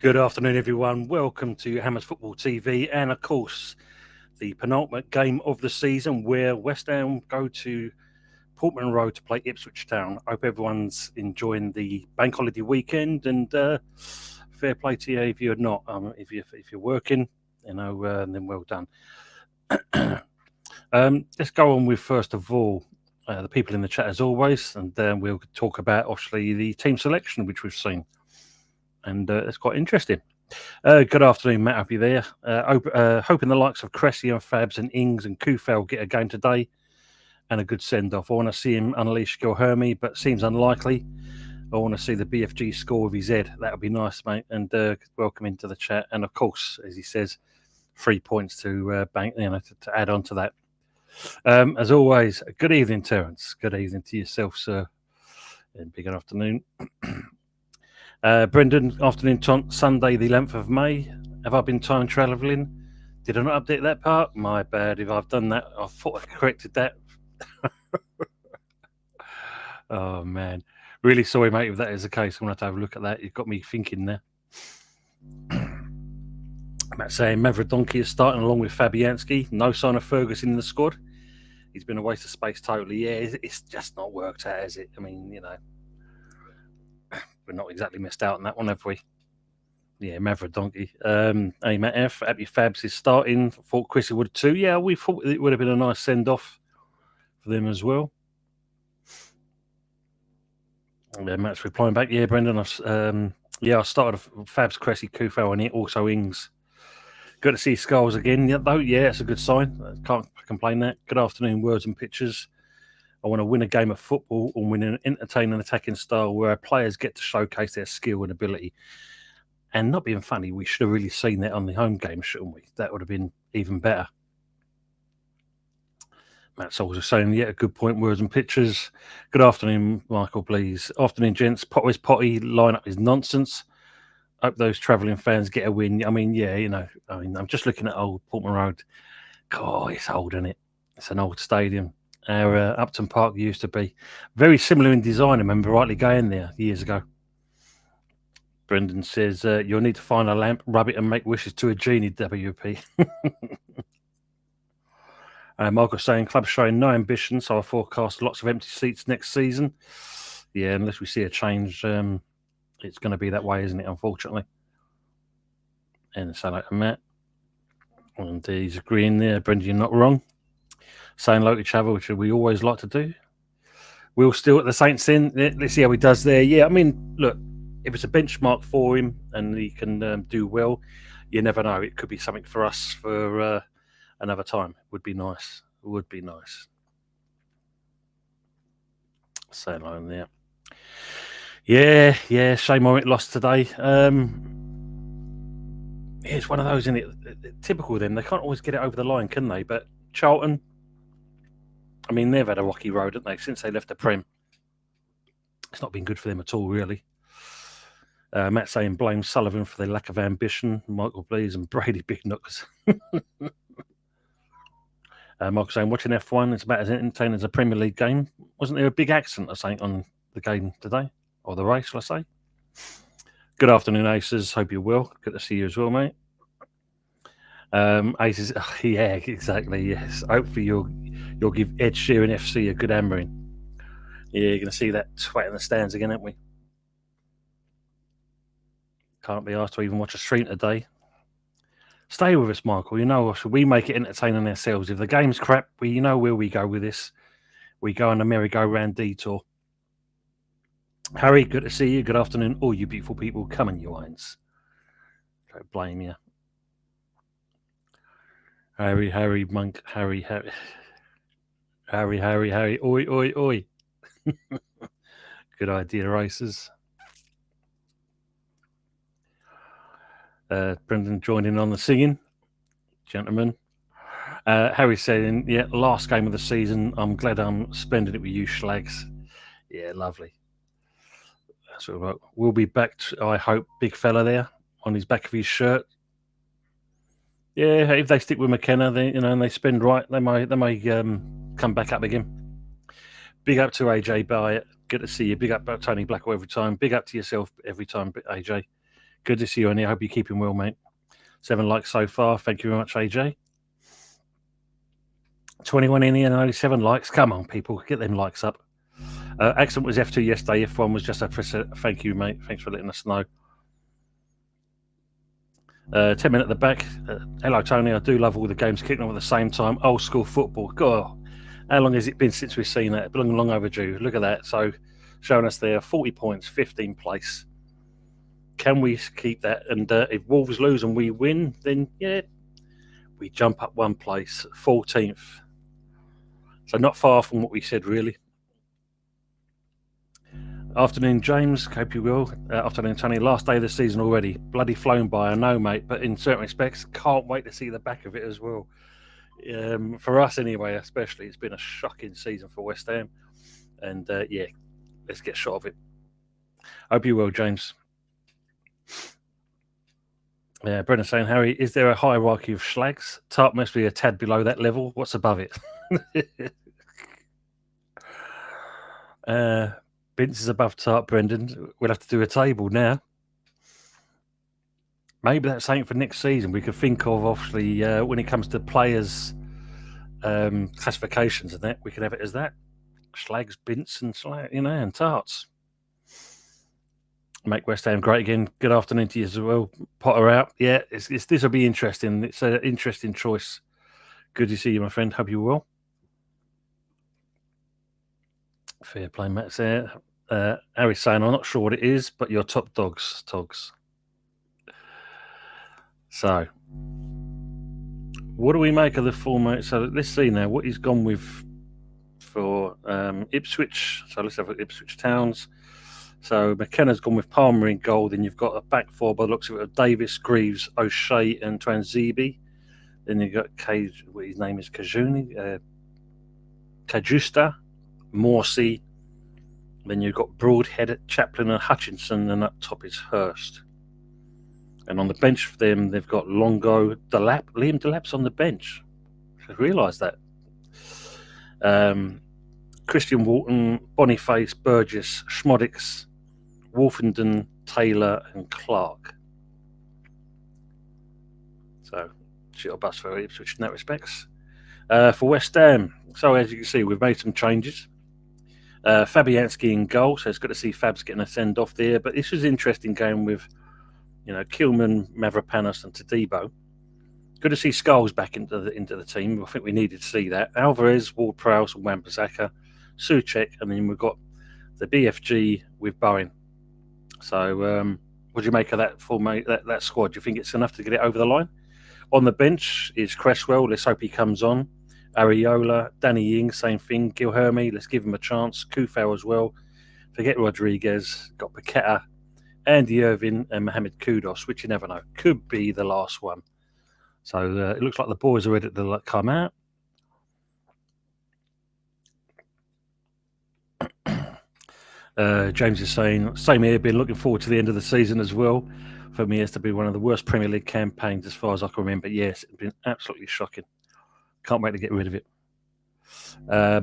Good afternoon, everyone. Welcome to Hammers Football TV, and of course, the penultimate game of the season, where West Ham go to Portman Road to play Ipswich Town. I hope everyone's enjoying the bank holiday weekend, and fair play to you if you're not. If you're working, then well done. Let's go on with first of all the people in the chat as always, and then we'll talk about obviously the team selection which we've seen. And it's quite interesting. Good afternoon, Matt. Hope you're there. Hoping the likes of Cressy and Fabs and Ings and Kufel get a game today and a good send-off. I want to see him unleash Gilherme, but seems unlikely. I want to see the BFG score with his head. That would be nice, mate. And welcome into the chat. And of course, as he says, 3 points to bank, to add on to that. As always, good evening, Terence. Good evening to yourself, sir. And big afternoon. Brendan, afternoon, Sunday, the 11th of May. Have I been time travelling? Did I not update that part? My bad. If I've done that, I thought I corrected that. Oh, man. Really sorry, mate, if that is the case. I'm going to have a look at that. You've got me thinking there. Matt saying Mavrodonkey is starting along with Fabianski. No sign of Ferguson in the squad. He's been a waste of space totally. Yeah, it's just not worked out, has it? I mean, we're not exactly missed out on that one, have we? Yeah, Mavrodonkey. Hey, Matt F. Happy Fabs is starting. Thought Chrissy would too. Yeah, we thought it would have been a nice send-off for them as well. Yeah, Matt's replying back. Yeah, Brendan. I started Fabs, Cressy, Kufel, and also Ings. Good to see Skulls again. Yeah, though. Yeah, it's a good sign. Can't complain that. Good afternoon, words and pictures. I want to win a game of football and win an entertaining attacking style where our players get to showcase their skill and ability. And not being funny, we should have really seen that on the home game, shouldn't we? That would have been even better. Matt's also saying, yeah, a good point, words and pictures. Good afternoon, Michael, please. Afternoon, gents. Potty's potty lineup is nonsense. Hope those travelling fans get a win. I mean, I'm just looking at old Portman Road. God, it's old, isn't it? It's an old stadium. Our Upton Park used to be very similar in design. I remember rightly going there years ago. Brendan says, you'll need to find a lamp, rub it and make wishes to a genie, WP. Michael saying, club showing no ambition, so I forecast lots of empty seats next season. Yeah, unless we see a change, it's going to be that way, isn't it, unfortunately? And so like Matt. And he's agreeing there. Brendan, you're not wrong. Saying low to travel, which we always like to do. We'll still at the Saints in. Let's see how he does there. Yeah, I mean, look, if it's a benchmark for him and he can do well, you never know. It could be something for us for another time. Would be nice. Would be nice. Say low in there. Yeah. Shame on it lost today. It's one of those, isn't it? Typical of them. They can't always get it over the line, can they? But Charlton, I mean, they've had a rocky road, haven't they, since they left the Prem. It's not been good for them at all, really. Matt saying blame Sullivan for their lack of ambition. Michael, please, and Brady big knockers. Michael saying watching F1 is about as entertaining as a Premier League game. Wasn't there a big accident or something on the game today? Or the race, let's say? Good afternoon, Aces. Hope you're well. Good to see you as well, mate. Aces, yeah, exactly, yes. Hopefully you'll give Ed Sheeran FC a good hammering. Yeah, you're going to see that twat in the stands again, aren't we? Can't be asked to even watch a stream today. Stay with us, Michael. We make it entertaining ourselves. If the game's crap, we know where we go with this. We go on a merry-go-round detour. Harry, good to see you. Good afternoon, all you beautiful people. Come on, you irons. Don't blame you. Harry, Monk, Harry. Oi. Good idea, races. Brendan joining on the singing. Gentlemen. Harry saying, yeah, last game of the season. I'm glad I'm spending it with you schlags. Yeah, lovely. That's all right. We'll be back, I hope, big fella there on his back of his shirt. Yeah, if they stick with McKenna, and they spend right, they may come back up again. Big up to AJ Barrett. Good to see you. Big up to Tony Blackwell every time. Big up to yourself every time, AJ. Good to see you, Annie. I hope you're keeping well, mate. 7 likes so far. Thank you very much, AJ. 21 in here and only 7 likes. Come on, people, get them likes up. Accent was F2 yesterday. F1 was just a thank you, mate. Thanks for letting us know. 10 minutes at the back. Hello, Tony. I do love all the games kicking off at the same time. Old school football. God, how long has it been since we've seen that? Long overdue. Look at that. So, showing us there 40 points, 15th place. Can we keep that? And if Wolves lose and we win, then yeah, we jump up 1 place, 14th. So not far from what we said, really. Afternoon, James. Hope you will. Afternoon, Tony. Last day of the season already. Bloody flown by, I know, mate. But in certain respects, can't wait to see the back of it as well. For us, anyway, especially, it's been a shocking season for West Ham. And yeah, let's get shot of it. Hope you will, James. Brendan saying, Harry, is there a hierarchy of schlags? Tart must be a tad below that level. What's above it? Vince is above Tart, Brendan. We'll have to do a table now. Maybe that's something for next season. We could think of, obviously, when it comes to players' classifications and that, we could have it as that. Schlags, Bints, and and Tarts. Make West Ham great again. Good afternoon to you as well. Potter out. Yeah, this will be interesting. It's an interesting choice. Good to see you, my friend. Hope you will. Fair play, Matt's there. Harry's saying, I'm not sure what it is, but you're top dogs, Togs. So, what do we make of the format? So, let's see now what he's gone with for Ipswich. So, let's have a Ipswich Towns. So, McKenna's gone with Palmer in goal. Then you've got a back four by the looks of it of Davis, Greaves, O'Shea, and Tranzibi. Then you've got what his name is, Kajuni, Kajusta, Morsey. Then you've got Broadhead, Chaplin, and Hutchinson, and up top is Hurst. And on the bench for them, they've got Longo, Delap. Liam Delap's on the bench. I realised that. Christian Walton, Boniface, Burgess, Schmodix, Wolfenden, Taylor, and Clark. So, shit or bust for Ipswich in that respects. For West Ham, so as you can see, we've made some changes. Fabianski in goal, so it's good to see Fabs getting a send off there. But this was an interesting game with, Kilman, Mavropanos, and Tadibo. Good to see Skulls back into the team. I think we needed to see that. Alvarez, Ward-Prowse, and Wan-Bissaka, Soucek, and then we've got the BFG with Bowen. So, what do you make of that that squad? Do you think it's enough to get it over the line? On the bench is Cresswell. Let's hope he comes on. Areola, Danny Ings, same thing. Gilherme, let's give him a chance. Kufau as well. Forget Rodriguez. Got Paqueta, Andy Irvin, and Mohamed Kudus, which you never know. Could be the last one. So it looks like the boys are ready to come out. James is saying, same here, been looking forward to the end of the season as well. For me, it's to be one of the worst Premier League campaigns as far as I can remember. Yes, it's been absolutely shocking. Can't wait to get rid of it.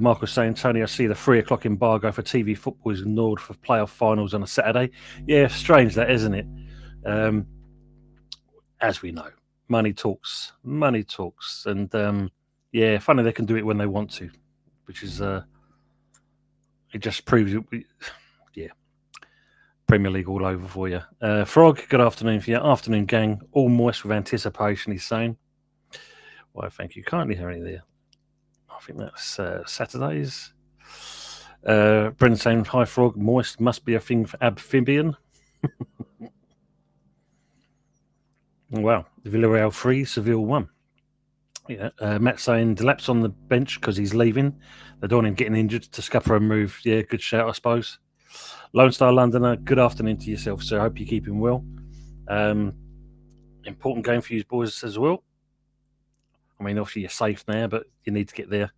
Mark was saying, Tony, I see the 3 o'clock embargo for TV football is ignored for playoff finals on a Saturday. Yeah, strange that, isn't it? As we know, money talks. And yeah, funny they can do it when they want to, which is, it just proves it. Yeah, Premier League all over for you. Frog, good afternoon for you. Afternoon, gang. All moist with anticipation, he's saying. Well, thank you kindly, Harry, there. I think that's Saturdays. Brendan saying, hi, Frog. Moist must be a thing for amphibian. Wow. Villarreal 3, Seville 1. Yeah. Matt saying, Delap's on the bench because he's leaving. They don't want him getting injured to scupper and move. Yeah, good shout, I suppose. Lone Star Londoner, good afternoon to yourself, sir. Hope you're keeping well. Important game for you boys as well. I mean, obviously you're safe now, but you need to get there.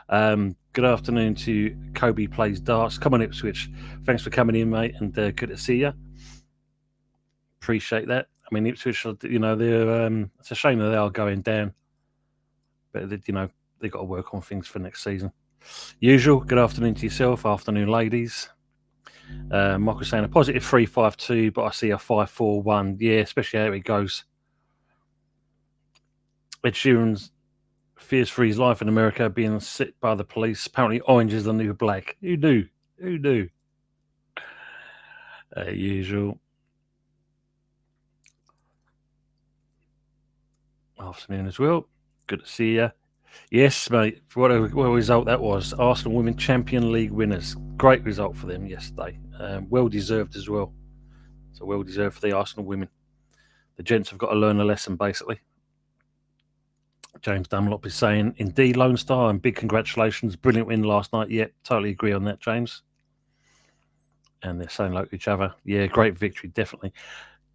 Good afternoon to Kobe Plays Darts. Come on, Ipswich. Thanks for coming in, mate, and good to see you. Appreciate that. I mean, Ipswich, they're it's a shame that they are going down, but they've got to work on things for next season. Usual. Good afternoon to yourself. Afternoon, ladies. Michael saying a positive 3-5-2, but I see a 5-4-1. Yeah, especially how it goes. Ed Sheeran's fears for his life in America, being sit by the police. Apparently, orange is the new black. Who knew? Who knew? Usual. Afternoon as well. Good to see you. Yes, mate. What a result that was. Arsenal Women Champion League winners. Great result for them yesterday. Well deserved as well. So well deserved for the Arsenal women. The gents have got to learn a lesson, basically. James Dunlop is saying, indeed, Lone Star, and big congratulations. Brilliant win last night. Yep, totally agree on that, James. And they're saying like each other. Yeah, great victory, definitely.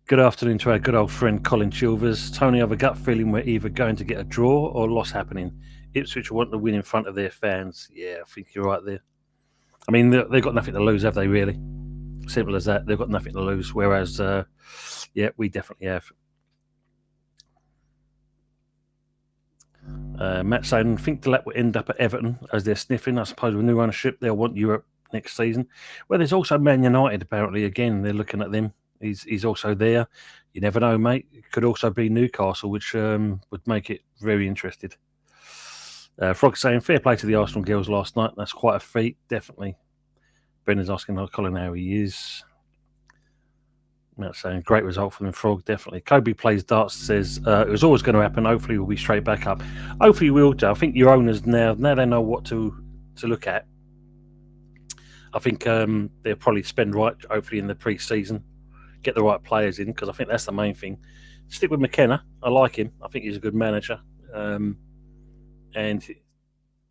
Good afternoon to our good old friend Colin Chilvers. Tony, I have a gut feeling we're either going to get a draw or loss happening. Ipswich want to win in front of their fans. Yeah, I think you're right there. I mean, they've got nothing to lose, have they, really? Simple as that. They've got nothing to lose, whereas, yeah, we definitely have. Matt saying, think Delap will end up at Everton as they're sniffing. I suppose with new ownership, they'll want Europe next season. Well, there's also Man United, apparently. Again, they're looking at them. He's also there. You never know, mate. It could also be Newcastle, which would make it very interested. Frog saying, fair play to the Arsenal girls last night. That's quite a feat, definitely. Brendan's asking Colin how he is. Matt saying, great result for them, Frog, definitely. Kobe Plays Darts says, it was always going to happen. Hopefully we'll be straight back up. Hopefully we will do. I think your owners now they know what to look at. I think they'll probably spend right, hopefully, in the pre-season. Get the right players in, because I think that's the main thing. Stick with McKenna. I like him. I think he's a good manager. And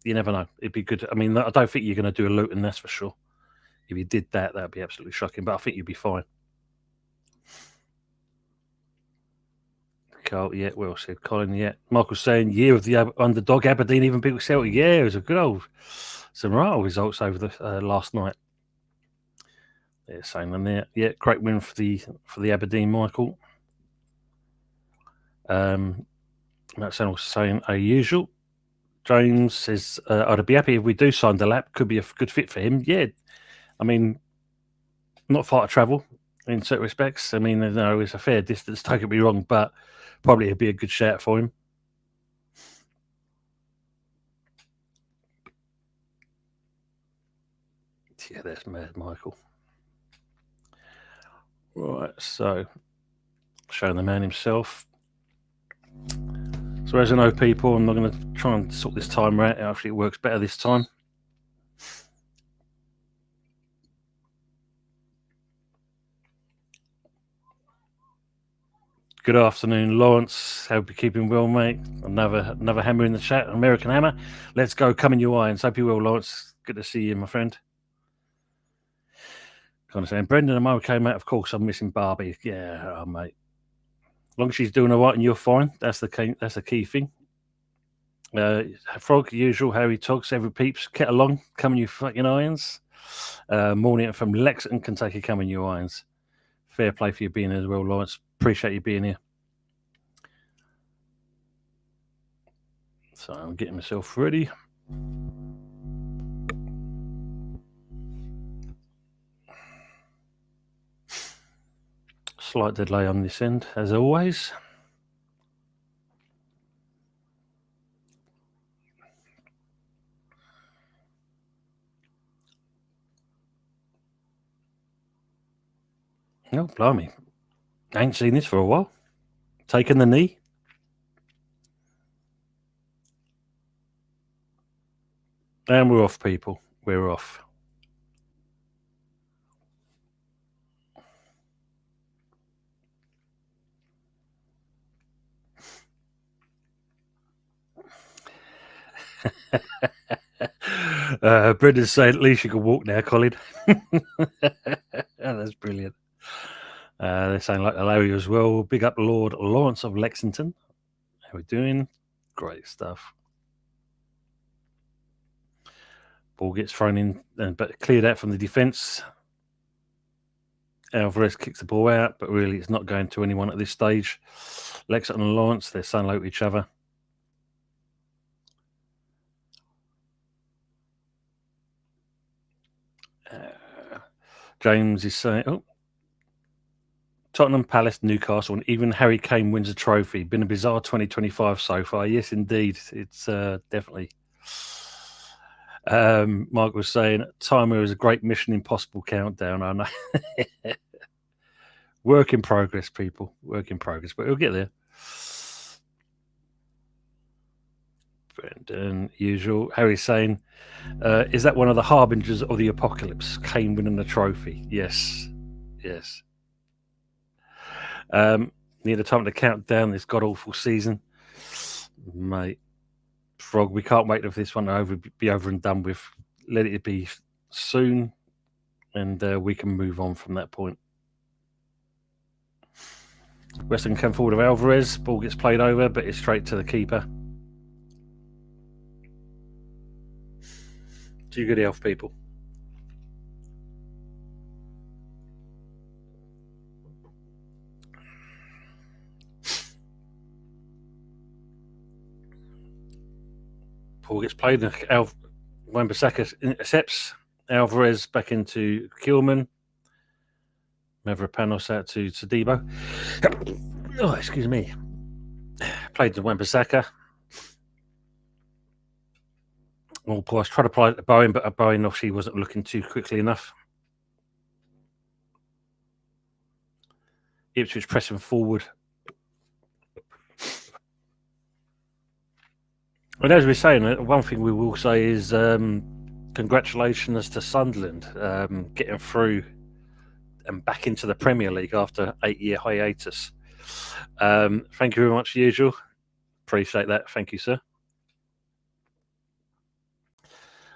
you never know. It'd be good. I mean, I don't think you're going to do a Luton, that's for sure. If you did that, that'd be absolutely shocking. But I think you'd be fine. Carl, yeah, well said. Colin, yeah. Michael's saying, year of the underdog. Aberdeen even beat Celtic. Yeah, it was a good old some right results over the last night. Yeah, same one there. Yeah, great win for the Aberdeen, Michael. That's also saying a usual. James says, I'd be happy if we do sign Delap. Could be a good fit for him. Yeah, I mean, not far to travel in certain respects. I mean, no, it's a fair distance, don't get me wrong, but probably it'd be a good shout for him. Yeah, that's mad, Michael. Right, so showing the man himself. So as I know, people, I'm not going to try and sort this timer out. Actually, it works better this time. Good afternoon, Lawrence. Hope you're keeping well, mate. Another hammer in the chat. American Hammer. Let's go. Come in your irons. Hope you well, Lawrence. Good to see you, my friend. Kind of saying, Brendan and Mo came out. Of course, I'm missing Barbie. Yeah, mate. As long as she's doing all right and you're fine, that's the key thing. Frog, usual, Harry Togs, every peeps, get along, come in your fucking irons. Morning from Lexington, Kentucky, come in your irons. Fair play for you being here as well, Lawrence. Appreciate you being here. So I'm getting myself ready. Slight delay on this end, as always. Oh, blimey. I ain't seen this for a while. Taking the knee. And we're off, people. We're off. Brendan's saying, at least you can walk now, Colin. That's brilliant. They're saying like Larry as well. Big up Lord Lawrence of Lexington. How we doing? Great stuff. Ball gets thrown in, but cleared out from the defence. Alvarez kicks the ball out, but really it's not going to anyone at this stage. Lexington and Lawrence, they're saying hello to each other. James is saying, oh, Tottenham, Palace, Newcastle, and even Harry Kane wins a trophy. Been a bizarre 2025 so far. Yes, indeed. It's definitely. Mark was saying, timer is a great Mission Impossible countdown. I know. Work in progress, people. Work in progress, but we'll get there. Brendan, usual. Harry's saying, is that one of the harbingers of the apocalypse? Kane winning the trophy. Yes. Yes. Near the time to count down this god awful season, mate. Frog, we can't wait for this one to be over and done with. Let it be soon, and we can move on from that point. Weston come forward of Alvarez. Ball gets played over, but it's straight to the keeper. Too good health, people. Ball gets played. Wan-Bissaka intercepts. Alvarez back into Kilman. Mavropanos out to Debo. Oh, excuse me. Played to Wan-Bissaka. All pass. Tried to play it to Bowen, but Bowen obviously wasn't looking too quickly enough. Ipswich pressing forward. And as we're saying, one thing we will say is congratulations to Sunderland getting through and back into the Premier League after 8-year hiatus. Thank you very much, usual. Appreciate that. Thank you, sir.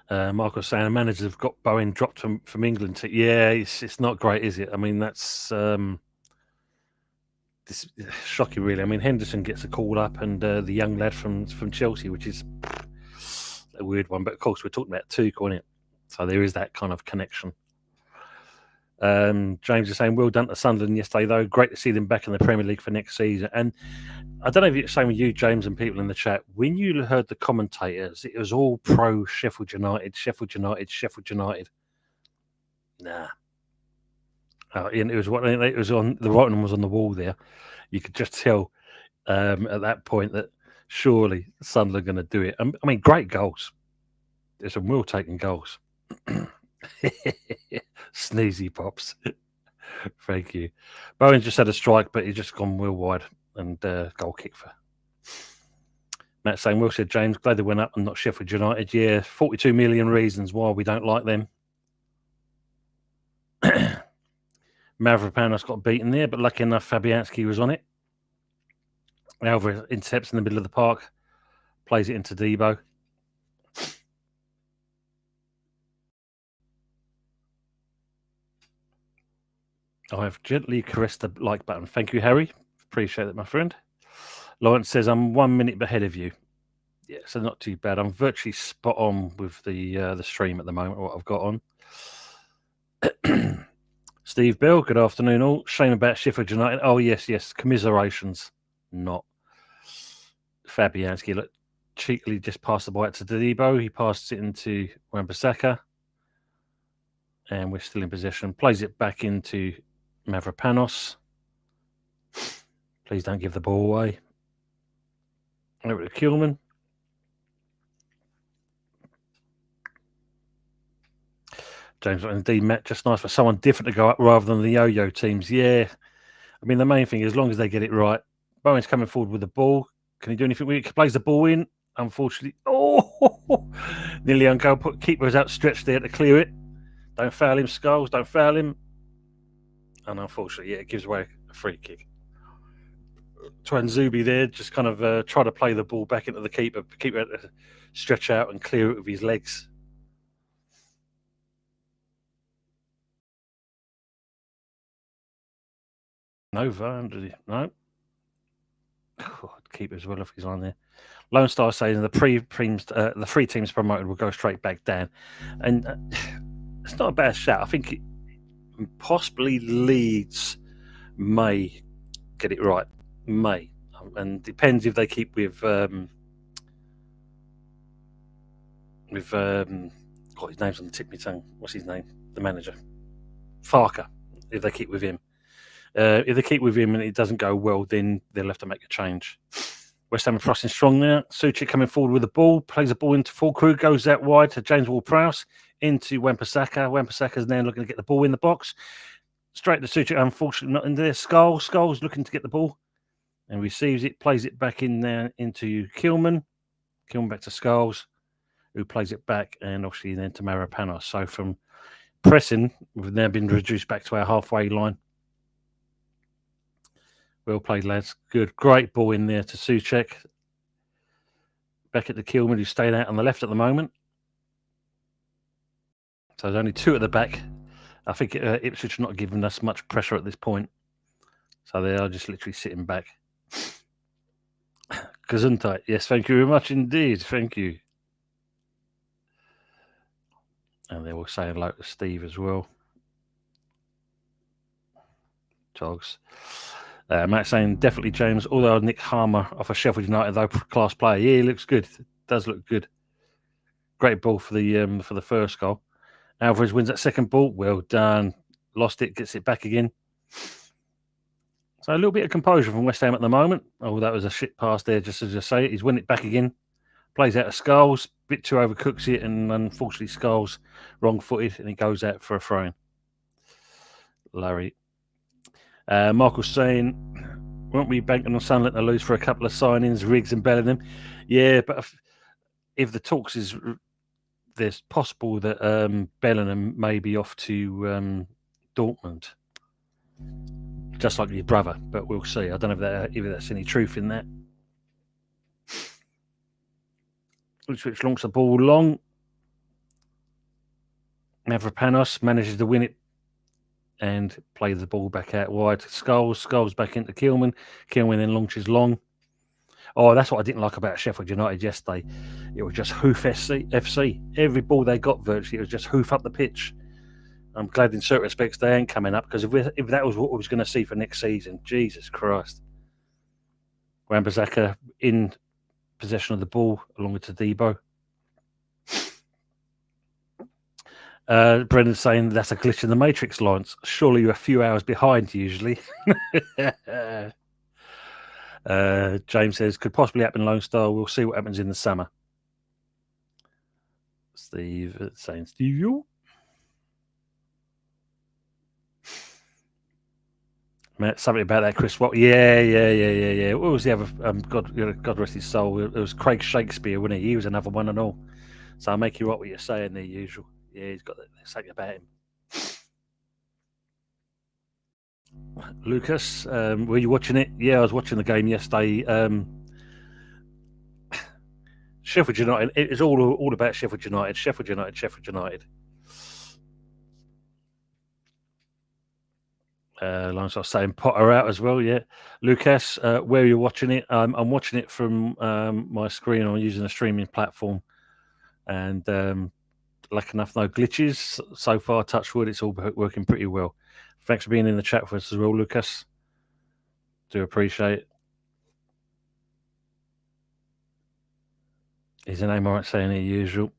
Mark was saying managers have got Bowen dropped from England. Yeah, it's not great, is it? I mean, that's shocking, really. I mean, Henderson gets a call up, and the young lad from Chelsea, which is a weird one. But of course, we're talking about Tuchel, isn't it? So there is that kind of connection. James is saying, well done to Sunderland yesterday, though. Great to see them back in the Premier League for next season. And I don't know if it's the same with you, James, and people in the chat. When you heard the commentators, it was all pro Sheffield United, Sheffield United, Sheffield United. Nah. And it was on the writing was on the wall there. You could just tell at that point that surely Sunderland are going to do it. I mean, great goals. There's some well taken goals. Sneezy pops. Thank you. Bowen just had a strike, but he's just gone well wide and goal kick for. Matt saying, well said, James. Glad they went up and not Sheffield United. Yeah, 42 million reasons why we don't like them. Mavropanos got beaten there, but lucky enough, Fabianski was on it. Alvarez intercepts in the middle of the park, plays it into Debo. I have gently caressed the like button. Thank you, Harry. Appreciate that, my friend. Lawrence says, I'm 1 minute ahead of you. Yeah, so not too bad. I'm virtually spot on with the stream at the moment, what I've got on. Steve Bell, good afternoon all. Shame about Sheffield United. Oh, yes. Commiserations. Not. Fabianski, look, cheekily just passed the ball out to Debo. He passes it into Wan-Bissaka. And we're still in possession. Plays it back into Mavropanos. Please don't give the ball away. Over to Kilman. James, indeed, Matt, just nice for someone different to go up rather than the yo-yo teams. Yeah. I mean, the main thing is, as long as they get it right. Bowen's coming forward with the ball. Can he do anything with it? He plays the ball in. Unfortunately, nearly on goal. Keeper is outstretched there to clear it. Don't foul him, Skulls. Don't foul him. And unfortunately, yeah, it gives away a free kick. Twanzubi there just kind of try to play the ball back into the keeper. Keeper had to stretch out and clear it with his legs. No. Keeper's well off his line there. Lone Star saying the three teams promoted will go straight back down. And it's not a bad shout. I think possibly Leeds may get it right. May. And depends if they keep with God, his name's on the tip of my tongue. What's his name? The manager. Farker if they keep with him. If they keep with him and it doesn't go well, then they'll have to make a change. West Ham are crossing strong there. Suchik coming forward with the ball, plays the ball into full crew, goes out wide to James Ward-Prowse, into Wan-Bissaka. Wan-Bissaka's now looking to get the ball in the box. Straight to Suchik, unfortunately not in there. Skulls looking to get the ball and receives it, plays it back in there into Kilman. Kilman back to Skulls, who plays it back, and obviously then to Marapanos. So from pressing, we've now been reduced back to our halfway line. Well played, lads. Good. Great ball in there to Suchek. Back at the Kilman, who stayed out on the left at the moment. So there's only two at the back. I think Ipswich are not giving us much pressure at this point. So they are just literally sitting back. Gesundheit. Yes, thank you very much indeed. Thank you. And they were saying hello to Steve as well. Togs. Matt saying definitely James, although Nick Harmer off of Sheffield United, though, class player. Yeah, he looks good. Does look good. Great ball for the first goal. Alvarez wins that second ball. Well done. Lost it, gets it back again. So a little bit of composure from West Ham at the moment. Oh, that was a shit pass there, just as I say it. He's winning it back again. Plays out of Skulls. Bit too overcooks it, and unfortunately Skulls wrong-footed, and he goes out for a throw-in. Larry. Michael's saying, won't we banking on Sunderland to lose for a couple of signings, Riggs and Bellingham? Yeah, but if the talks is, there's possible that Bellingham may be off to Dortmund, just like his brother, but we'll see. I don't know if that's any truth in that. Which launches the ball long. Mavropanos manages to win it and play the ball back out wide. Skulls back into Kilman. Kilman then launches long. Oh, that's what I didn't like about Sheffield United yesterday. It was just hoof FC. Every ball they got virtually, it was just hoof up the pitch. I'm glad in certain respects they ain't coming up, because if that was what we was going to see for next season, Jesus Christ. Wan-Bissaka in possession of the ball along with Tadibo. Brendan's saying that's a glitch in the Matrix, Lawrence. Surely you're a few hours behind usually. James says, could possibly happen Lone Star. We'll see what happens in the summer. Steve saying, Steve, you? Something about that, Chris. What? Yeah. What was the other? God rest his soul. It was Craig Shakespeare, wasn't he? He was another one and all. So I'll make you right what you're saying there, usual. Yeah, he's got something about him. Lucas, were you watching it? Yeah, I was watching the game yesterday. Sheffield United. It's all about Sheffield United. Sheffield United. Like I was saying, Potter out as well. Yeah, Lucas, where are you watching it? I'm watching it from my screen. I'm using a streaming platform, and lucky enough, no glitches so far. Touch wood, it's all working pretty well. Thanks for being in the chat for us as well, Lucas. Do appreciate it. Is the name all right saying the usual?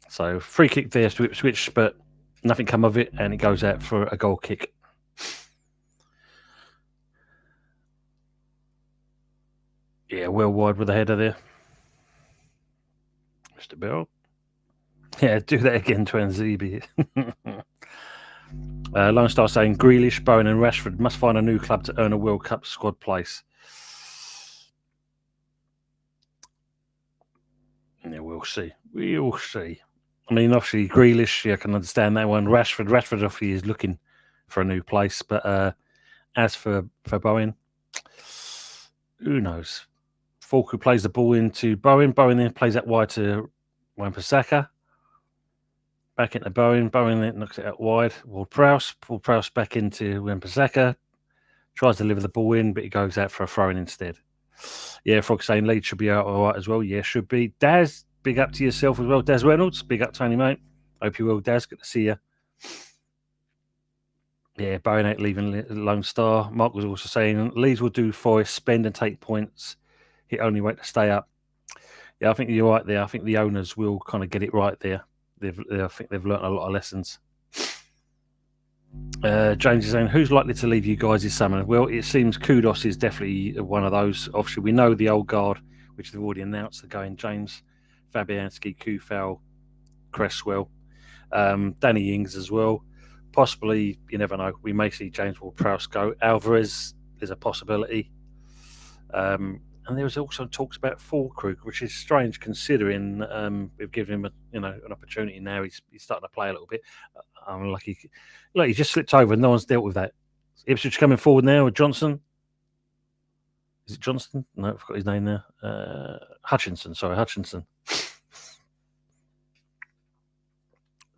So free kick there to Ipswich, but nothing come of it, and it goes out for a goal kick. Yeah, well wide with the header there. Mr. Bell. Yeah, do that again, Twanzibi. Lone Star saying Grealish, Bowen and Rashford must find a new club to earn a World Cup squad place. Yeah, we'll see. I mean, obviously, Grealish, I can understand that one. Rashford obviously is looking for a new place. But as for Bowen, who knows? Falk, who plays the ball into Bowen. Bowen then plays that wide to Wan-Bissaka. Back into Bowen. Bowen then knocks it out wide. Ward-Prowse back into Wan-Bissaka. Tries to deliver the ball in, but he goes out for a throw-in instead. Yeah, Frog saying Leeds should be out all right as well. Yeah, should be. Daz, big up to yourself as well. Daz Reynolds, big up, Tony, mate. Hope you will, Daz. Good to see you. Yeah, Bowen ain't leaving Lone Star. Mark was also saying Leeds will do Forest, spend and take points. He only wait to stay up. Yeah, I think you're right there. I think the owners will kind of get it right there. I think they've learnt a lot of lessons. James is saying, who's likely to leave you guys this summer? Well, it seems Kudos is definitely one of those. Obviously, we know the old guard, which they've already announced, are going James, Fabianski, Kufal, Cresswell, Danny Ings as well. Possibly, you never know. We may see James Ward-Prowse go. Alvarez is a possibility. And there was also talks about Fulkrug, which is strange considering we've given him an opportunity now. He's starting to play a little bit. He just slipped over and no one's dealt with that. Ipswich coming forward now with Johnson. Is it Johnston? No, I forgot his name now. Hutchinson.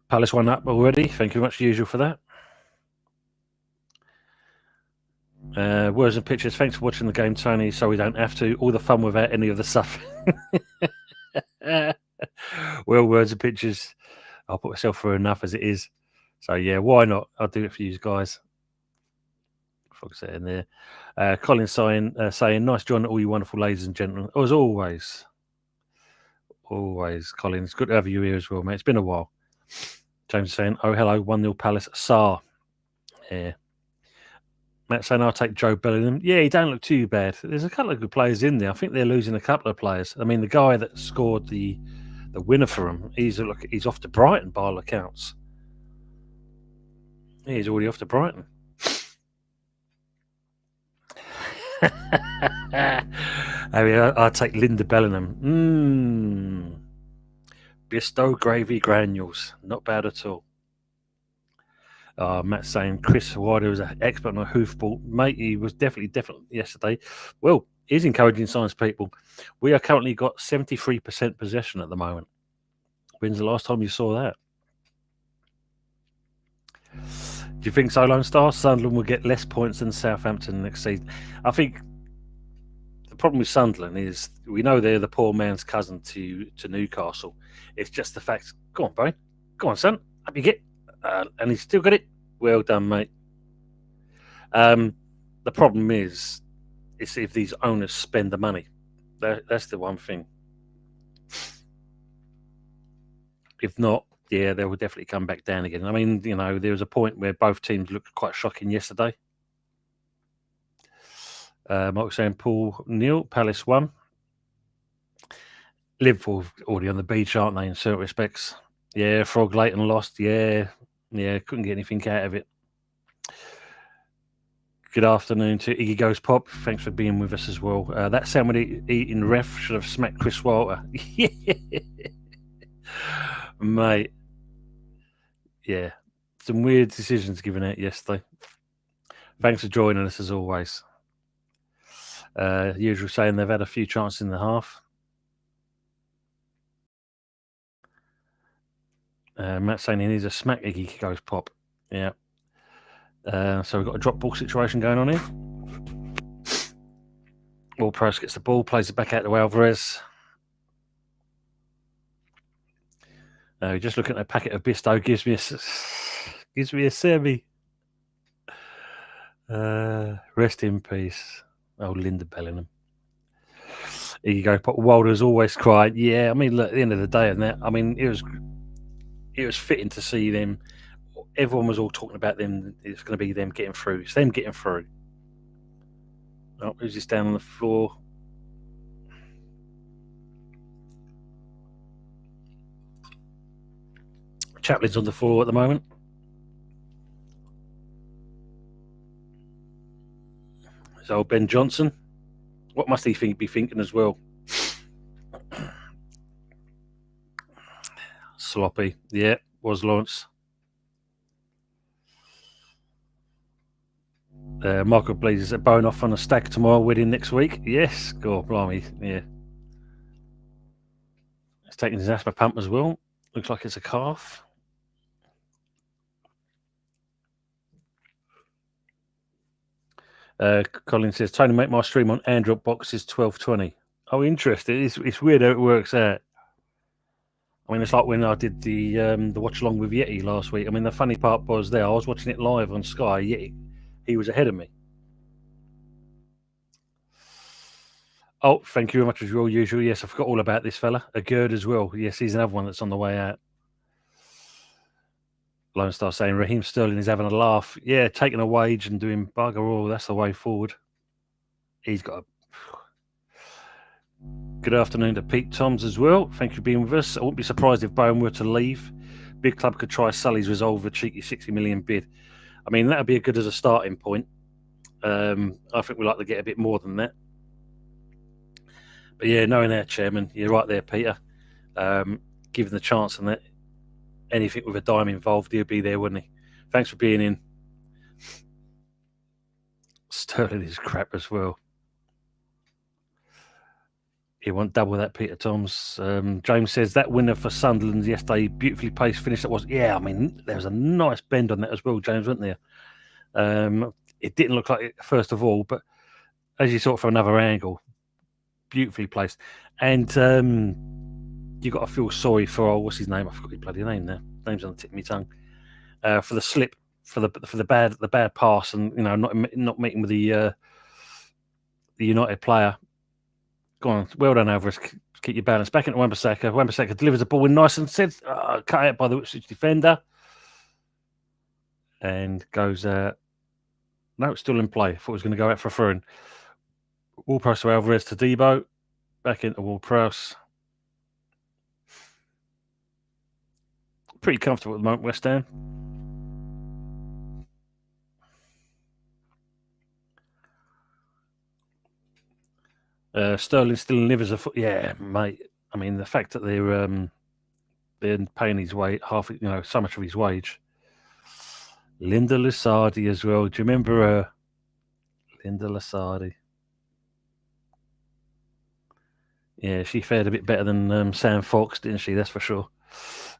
Palace one up already. Thank you very much, usual, for that. Words and pictures. Thanks for watching the game, Tony. So we don't have to. All the fun without any of the stuff. Well, words and pictures. I'll put myself through enough as it is. So yeah, why not? I'll do it for you guys. Fox in there. Colin saying, nice join, all you wonderful ladies and gentlemen. As always, Colin. It's good to have you here as well, mate. It's been a while. James saying, oh hello, 1-0 Palace. Saar. Yeah. Matt saying, I'll take Joe Bellingham. Yeah, he don't look too bad. There's a couple of good players in there. I think they're losing a couple of players. I mean, the guy that scored the winner for him, he's off to Brighton by all accounts. Yeah, he's already off to Brighton. I mean, I'll take Linda Bellingham. Bisto gravy granules. Not bad at all. Matt saying Chris Wilder was an expert on a hoofball. Mate, he was definitely yesterday. Well, he's encouraging signs, people. We are currently got 73% possession at the moment. When's the last time you saw that? Do you think so, Lone Star? Sunderland will get less points than Southampton next season. I think the problem with Sunderland is we know they're the poor man's cousin to Newcastle. It's just the fact. Go on, Barry. Go on, son. Up you get. And he's still got it. Well done, mate. The problem is if these owners spend the money. That's the one thing. If not, yeah, they will definitely come back down again. I mean, there was a point where both teams looked quite shocking yesterday. Mark saying Paul Neal, Palace 1. Liverpool already on the beach, aren't they, in certain respects? Yeah, Frog Leighton lost. Yeah, couldn't get anything out of it. Good afternoon to Iggy Goes Pop. Thanks for being with us as well. That sandwich eating ref should have smacked Chris Walter. Mate. Yeah, some weird decisions given out yesterday. Thanks for joining us as always. Usual saying they've had a few chances in the half. Matt saying he needs a smack. Iggy Goes Pop. Yeah. So we've got a drop ball situation going on here. Ward-Prowse gets the ball, plays it back out to Alvarez. Just looking at a packet of Bisto gives me a semi. Rest in peace. Oh, Linda Bellingham. Here you go. Wilder's always cried. Yeah, I mean, look, at the end of the day, and that, I mean, it was fitting to see them. Everyone was all talking about them. It's going to be them getting through. It's them getting through. Oh, who's this down on the floor? Chaplin's on the floor at the moment. So Ben Johnson. What must he be thinking as well? Sloppy. Yeah, was Lawrence. Michael Blees, a bone off on a stag tomorrow, wedding next week. Yes, God, blimey, yeah. He's taking his asthma pump as well. Looks like it's a calf. Colin says, Tony, make my stream on Android boxes 1220. Oh, interesting. It's weird how it works out. I mean, it's like when I did the Watchalong with Yeti last week. I mean, the funny part was I was watching it live on Sky. Yeti, he was ahead of me. Oh, thank you very much as usual. Yes, I forgot all about this fella. A Gerd as well. Yes, he's another one that's on the way out. Lone Star saying Raheem Sterling is having a laugh. Yeah, taking a wage and doing bugger all. That's the way forward. He's got a... Good afternoon to Pete Toms as well. Thank you for being with us. I wouldn't be surprised if Bowen were to leave. Big club could try Sully's resolve a cheeky 60 million bid. I mean, that would be good as a starting point. I think we'd like to get a bit more than that. But yeah, knowing our chairman, you're right there, Peter. Given the chance and that anything with a dime involved, he'll be there, wouldn't he? Thanks for being in. Sterling is crap as well. He won't double that, Peter Toms. James says that winner for Sunderland yesterday, beautifully paced finish. That was, yeah. I mean, there was a nice bend on that as well, James, wasn't there? It didn't look like it first of all, but as you saw it from another angle, beautifully placed. And you got to feel sorry for what's his name? I forgot his bloody name now. Name's on the tip of my tongue. For the slip, for the bad pass, and not meeting with the United player. Go on, well done, Alvarez. Keep your balance. Back into Wan-Bissaka. Wan-Bissaka delivers the ball in nice and said, cut out by the Ipswich defender. And goes, no, it's still in play. Thought it was going to go out for a throw-in. Ward-Prowse to Alvarez to Debo. Back into Ward-Prowse. Pretty comfortable at the moment, West Ham. Sterling still lives a foot. Yeah, mate. I mean, the fact that they're paying his wage, so much of his wage. Linda Lusardi as well. Do you remember her? Linda Lusardi. Yeah, she fared a bit better than Sam Fox, didn't she? That's for sure.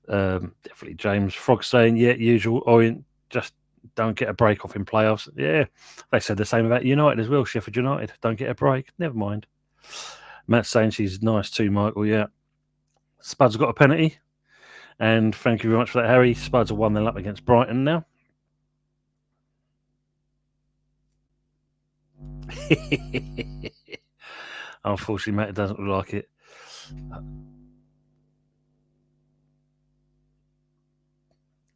Definitely James Frog saying, yeah, usual Orient just don't get a break off in playoffs. Yeah, they said the same about United as well. Sheffield United don't get a break. Never mind. Matt's saying she's nice too, Michael. Yeah. Spuds got a penalty. And thank you very much for that, Harry. Spuds are 1-0 up against Brighton now. Unfortunately, Matt, it doesn't look like it.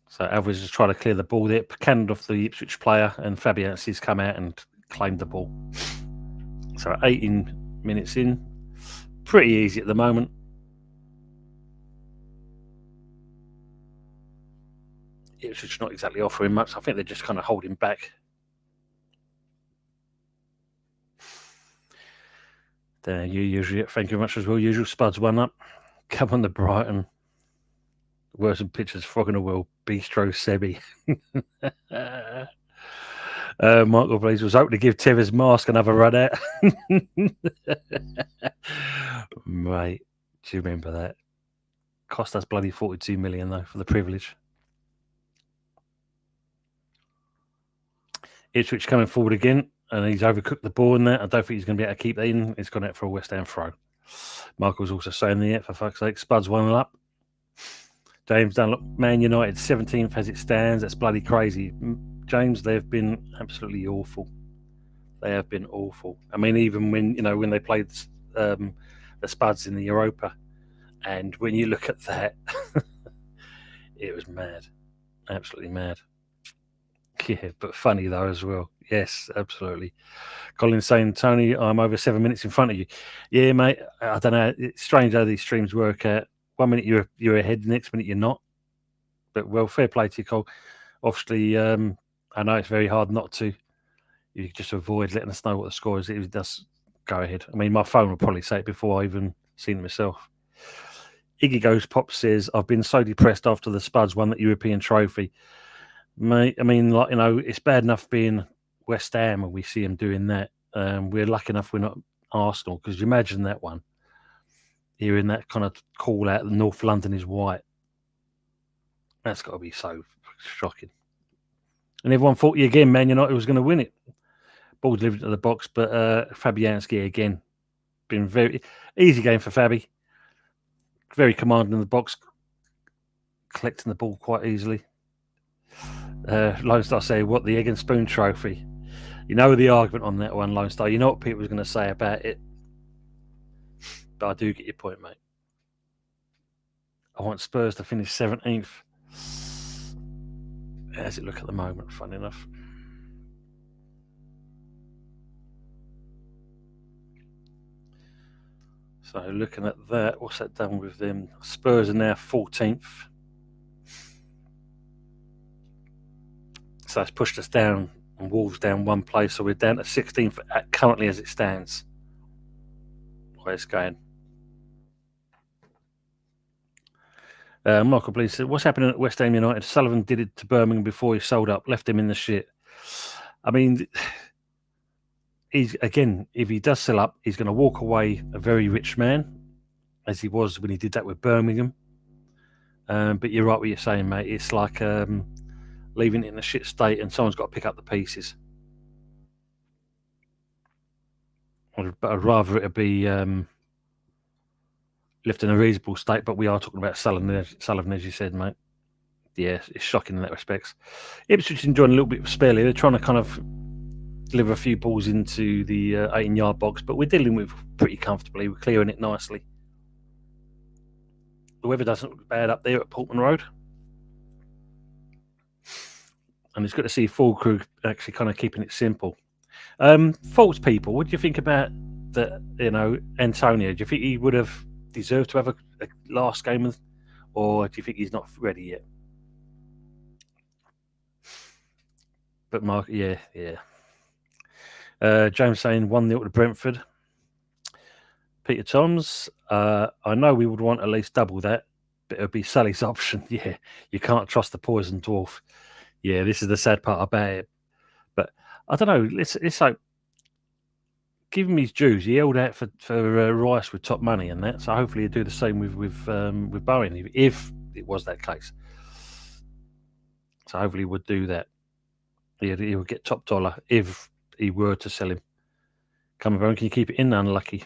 So Alvarez just trying to clear the ball there. Canned off the Ipswich player, and Fabianski's come out and claimed the ball. So 18 minutes in. Pretty easy at the moment. Ipswich not exactly offering much. I think they're just kind of holding back. There, you usually, thank you very much as well. Usual Spuds 1 up. Come on, the Brighton. Worst pictures, Frog in the World, Bistro Sebi. Michael Blaze was hoping to give Tevez Mask another run out. Mate, do you remember that? Cost us bloody 42 million, though, for the privilege. Ipswich coming forward again, and he's overcooked the ball in there. I don't think he's going to be able to keep that in. It's gone out for a West Ham throw. Michael's also saying there, for fuck's sake, Spuds 1 up. James Dunlop, Man United 17th as it stands. That's bloody crazy. James, they've been absolutely awful. They have been awful. I mean, even when they played the Spuds in the Europa, and when you look at that, it was mad, absolutely mad. Yeah, but funny though as well. Yes, absolutely. Colin saying, Tony, I'm over 7 minutes in front of you. Yeah, mate. I don't know. It's strange how these streams work out. 1 minute you're ahead, the next minute you're not. But well, fair play to you, Cole. Obviously, I know it's very hard not to. You just avoid letting us know what the score is. It does go ahead. I mean, my phone will probably say it before I even seen it myself. Iggy Goes Pop says, I've been so depressed after the Spuds won that European trophy. Mate, I mean, it's bad enough being West Ham and we see them doing that. We're lucky enough we're not Arsenal, because you imagine that one. Hearing that kind of call out, North London is white. That's got to be so shocking. And everyone thought, again, Man United was going to win it. Ball delivered to the box, but Fabianski again. Been very easy game for Fabi. Very commanding in the box. Collecting the ball quite easily. Lone Star say, what, the egg and spoon trophy? You know the argument on that one, Lone Star. You know what Pete was going to say about it. I do get your point, mate. I want Spurs to finish 17th. How does it look at the moment? Funny enough. So looking at that, what's that done with them? Spurs are now 14th. So that's pushed us down, and Wolves down one place. So we're down to 16th currently as it stands. Where it's going. Michael Blees said, what's happening at West Ham United? Sullivan did it to Birmingham before he sold up, left him in the shit. I mean, he's again, if he does sell up, he's going to walk away a very rich man, as he was when he did that with Birmingham. But you're right what you're saying, mate. It's like leaving it in a shit state and someone's got to pick up the pieces. But I'd rather it be left in a reasonable state, but we are talking about Sullivan, as you said, mate. Yeah, it's shocking in that respect. Ipswich enjoying a little bit of spare. They're trying to kind of deliver a few balls into the 18-yard box, but we're dealing with pretty comfortably. We're clearing it nicely. The weather doesn't look bad up there at Portman Road. And it's good to see full crew actually kind of keeping it simple. Faults people, what do you think about Antonio? Do you think he would have deserved to have a last game, or do you think he's not ready yet? But Mark, yeah. James saying 1-0 to Brentford. Peter Toms, I know we would want at least double that, but it would be Sally's option. Yeah, you can't trust the poison dwarf. Yeah, this is the sad part about it. But I don't know. It's like, give him his dues. He held out for Rice with top money and that. So hopefully he'll do the same with Bowen if it was that case. So hopefully he would do that. He would get top dollar if he were to sell him. Come on, can you keep it in? Unlucky.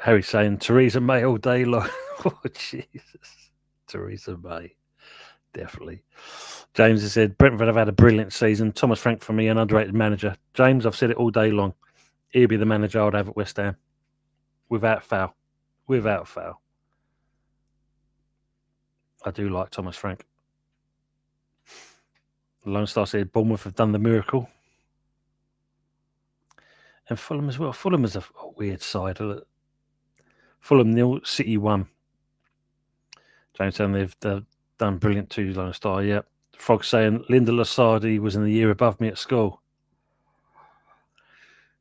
Harry's saying Theresa May all day long. Oh, Jesus. Theresa May. Definitely. James has said, Brentford have had a brilliant season. Thomas Frank for me, an underrated manager. James, I've said it all day long. He'll be the manager I'd have at West Ham. Without fail. I do like Thomas Frank. Lone Star said, Bournemouth have done the miracle. And Fulham as well. Fulham is a weird side. Fulham 0, City 1. James saying they've done brilliant too, Lone Star. Yep. Frog saying Linda Lasardi was in the year above me at school.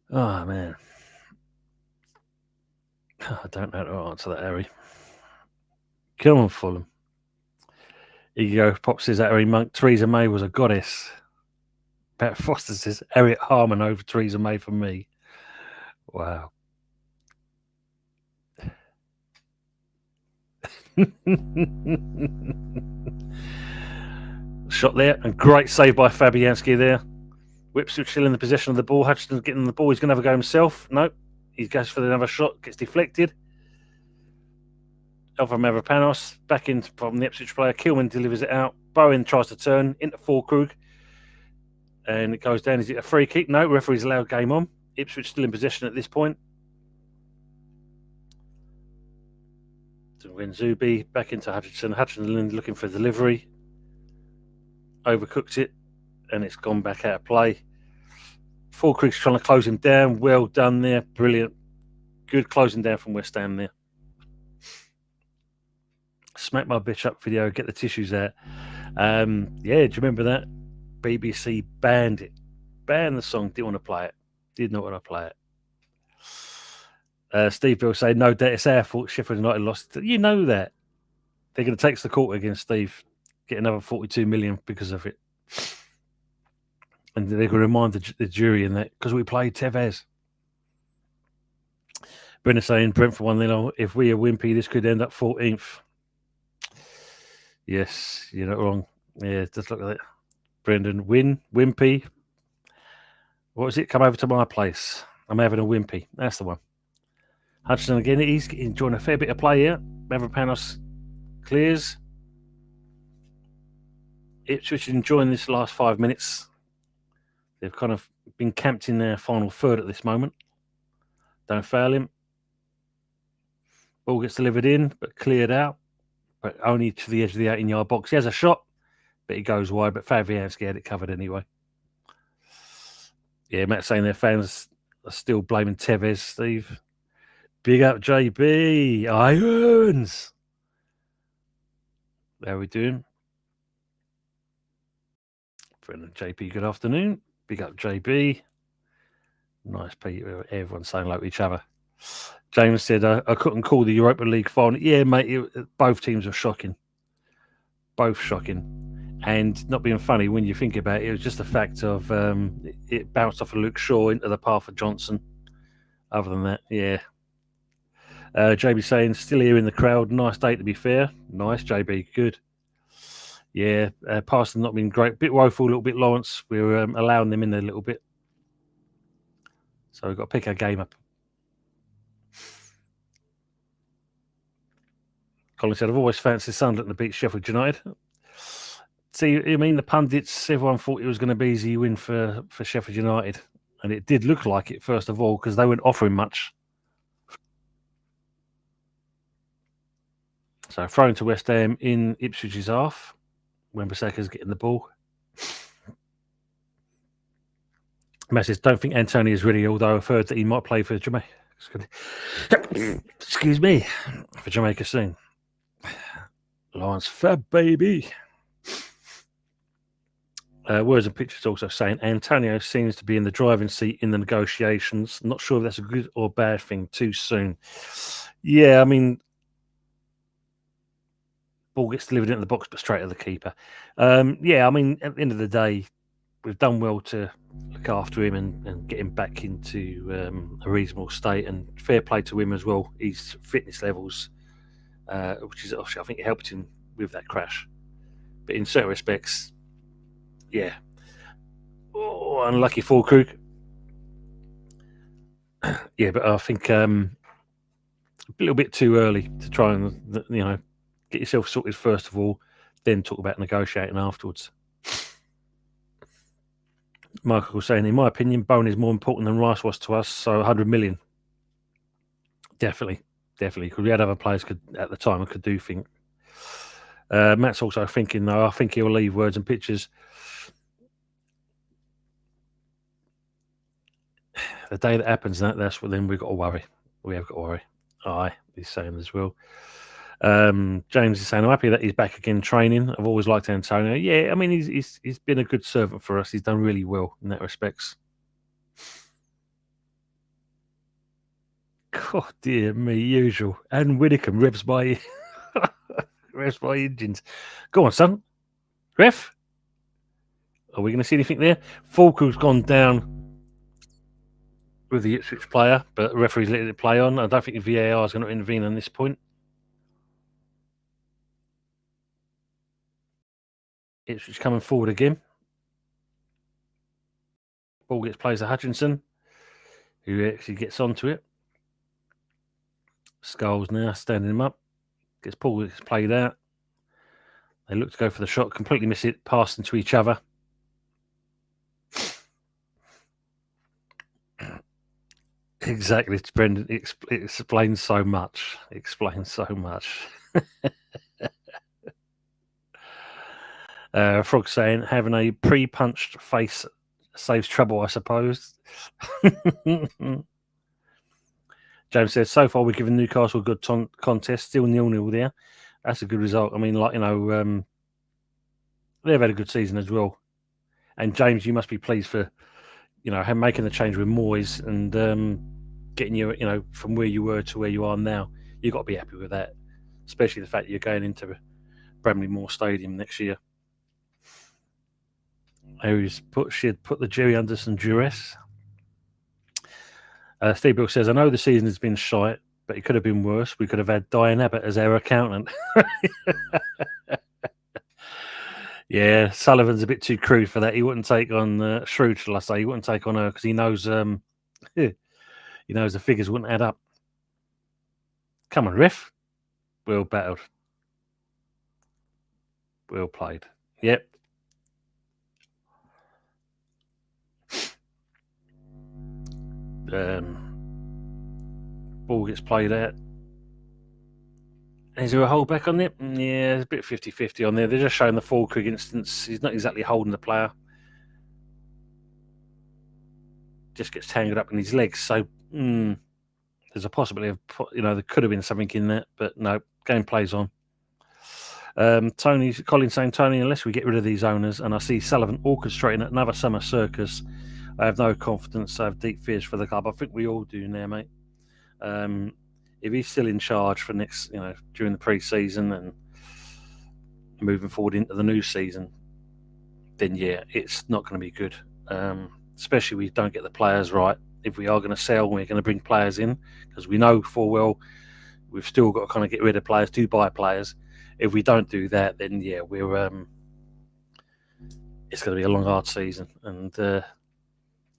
Oh, man. I don't know how to answer that, Harry. Come on, Fulham. Here you go. Pop says that Harry Monk. Theresa May was a goddess. Pat Foster says Harriet Harman over Theresa May for me. Wow. Shot there, and great save by Fabianski there. Ipswich still in the possession of the ball. Hutchinson getting the ball. He's going to have a go himself. No, he goes for another shot. Gets deflected. Alvaro Mavropanos back in from the Ipswich player. Kilman delivers it out. Bowen tries to turn into Fulkrug, and it goes down. Is it a free kick? No, referee's allowed game on. Ipswich still in possession at this point. When Zubi back into Hutchinson. Hutchinson looking for delivery. Overcooked it, and it's gone back out of play. Fulkrug's trying to close him down. Well done there. Brilliant. Good closing down from West Ham there. Smack my bitch up video. Get the tissues out. Yeah, do you remember that? BBC banned it. Banned the song. Didn't want to play it. Did not want to play it. Steve Bill saying, no doubt it's our fault Sheffield United lost. You know that. They're going to take us to court against Steve. Get another 42 million because of it. And they're going to remind the jury in that because we played Tevez. Brendan saying Brentford 1-0. If we are wimpy, this could end up 14th. Yes, you're not wrong. Yeah, just look at that. Brendan, wimpy. What was it? Come over to my place. I'm having a wimpy. That's the one. Hutchinson again. He's enjoying a fair bit of play here. Mavropanos clears. Ipswich enjoying this last 5 minutes. They've kind of been camped in their final third at this moment. Don't foul him. Ball gets delivered in, but cleared out, but only to the edge of the 18-yard box. He has a shot, but he goes wide, but Fabianski had it covered anyway. Yeah, Matt's saying their fans are still blaming Tevez, Steve. Big up, JB. Irons. How are we doing? Brendan, JP, good afternoon. Big up, JB. Nice, people. Everyone's saying hello to each other. James said, I couldn't call the Europa League final. Yeah, mate, both teams are shocking. Both shocking. And not being funny, when you think about it, it was just the fact of it bounced off of Luke Shaw into the path of Johnson. Other than that, yeah. JB saying, still here in the crowd. Nice day, to be fair. Nice, JB. Good. Yeah, Parsons not been great. Bit woeful, a little bit Lawrence. We were allowing them in there a little bit. So we've got to pick our game up. Colin said, I've always fancied Sunderland to beat Sheffield United. See, I mean, the pundits, everyone thought it was going to be easy win for Sheffield United. And it did look like it, first of all, because they weren't offering much. So thrown to West Ham in Ipswich's half. When Bissaka's getting the ball. Message, don't think Antonio is ready, although I've heard that he might play for Jamaica. Excuse me, for Jamaica soon. Lawrence Fab, baby. Words and pictures also saying Antonio seems to be in the driving seat in the negotiations. Not sure if that's a good or bad thing too soon. Yeah, I mean, ball gets delivered into the box, but straight to the keeper. Yeah, I mean, at the end of the day, we've done well to look after him and get him back into a reasonable state. And fair play to him as well. His fitness levels, which is obviously, I think, it helped him with that crash. But in certain respects, yeah. Oh, unlucky for Krug. Yeah, but I think a little bit too early to try and, get yourself sorted first of all, then talk about negotiating afterwards. Michael was saying, in my opinion, Bowen is more important than Rice was to us, so 100 million. Definitely, because we had other players at the time could do things. Matt's also thinking, though, I think he'll leave words and pictures. The day that happens, that's when then we've got to worry. We have got to worry. Aye, he's saying as well. James is saying, I'm happy that he's back again training. I've always liked Antonio. Yeah, I mean, he's been a good servant for us. He's done really well in that respects. God dear me, usual. And Widdicombe revs by engines. Go on, son. Ref? Are we going to see anything there? Falco's gone down with the Ipswich player, but the referee's letting it play on. I don't think the VAR is going to intervene on this point. Ipswich coming forward again. Ball gets played to Hutchinson, who actually gets onto it. Skulls now standing him up. Gets played out. They look to go for the shot, completely miss it, pass into each other. Exactly, it's Brendan. It explains so much. Frog saying, having a pre-punched face saves trouble, I suppose. James says, so far we're giving Newcastle a good contest, still 0-0 there. That's a good result. I mean, they've had a good season as well. And James, you must be pleased for, making the change with Moyes and getting you, from where you were to where you are now. You've got to be happy with that, especially the fact that you're going into Bramley Moore Stadium next year. She'd put the Jerry under some duress. Steve Bill says, I know the season has been shite, but it could have been worse. We could have had Diane Abbott as our accountant. Yeah, Sullivan's a bit too crude for that. He wouldn't take on Shrewd, shall I say. He wouldn't take on her because he knows the figures wouldn't add up. Come on, ref. Well battled. Well played. Yep. Ball gets played out. Is there a hold back on it? Yeah, it's a bit 50-50 on there. They're just showing the Falkirk instance. He's not exactly holding the player. Just gets tangled up in his legs. So there's a possibility of, there could have been something in that, but no, game plays on. Colin saying, Tony, unless we get rid of these owners, and I see Sullivan orchestrating another summer circus, I have no confidence. I have deep fears for the club. I think we all do now, mate. If he's still in charge for next, during the pre-season and moving forward into the new season, then yeah, it's not going to be good. Especially if we don't get the players right. If we are going to sell, we're going to bring players in, because we know full well we've still got to kind of get rid of players to buy players. If we don't do that, then yeah, it's going to be a long, hard season, and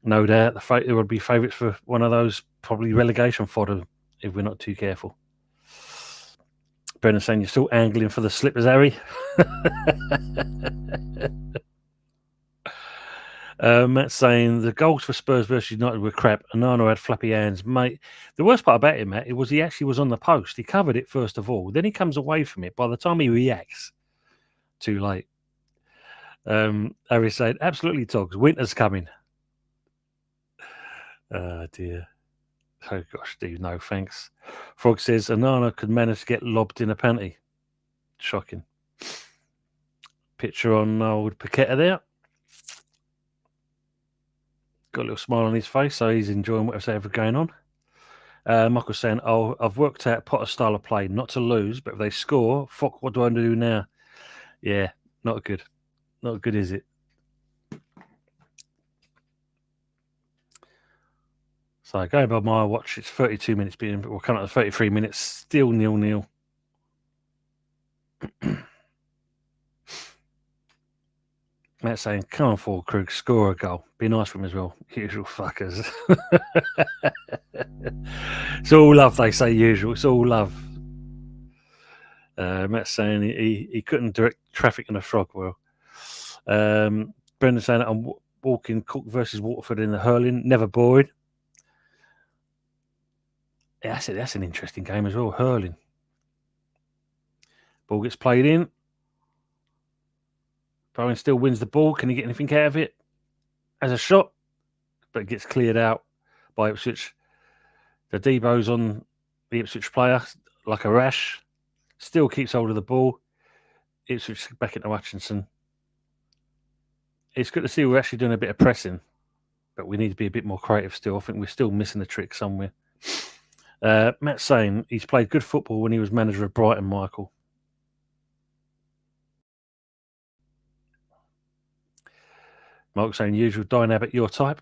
no doubt there will be favourites for one of those probably relegation fodder if we're not too careful. Brendan saying, you're still angling for the slippers, Harry. Matt saying the goals for Spurs versus United were crap. Anano had flappy hands, mate. The worst part about him, Matt, it was he actually was on the post. He covered it first of all. Then he comes away from it. By the time he reacts, too late. Harry said, absolutely, Togs. Winter's coming. Oh, dear. Oh, gosh, Steve, no thanks. Frog says, Anana could manage to get lobbed in a panty. Shocking. Picture on old Paqueta there. Got a little smile on his face, so he's enjoying whatever's ever going on. Michael's saying, I've worked out Potter's style of play, not to lose, but if they score, fuck, what do I do now? Yeah, not good. Not good, is it? So going by my watch, it's 32 minutes being, we're coming up to 33 minutes, still 0-0. Matt's saying, come on forward, Krug, score a goal. Be nice for him as well. Usual fuckers. It's all love, they say, usual. It's all love. Matt's saying he couldn't direct traffic in a frog well. Brendan saying, I'm walking Cook versus Waterford in the hurling. Never bored. Yeah, that's an interesting game as well, hurling. Ball gets played in. Bowen still wins the ball. Can he get anything out of it? As a shot, but it gets cleared out by Ipswich. The Debo's on the Ipswich player like a rash. Still keeps hold of the ball. Ipswich back into Hutchinson. It's good to see we're actually doing a bit of pressing, but we need to be a bit more creative still. I think we're still missing a trick somewhere. Matt's saying he's played good football when he was manager of Brighton, Michael. Mark saying, usual Dine Abbott, your type.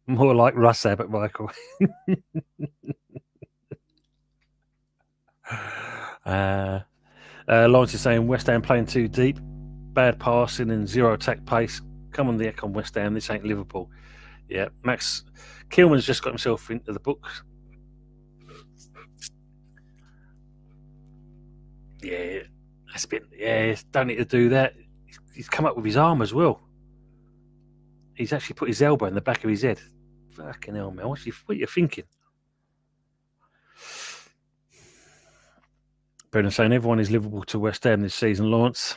More like Russ Abbott, Michael. Lawrence is saying, West Ham playing too deep. Bad passing and zero attack pace. Come on the Eck on West Ham. This ain't Liverpool. Yeah, Max Kilman's just got himself into the books. Yeah, that's a bit. Yeah, don't need to do that. He's come up with his arm as well. He's actually put his elbow in the back of his head. Fucking hell, man. What are you thinking? Brendan saying everyone is Liverpool to West Ham this season, Lawrence.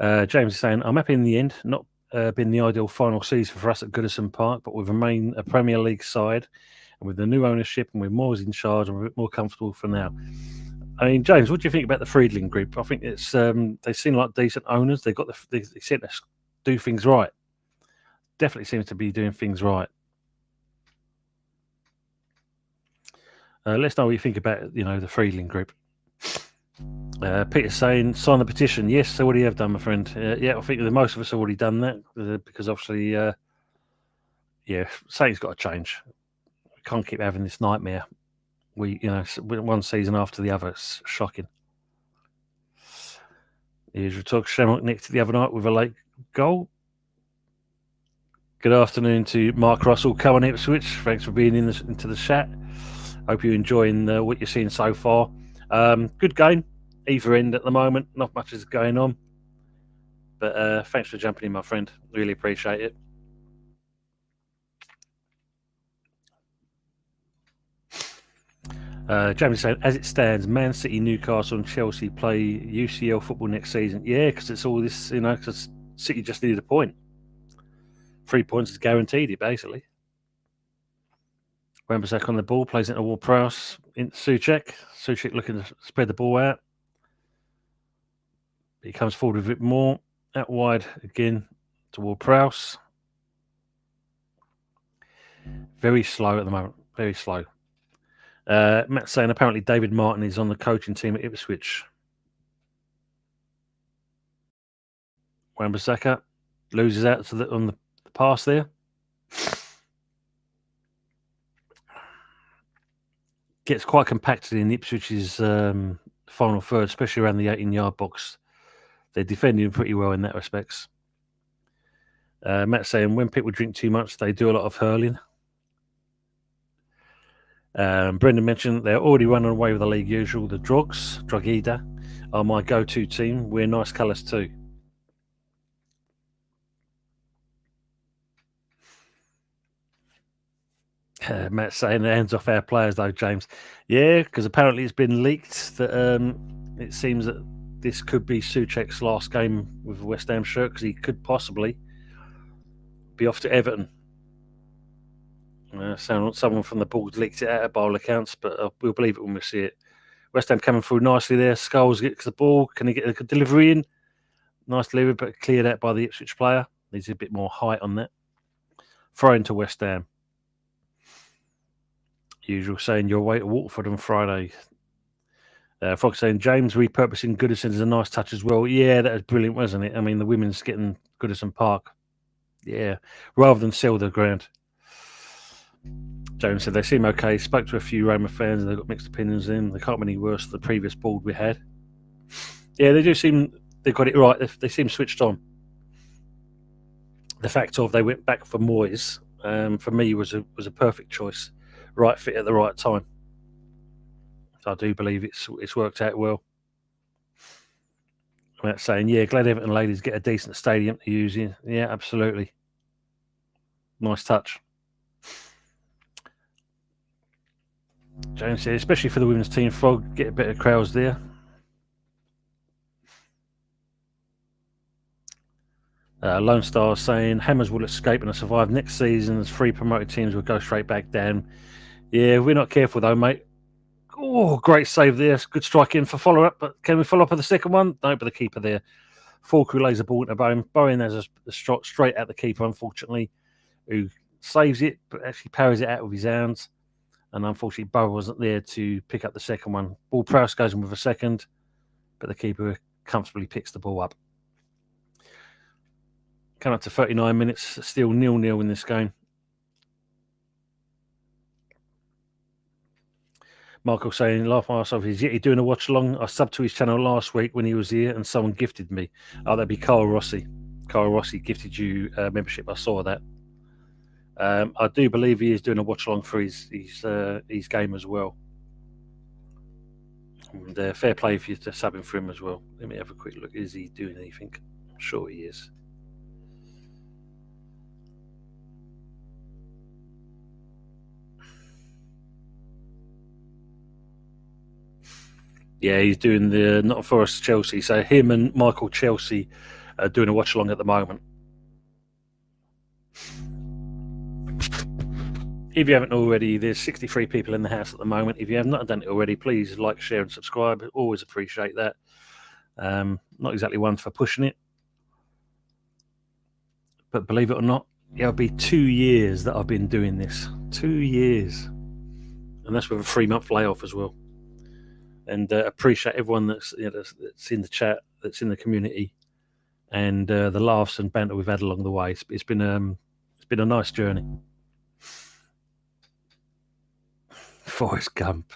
James is saying, I'm happy in the end. Not been the ideal final season for us at Goodison Park, but we've remained a Premier League side. And with the new ownership and with Moores in charge, I'm a bit more comfortable for now. I mean, James, what do you think about the Friedling group? I think it's they seem like decent owners. They seem to do things right. Definitely seems to be doing things right. Let's know what you think about the Friedling group. Peter's saying, sign the petition. Yes, I already have done, my friend. Yeah, I think that most of us have already done that because obviously, something's got to change. We can't keep having this nightmare. One season after the other, it's shocking. The usual talk. Shamrock nicked the other night with a late goal. Good afternoon to Mark Russell, Cohen Ipswich. Thanks for being into the chat. Hope you're enjoying what you're seeing so far. Good game, either end at the moment. Not much is going on, but thanks for jumping in, my friend. Really appreciate it. Jamie saying, as it stands, Man City, Newcastle, and Chelsea play UCL football next season. Yeah, because it's all this, because City just needed a point. 3 points is guaranteed, it basically. Wan-Bissaka on the ball, plays into Ward-Prowse, into Souček. Souček looking to spread the ball out. He comes forward a bit more. Out wide again to Ward-Prowse. Very slow at the moment. Very slow. Matt's saying apparently David Martin is on the coaching team at Ipswich. Wan-Bissaka loses out on the pass there. Gets quite compacted in Ipswich's final third, especially around the 18-yard box. They're defending pretty well in that respects. Matt's saying when people drink too much, they do a lot of hurling. Brendan mentioned they're already running away with the league usual. The Drogheda, are my go-to team. We're nice colours too. Matt's saying the hands off our players though, James. Yeah, because apparently it's been leaked that it seems that this could be Souček's last game with a West Ham shirt because he could possibly be off to Everton. Someone from the board leaked it out by all accounts, but we'll believe it when we see it. West Ham coming through nicely there. Scholes gets the ball. Can he get a delivery in? Nice delivery, but cleared out by the Ipswich player. Needs a bit more height on that. Throw into West Ham. Usual saying you're away to Waterford on Friday. Fox saying James repurposing Goodison is a nice touch as well. Yeah, that was brilliant, wasn't it? I mean, the women's getting Goodison Park. Yeah, rather than sell the ground. James said they seem okay. Spoke to a few Roma fans and they've got mixed opinions in. They can't be any worse than the previous board we had. Yeah, they do seem they've got it right. They seem switched on. The fact of they went back for Moyes for me was a perfect choice. Right fit at the right time. So I do believe it's worked out well. I'm saying, yeah, glad Everton ladies get a decent stadium to use in. Yeah, absolutely. Nice touch. James said, especially for the women's team, Frog, get a bit of crowds there. Lone Star saying, Hammers will escape and survive next season as 3 promoted teams will go straight back down. Yeah, we're not careful though, mate. Oh, great save there. Good strike in for follow-up, but can we follow up with the second one? No, but the keeper there. Falk lays the ball into Bowen. Bowen has a shot straight at the keeper, unfortunately, who saves it, but actually parries it out with his hands. And unfortunately, Bowen wasn't there to pick up the second one. Ward-Prowse goes in with a second, but the keeper comfortably picks the ball up. Coming up to 39 minutes, still 0-0 in this game. Michael saying, laugh myself, is Yeti doing a watch along? I subbed to his channel last week when he was here and someone gifted me. Oh, that'd be Carl Rossi. Carl Rossi gifted you membership. I saw that. I do believe he is doing a watch along for his game as well. And fair play for you to subbing for him as well. Let me have a quick look. Is he doing anything? I'm sure he is. Yeah, he's doing the Nottingham Forest Chelsea. So him and Michael Chelsea are doing a watch along at the moment. If you haven't already, there's 63 people in the house at the moment. If you have not done it already, please like, share, and subscribe. Always appreciate that. Not exactly one for pushing it, but believe it or not, it'll be 2 years that I've been doing this. 2 years, and that's with a 3-month layoff as well. And appreciate everyone that's in the chat, that's in the community, and the laughs and banter we've had along the way. It's been a nice journey. Forrest Gump.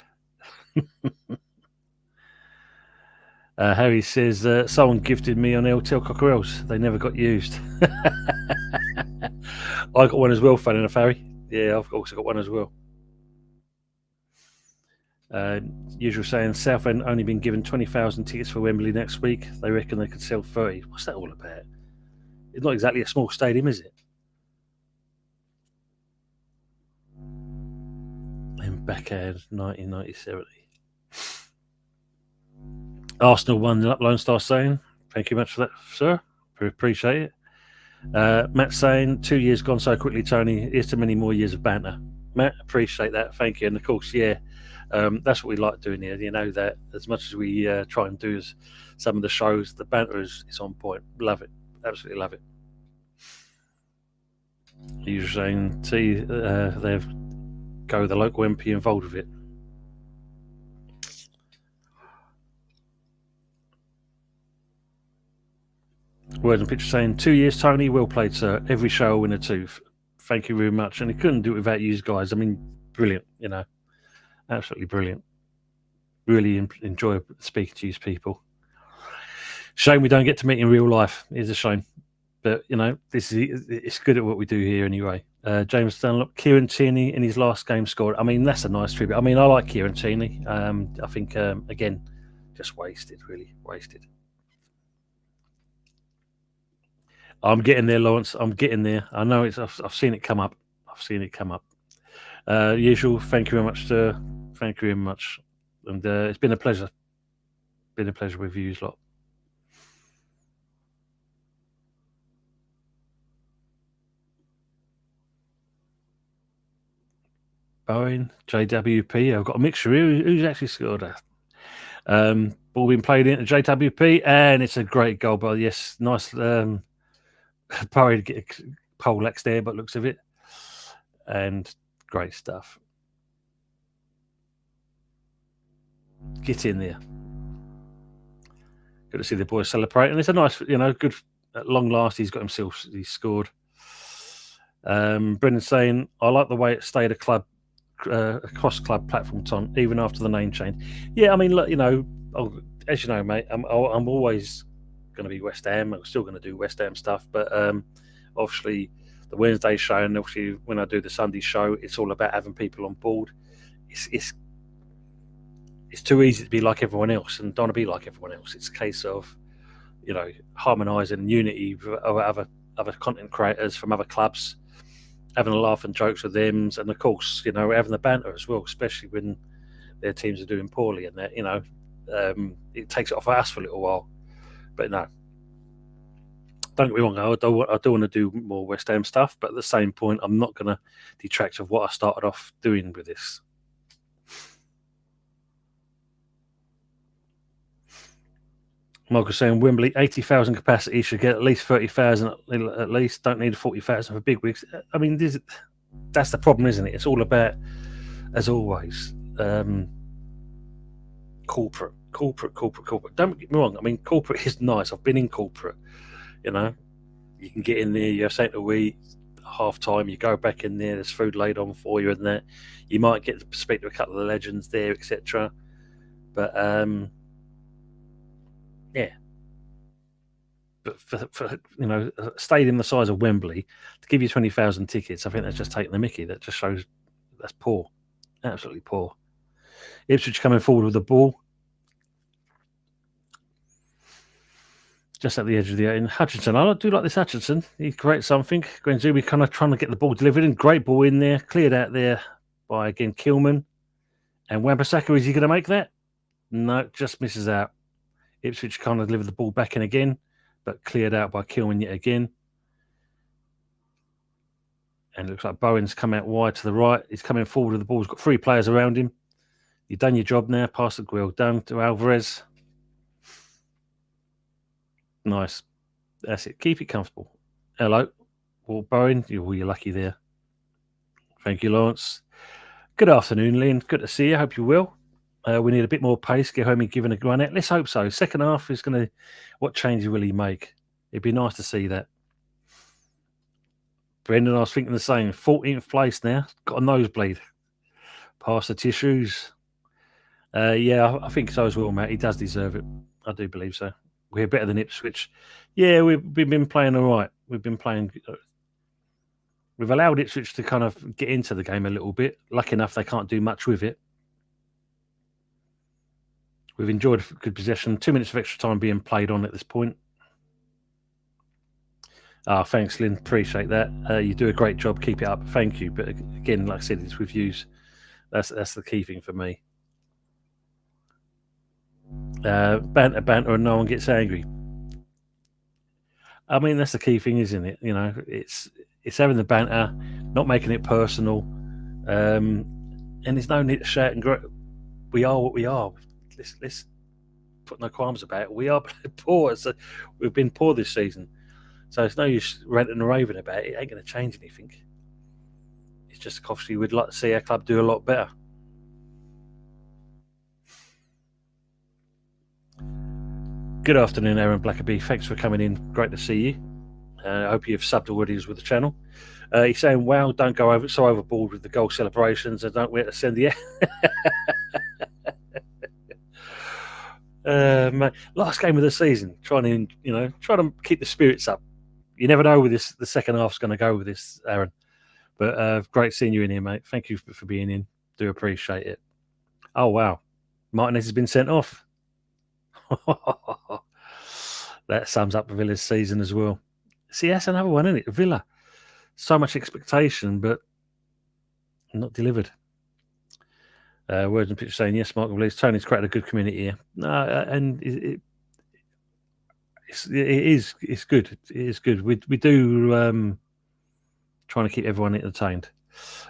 Harry says someone gifted me on LTL Cockerels. They never got used. I got one as well, funny enough, Harry. Yeah, I've also got one as well. Usual saying, Southend only been given 20,000 tickets for Wembley next week. They reckon they could sell 30. What's that all about? It's not exactly a small stadium, is it? backhand, 1990-70. Arsenal won up, Lone Star saying. Thank you much for that, sir. We appreciate it. Matt saying, 2 years gone so quickly, Tony. Here's to many more years of banter. Matt, appreciate that. Thank you. And of course, that's what we like doing here. You know, that as much as we try and do as some of the shows, the banter is on point. Love it. Absolutely love it. You're saying, they've go the local MP involved with it. Word and picture saying, 2 years, Tony. Well played, sir. Every show a winner too. Thank you very much. And he couldn't do it without you guys. I mean, brilliant. You know, absolutely brilliant. Really enjoy speaking to you people. Shame we don't get to meet in real life. It's a shame. But, you know, it's good at what we do here anyway. James Dunlop, Kieran Tierney in his last game scored. I mean, that's a nice tribute. I mean, I like Kieran Tierney. I think, again, just wasted, really wasted. I'm getting there, Lawrence. I'm getting there. I know I've seen it come up. Usual. Thank you very much, sir. Thank you very much. And it's been a pleasure. With you lot. Bowen, JWP. I've got a mixture here. Who's actually scored that? Ball being played into JWP, and it's a great goal. But yes, nice. Bowen get a poleaxe there, but looks of it, and great stuff. Get in there. Good to see the boys celebrating. It's a nice, you know, good at long last. He's scored. Brendan saying, I like the way it stayed a club. Cross club platform, Tom, even after the name change. Yeah, I mean, look, you know, as you know, mate, I'm always going to be West Ham. I'm still going to do West Ham stuff, but obviously the Wednesday show, and obviously when I do the Sunday show, it's all about having people on board. It's too easy to be like everyone else, and don't want to be like everyone else. It's a case of, you know, harmonising unity with other content creators from other clubs, having a laugh and jokes with them, and of course, you know, having the banter as well, especially when their teams are doing poorly, and that, you know, it takes it off us for a little while. But no, don't get me wrong, I do want to do more West Ham stuff, but at the same point, I'm not going to detract of what I started off doing with this. Michael saying Wembley 80,000 capacity should get at least 30,000 at least. Don't need 40,000 for big wigs. I mean, that's the problem, isn't it? It's all about, as always, corporate. Don't get me wrong. I mean, corporate is nice. I've been in corporate. You know, you can get in there. You have something to eat. Half time, you go back in there. There's food laid on for you, and that you might get to speak to a couple of the legends there, etc. But yeah, but for you know, a stadium the size of Wembley to give you 20,000 tickets, I think that's just taking the mickey. That just shows that's poor, absolutely poor. Ipswich coming forward with the ball, just at the edge of the area. Hutchinson, I do like this Hutchinson. He creates something. Gwenzubi kind of trying to get the ball delivered in. Great ball in there, cleared out there by again Kilman and Wan-Bissaka. Is he going to make that? No, just misses out. Ipswich kind of delivered the ball back in again, but cleared out by Kilman yet again. And it looks like Bowen's come out wide to the right. He's coming forward with the ball. He's got 3 players around him. You've done your job now. Pass the grill down to Alvarez. Nice. That's it. Keep it comfortable. Hello. Well, Bowen, you're lucky there. Thank you, Lawrence. Good afternoon, Lynn. Good to see you. Hope you're well. We need a bit more pace. Get home and give it a run out. Let's hope so. Second half is going to... What changes will he make? It'd be nice to see that. Brendan, I was thinking the same. 14th place now. Got a nosebleed. Pass the tissues. Yeah, I think so as well, Matt. He does deserve it. I do believe so. We're better than Ipswich. Yeah, we've been playing all right. We've been playing... We've allowed Ipswich to kind of get into the game a little bit. Lucky enough, they can't do much with it. We've enjoyed good possession. 2 minutes of extra time being played on at this point. Thanks, Lynn. Appreciate that. You do a great job. Keep it up. Thank you. But again, like I said, it's with yous That's the key thing for me. Banter, and no one gets angry. I mean, that's the key thing, isn't it? You know, it's having the banter, not making it personal, and there's no need to shout and grow. We are what we are. Let's put no qualms about it. We are poor. So we've been poor this season, so it's no use ranting and raving about it. It ain't going to change anything. It's just obviously we'd like to see our club do a lot better. Good afternoon, Aaron Blackaby. Thanks for coming in. Great to see you. I hope you've subbed already with the channel. He's saying, "Wow, don't go overboard with the goal celebrations, and don't wait to send the." Last game of the season, trying to keep the spirits up. You never know where the second half's going to go with this, Aaron. But great seeing you in here, mate. Thank you for being in. Do appreciate it. Oh wow, Martinez has been sent off. That sums up Villa's season as well. See, that's another one, isn't it? Villa, so much expectation, but not delivered. Words and pictures saying, yes, Mark believes Tony's created a good community here. No, and it's good. It is good. We do trying to keep everyone entertained.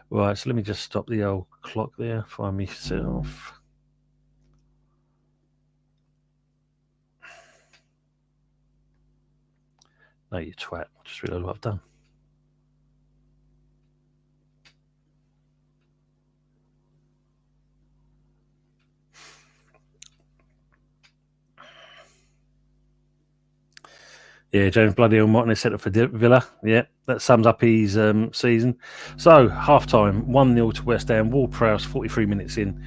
Right, so let me just stop the old clock there. Find myself. No, you twat. I just realised what I've done. Yeah, James Bloody Hell Martinez set up for Villa. Yeah, that sums up his season. So, half-time, 1-0 to West Ham. Ward-Prowse, 43 minutes in.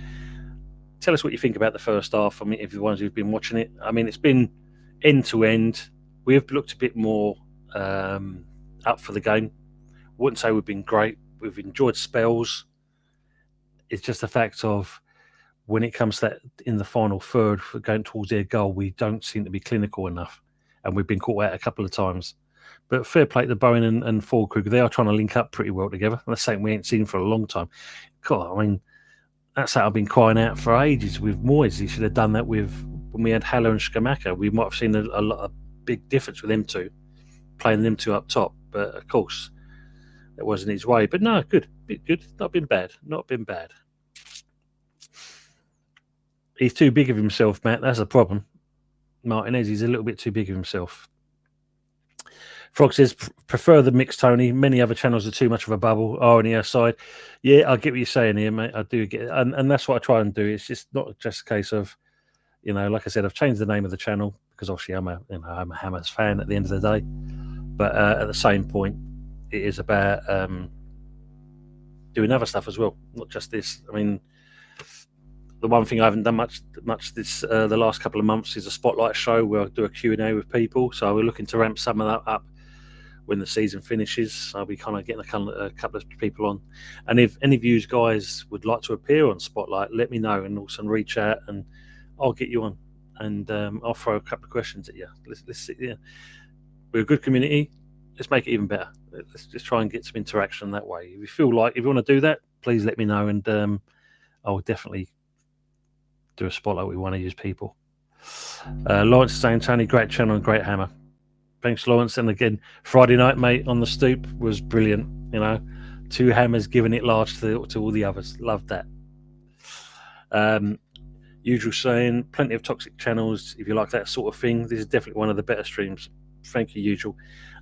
Tell us what you think about the first half. I mean, if you're the ones who've been watching it. I mean, it's been end-to-end. We've looked a bit more up for the game. Wouldn't say we've been great. We've enjoyed spells. It's just a fact of when it comes to that in the final third, going towards their goal, we don't seem to be clinical enough. And we've been caught out a couple of times. But fair play to Bowen and Ford-Kruger. They are trying to link up pretty well together. That's something we ain't seen for a long time. God, I mean, that's how I've been crying out for ages with Moyes. He should have done that with when we had Haller and Skamaka. We might have seen a lot of big difference with them two, playing them two up top. But, of course, that wasn't his way. But, no, good. Good. Not been bad. Not been bad. He's too big of himself, Matt. That's a problem. Martinez, he's a little bit too big of himself. Frog says, prefer the mix, Tony. Many other channels are too much of a bubble. Oh, on the other side. Yeah, I get what you're saying here, mate. I do get it. And that's what I try and do. It's just not just a case of, like I said, I've changed the name of the channel because obviously I'm a Hammers fan at the end of the day. But at the same point, it is about doing other stuff as well, not just this. I mean, the one thing I haven't done much this the last couple of months is a spotlight show where I do a Q&A with people. So we're looking to ramp some of that up when the season finishes. I'll be kind of getting a couple of people on. And if any of you guys would like to appear on Spotlight, let me know and also reach out and I'll get you on. And I'll throw a couple of questions at you. Let's sit there. We're a good community. Let's make it even better. Let's just try and get some interaction that way. If you feel like, if you want to do that, please let me know and I'll definitely do a spotlight with one of these people. Lawrence is saying, Tony, great channel and great hammer. Thanks, Lawrence. And again, Friday night, mate, on the stoop was brilliant. 2 hammers giving it large to all the others. Loved that. Usual saying, plenty of toxic channels. If you like that sort of thing, this is definitely one of the better streams. Thank you, Usual.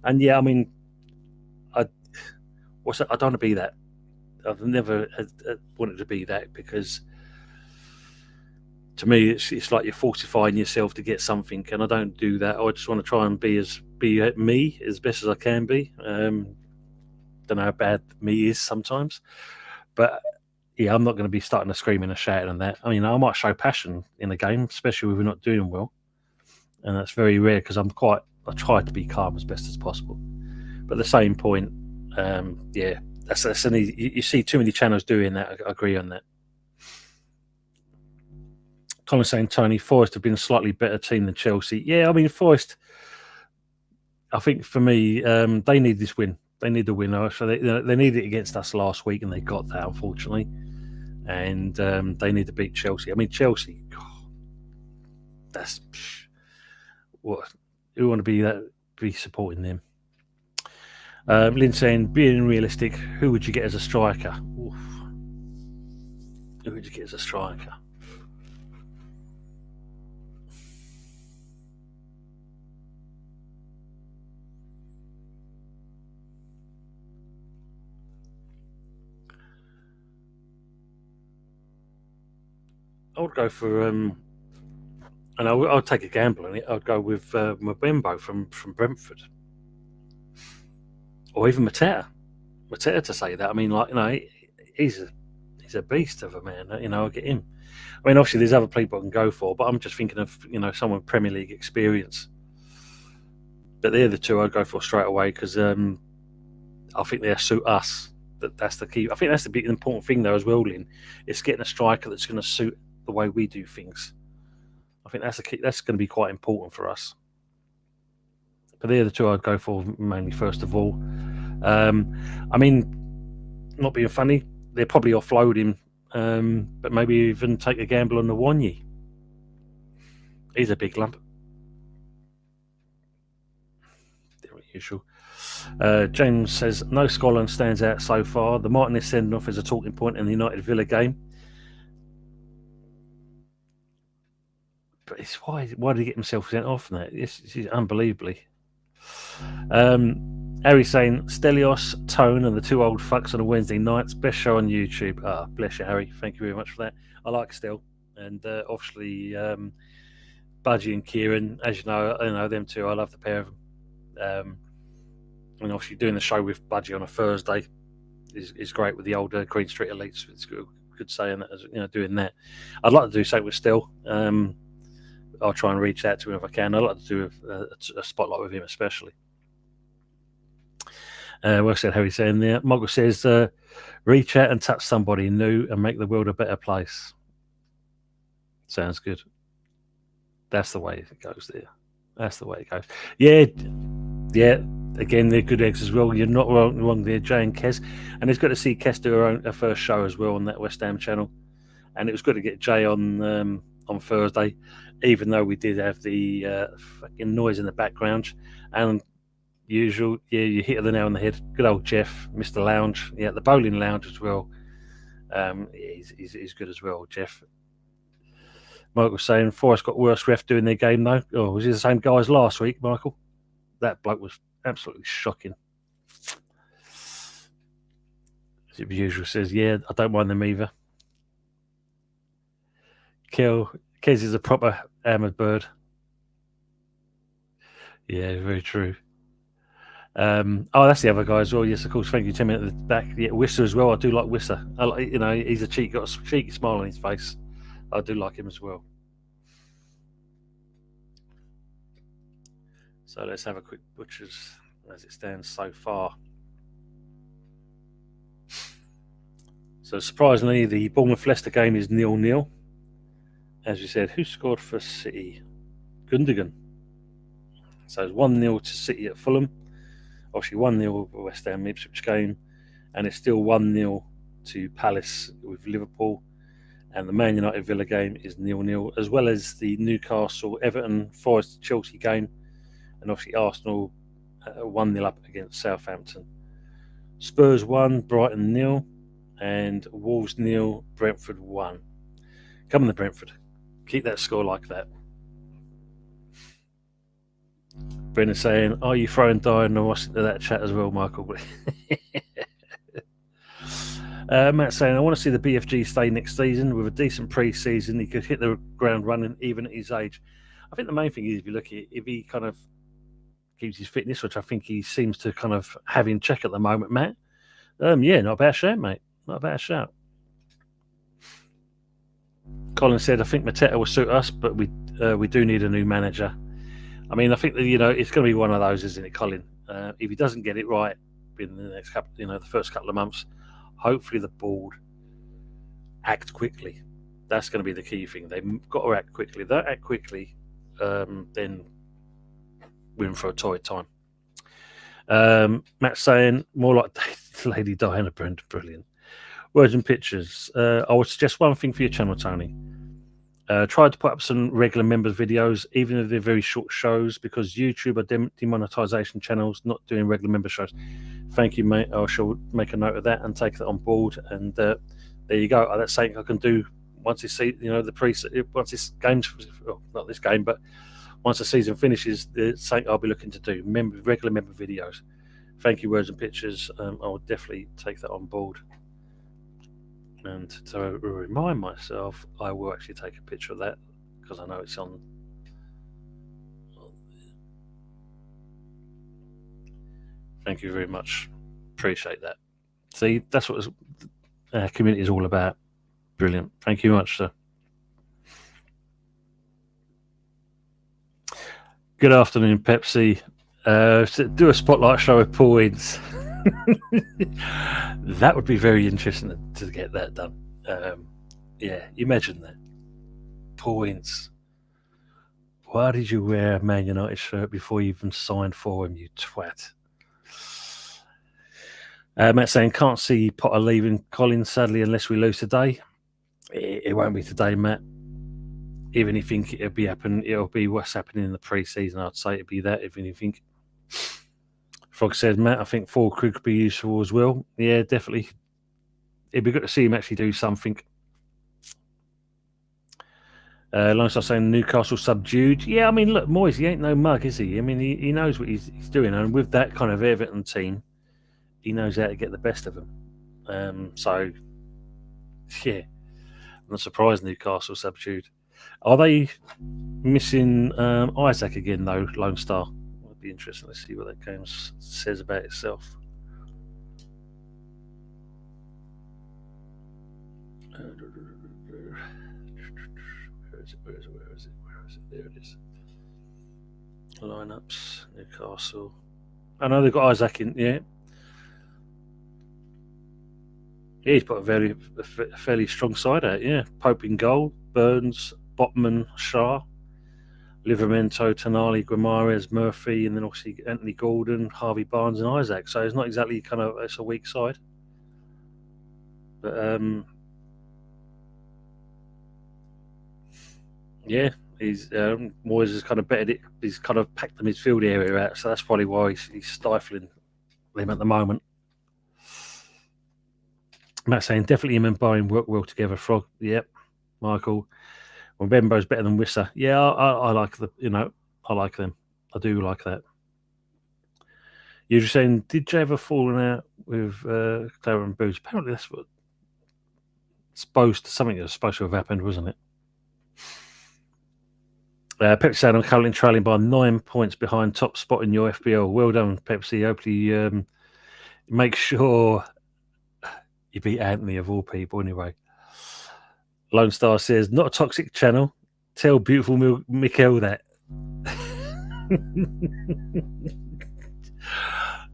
And yeah, I mean, I don't want to be that. I've never wanted to be that because to me, it's like you're fortifying yourself to get something, and I don't do that. I just want to try and be me as best as I can be. Don't know how bad me is sometimes, but yeah, I'm not going to be starting to scream and shouting and that. I mean, I might show passion in a game, especially if we're not doing well, and that's very rare because I try to be calm as best as possible. But at the same point, yeah, that's you see too many channels doing that. I agree on that. Colin saying, Tony, Forest have been a slightly better team than Chelsea. Yeah, I mean, Forest, I think for me, they need this win. They need the win. So they needed it against us last week, and they got that, unfortunately. and they need to beat Chelsea. I mean, Chelsea, that's what who want to be supporting them. Lynn saying, being realistic, who would you get as a striker? Oof. Who would you get as a striker? I would go for, and I'll take a gamble on it. I'd go with Mbembo from Brentford, or even Mateta. Mateta to say that. I mean, he's a beast of a man. I'll get him. I mean, obviously, there's other people I can go for, but I'm just thinking of someone Premier League experience. But they're the two I'd go for straight away because I think they'll suit us. That's the key. I think that's the big important thing though as well, Lynn. It's getting a striker that's going to suit the way we do things. I think that's the key. That's going to be quite important for us. But they're the two I'd go for mainly first of all. I mean, not being funny, they'll probably offload him, but maybe even take a gamble on the Wanyi. He's a big lump. Usual. James says, no Scotland stands out so far. The Martinez sending off is a talking point in the United Villa game. But it's why did he get himself sent off from that? This is unbelievably. Harry saying, Stelios, Tone, and the two old fucks on a Wednesday nights. Best show on YouTube. Bless you, Harry. Thank you very much for that. I like Stel. And obviously, Budgie and Kieran, as you know them two. I love the pair of them. And obviously doing the show with Budgie on a Thursday is great with the old Green Street Elites. It's good saying that, doing that. I'd like to do something with Still. I'll try and reach out to him if I can. I'd like to do a spotlight with him especially. Well said, Harry saying there. Moggle says, reach out and touch somebody new and make the world a better place. Sounds good. That's the way it goes there. That's the way it goes. Yeah. Again, they're good eggs as well. You're not wrong there, Jay and Kes. And it's good to see Kes do her first show as well on that West Ham channel. And it was good to get Jay on Thursday, even though we did have the fucking noise in the background. And usual, you hit the nail on the head. Good old Jeff, Mr. Lounge. Yeah, the bowling lounge as well. He's good as well, Jeff. Michael saying, Forest got worse ref doing their game though. Oh, was he the same guy as last week, Michael? That bloke was absolutely shocking. As usual says, yeah, I don't mind them either. Kez is a proper hammered bird. Yeah, very true. That's the other guy as well. Yes, of course. Thank you, Tim, at the back. Yeah, Wisser as well. I do like Wisser. I like, he's got a cheeky smile on his face. I do like him as well. So let's have a quick butchers as it stands so far. So surprisingly, the Bournemouth-Leicester game is 0-0. As you said, who scored for City? Gundogan. So it's 1-0 to City at Fulham. Obviously 1-0 for West Ham Ipswich game. And it's still 1-0 to Palace with Liverpool. And the Man United Villa game is 0-0, as well as the Newcastle, Everton, Forest, Chelsea game. And obviously Arsenal 1-0 up against Southampton. Spurs 1, Brighton 0, and Wolves 0, Brentford 1. Come on, the Brentford. Keep that score like that. Brendan saying, are you throwing Dyer into that chat as well, Michael? Matt saying, I want to see the BFG stay next season with a decent pre-season. He could hit the ground running even at his age. I think the main thing is if you look at it, if he kind of keeps his fitness, which I think he seems to kind of have in check at the moment, Matt. Yeah, not a bad shout, mate. Not a bad shout. Colin said, I think Mateta will suit us, but we do need a new manager. I mean, I think that, it's going to be one of those, isn't it, Colin? If he doesn't get it right in the next couple, the first couple of months, hopefully the board act quickly. That's going to be the key thing. They've got to act quickly. If they don't act quickly, then we're in for a torrid time. Matt saying, more like Lady Diana, Brilliant. Words and pictures. I would suggest one thing for your channel, Tony. Try to put up some regular members videos, even if they're very short shows, because YouTube are demonetization channels, not doing regular member shows. Thank you, mate. I shall make a note of that and take that on board. And there you go. That's something I can do once this once this game's, well, not this game, but once the season finishes, it's something I'll be looking to do. Regular member videos. Thank you, words and pictures. I will definitely take that on board. And to remind myself, I will actually take a picture of that because I know it's on. Thank you very much. Appreciate that. See, that's what our community is all about. Brilliant. Thank you much, sir. Good afternoon, Pepsi. Do a spotlight show with Paul Ince. That would be very interesting to get that done. Yeah, imagine that. Paul Ince. Why did you wear a Man United shirt before you even signed for him, you twat? Matt saying, can't see Potter leaving Collins, sadly, unless we lose today. It won't be today, Matt. Even if you think it'll be what's happening in the pre-season. I'd say it'd be that, if anything. Frog said, Matt, I think Ford could be useful as well. Yeah, definitely. It'd be good to see him actually do something. Lone Star saying Newcastle subdued. Yeah, I mean, look, Moyes, he ain't no mug, is he? I mean, he knows what he's doing. And with that kind of Everton team, he knows how to get the best of them. So, yeah, I'm not surprised Newcastle subdued. Are they missing Isaac again, though, Lone Star? It'd be interesting to see what that game says about itself. Where is it? There it is. Lineups, Newcastle. I know they've got Isaac in, yeah. Yeah, he's got a fairly strong side out, yeah. Pope in goal, Burns, Botman, Shah, Livramento, Tonali, Guimaraes, Murphy, and then obviously Anthony Gordon, Harvey Barnes, and Isaac. So it's not exactly it's a weak side. But yeah, Moyes has kind of bettered it. He's kind of packed the midfield area out, so that's probably why he's stifling them at the moment. Matt saying definitely him and Bowen work well together. Frog, yep. Michael, well, Bembo's better than Wissa. Yeah, I like I like them. I do like that. You're just saying, did Jay ever fallen out with Clara and Boots? Apparently, that's what something that was supposed to have happened, wasn't it? Pepsi saying I'm currently trailing by 9 points behind top spot in your FPL. Well done, Pepsi. Hopefully, make sure you beat Anthony of all people. Anyway, Lone Star says not a toxic channel. Tell beautiful Mikkel that.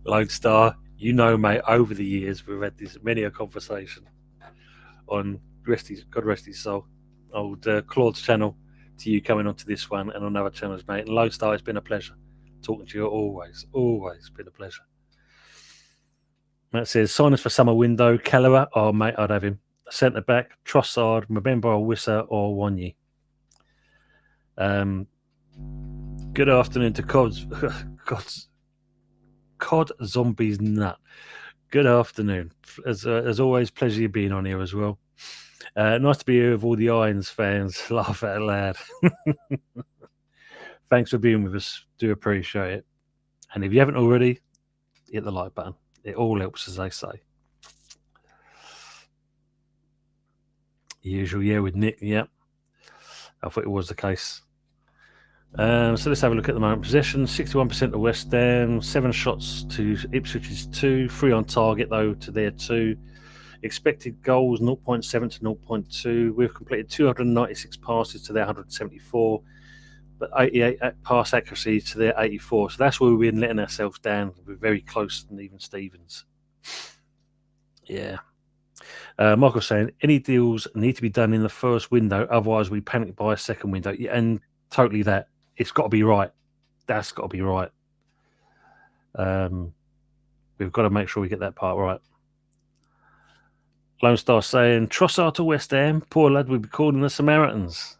Lone Star, you know, mate. Over the years, we've had this many a conversation on God rest his soul. Old Claude's channel. To you coming onto this one and on other channels, mate. And Lone Star, it's been a pleasure talking to you. Always been a pleasure. Matt says sign us for summer window. Callaway, oh mate, I'd have him. Centre back, Trossard, Mbemba or Wissa or Wanyi. Good afternoon to Cod Zombies Nut. Good afternoon. As always, pleasure you being on here as well. Nice to be here with all the Irons fans. Laugh out loud. Thanks for being with us. Do appreciate it. And if you haven't already, hit the like button. It all helps, as they say. Usual, yeah, with Nick, yeah. I thought it was the case. So let's have a look at the moment. Possession, 61% to West Ham, 7 shots to Ipswich's 2, 3 on target, though, to their 2. Expected goals 0.7 to 0.2. We've completed 296 passes to their 174, but 88 pass accuracy to their 84. So that's where we've been letting ourselves down. We're very close to even Stevens. Yeah. Michael's saying any deals need to be done in the first window, otherwise we panic by a second window. Yeah, and totally that. It's got to be right. That's got to be right. We've got to make sure we get that part right. Lone Star saying, Trossard to West Ham. Poor lad would be calling the Samaritans.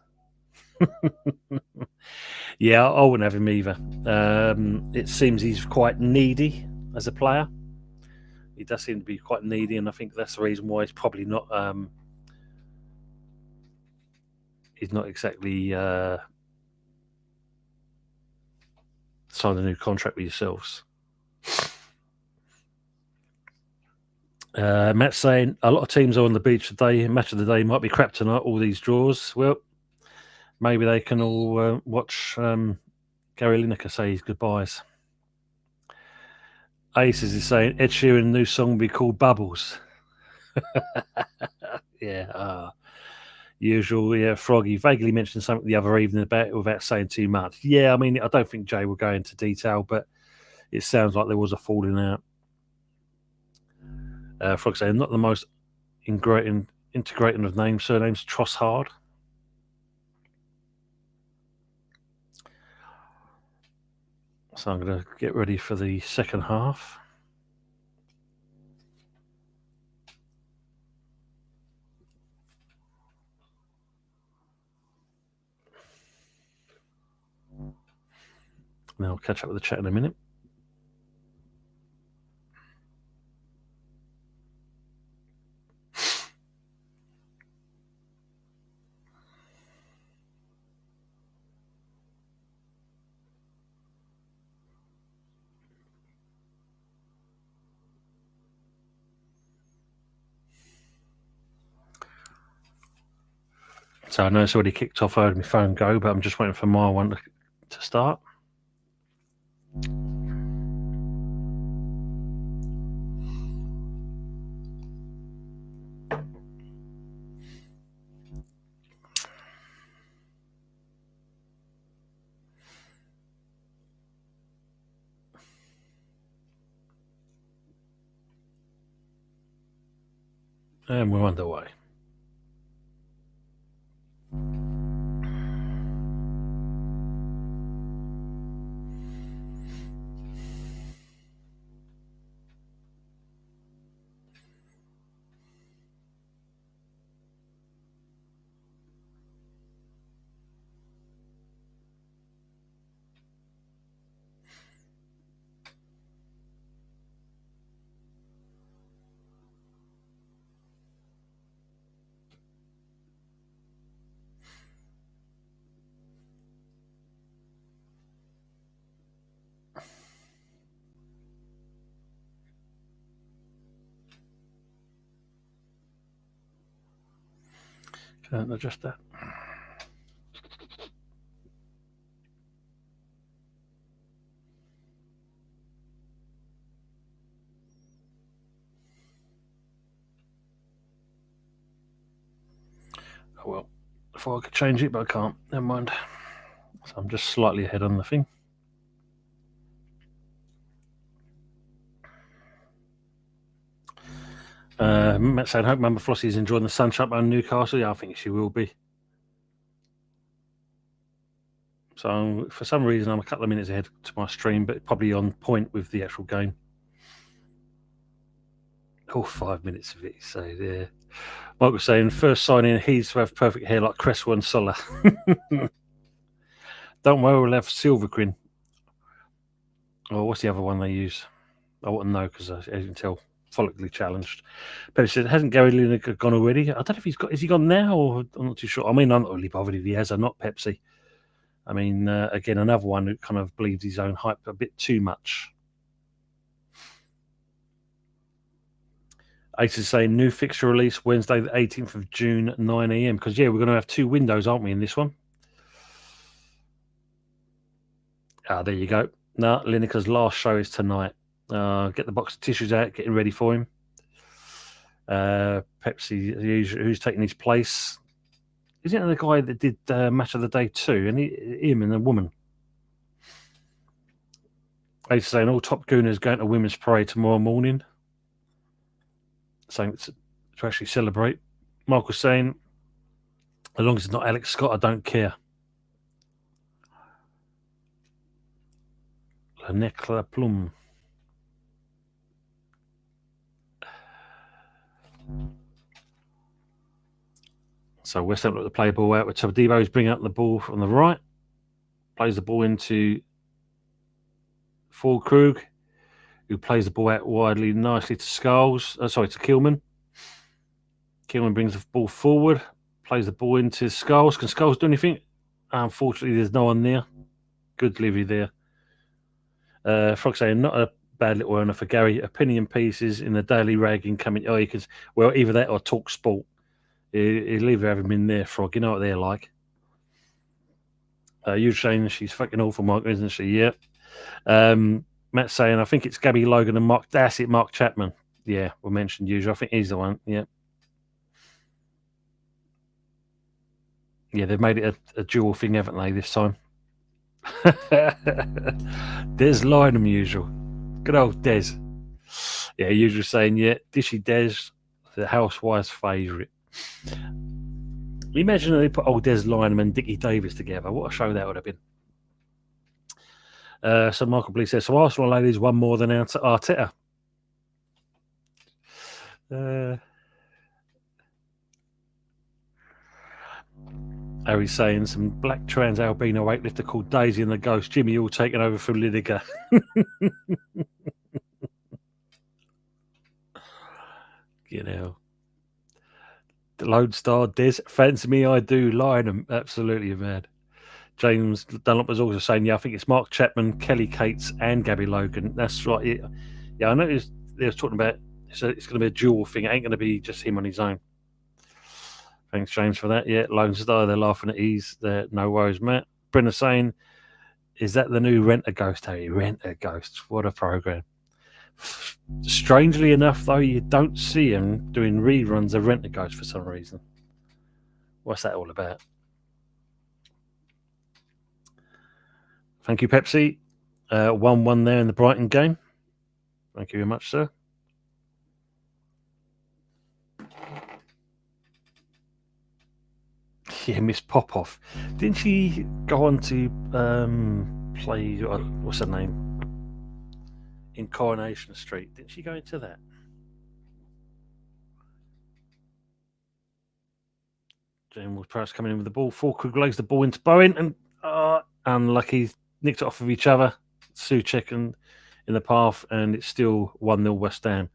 Yeah, I wouldn't have him either. It seems he's quite needy as a player. He does seem to be quite needy, and I think that's the reason why he's probably not. He's not exactly signed a new contract with yourselves. Matt's saying a lot of teams are on the beach today. Match of the day might be crap tonight. All these draws. Well, maybe they can all watch Gary Lineker say his goodbyes. Aces is saying Ed Sheeran's new song will be called Bubbles. Yeah. Usual, yeah. Froggy vaguely mentioned something the other evening about it without saying too much. Yeah, I mean, I don't think Jay will go into detail, but it sounds like there was a falling out. Frog saying not the most integrating of names, surnames, Trossard. So I'm going to get ready for the second half. Now I'll catch up with the chat in a minute. So I know it's already kicked off. I heard my phone go, but I'm just waiting for my one to start. And we're underway. Can't adjust that. Oh well, I thought I could change it, but I can't. Never mind. So I'm just slightly ahead on the thing. Matt said, hope Mama Flossie is enjoying the sunshine on Newcastle. Yeah, I think she will be. So for some reason, I'm a couple of minutes ahead to my stream, but probably on point with the actual game. Oh, 5 minutes of it, so yeah. Mike was saying, first signing, he's to have perfect hair like Cresswell and Sola. Don't worry, we'll have Silvergrin. Or what's the other one they use? I wouldn't know because, as you can tell, follically challenged. Pepsi said, hasn't Gary Lineker gone already? I don't know if he's got. Is he gone now? Or I'm not too sure. I mean, I'm not really bothered if he has or not. Pepsi. I mean, again, another one who kind of believes his own hype a bit too much. Ace is saying new fixture release Wednesday, the 18th of June, 9 a.m. Because yeah, we're going to have two windows, aren't we, in this one? Ah, there you go. No, Lineker's last show is tonight. Get the box of tissues out, getting ready for him. Pepsi, who's taking his place? Isn't it the guy that did Match of the Day 2? And him and the woman. Ace is saying all top gooners going to Women's Parade tomorrow morning. Saying to actually celebrate. Mark was saying, as long as it's not Alex Scott, I don't care. La Necla Plum. So West Ham look to play the ball out with Todibo's bringing up the ball from the right. Plays the ball into Krug, who plays the ball out widely nicely to to Kilman. Kilman brings the ball forward, plays the ball into Scholes. Can Scholes do anything? Unfortunately, there's no one there. Good delivery there. Frog saying, not a bad little earner for Gary. Opinion pieces in the Daily Rag incoming. Oh, well, either that or Talk Sport. He'll either have him in there, Frog. You know what they're like. You're saying she's fucking awful, Mark, isn't she? Yeah. Matt's saying, I think it's Gabby Logan and Mark. That's it, Mark Chapman. Yeah, we mentioned usual. I think he's the one. Yeah. Yeah, they've made it a dual thing, haven't they, this time? Des Lynham, usual. Good old Des. Yeah, usual saying, yeah, Dishy Des, the housewife's favourite. Imagine they put old Des Lynham and Dickie Davis together. What a show that would have been. So Michael Bleak says, so Arsenal ladies won more than Arteta. Harry's saying some black trans albino weightlifter called Daisy and the Ghost. Jimmy all taken over from Lineker. You know. The Lodestar Des. Fancy me, I do. Lynham. Absolutely mad. James Dunlop was also saying, yeah, I think it's Mark Chapman, Kelly Cates, and Gabby Logan. That's right. Yeah, I know they was talking about it's going to be a dual thing. It ain't going to be just him on his own. Thanks, James, for that. Yeah, Lone Star, they're laughing at ease there. No worries, Matt. Brenna saying, is that the new Rent a Ghost, Harry? Rent a Ghost. What a program. Strangely enough, though, you don't see him doing reruns of Rent a Ghost for some reason. What's that all about? Thank you, Pepsi. 1-1 there in the Brighton game. Thank you very much, sir. Yeah, Miss Popoff. Didn't she go on to play, what's her name? In Coronation Street. Didn't she go into that? James Prowse coming in with the ball. Krug lays the ball into Bowen and unlucky. Nicked it off of each other. Souček in the path, and it's still 1-0 West Ham.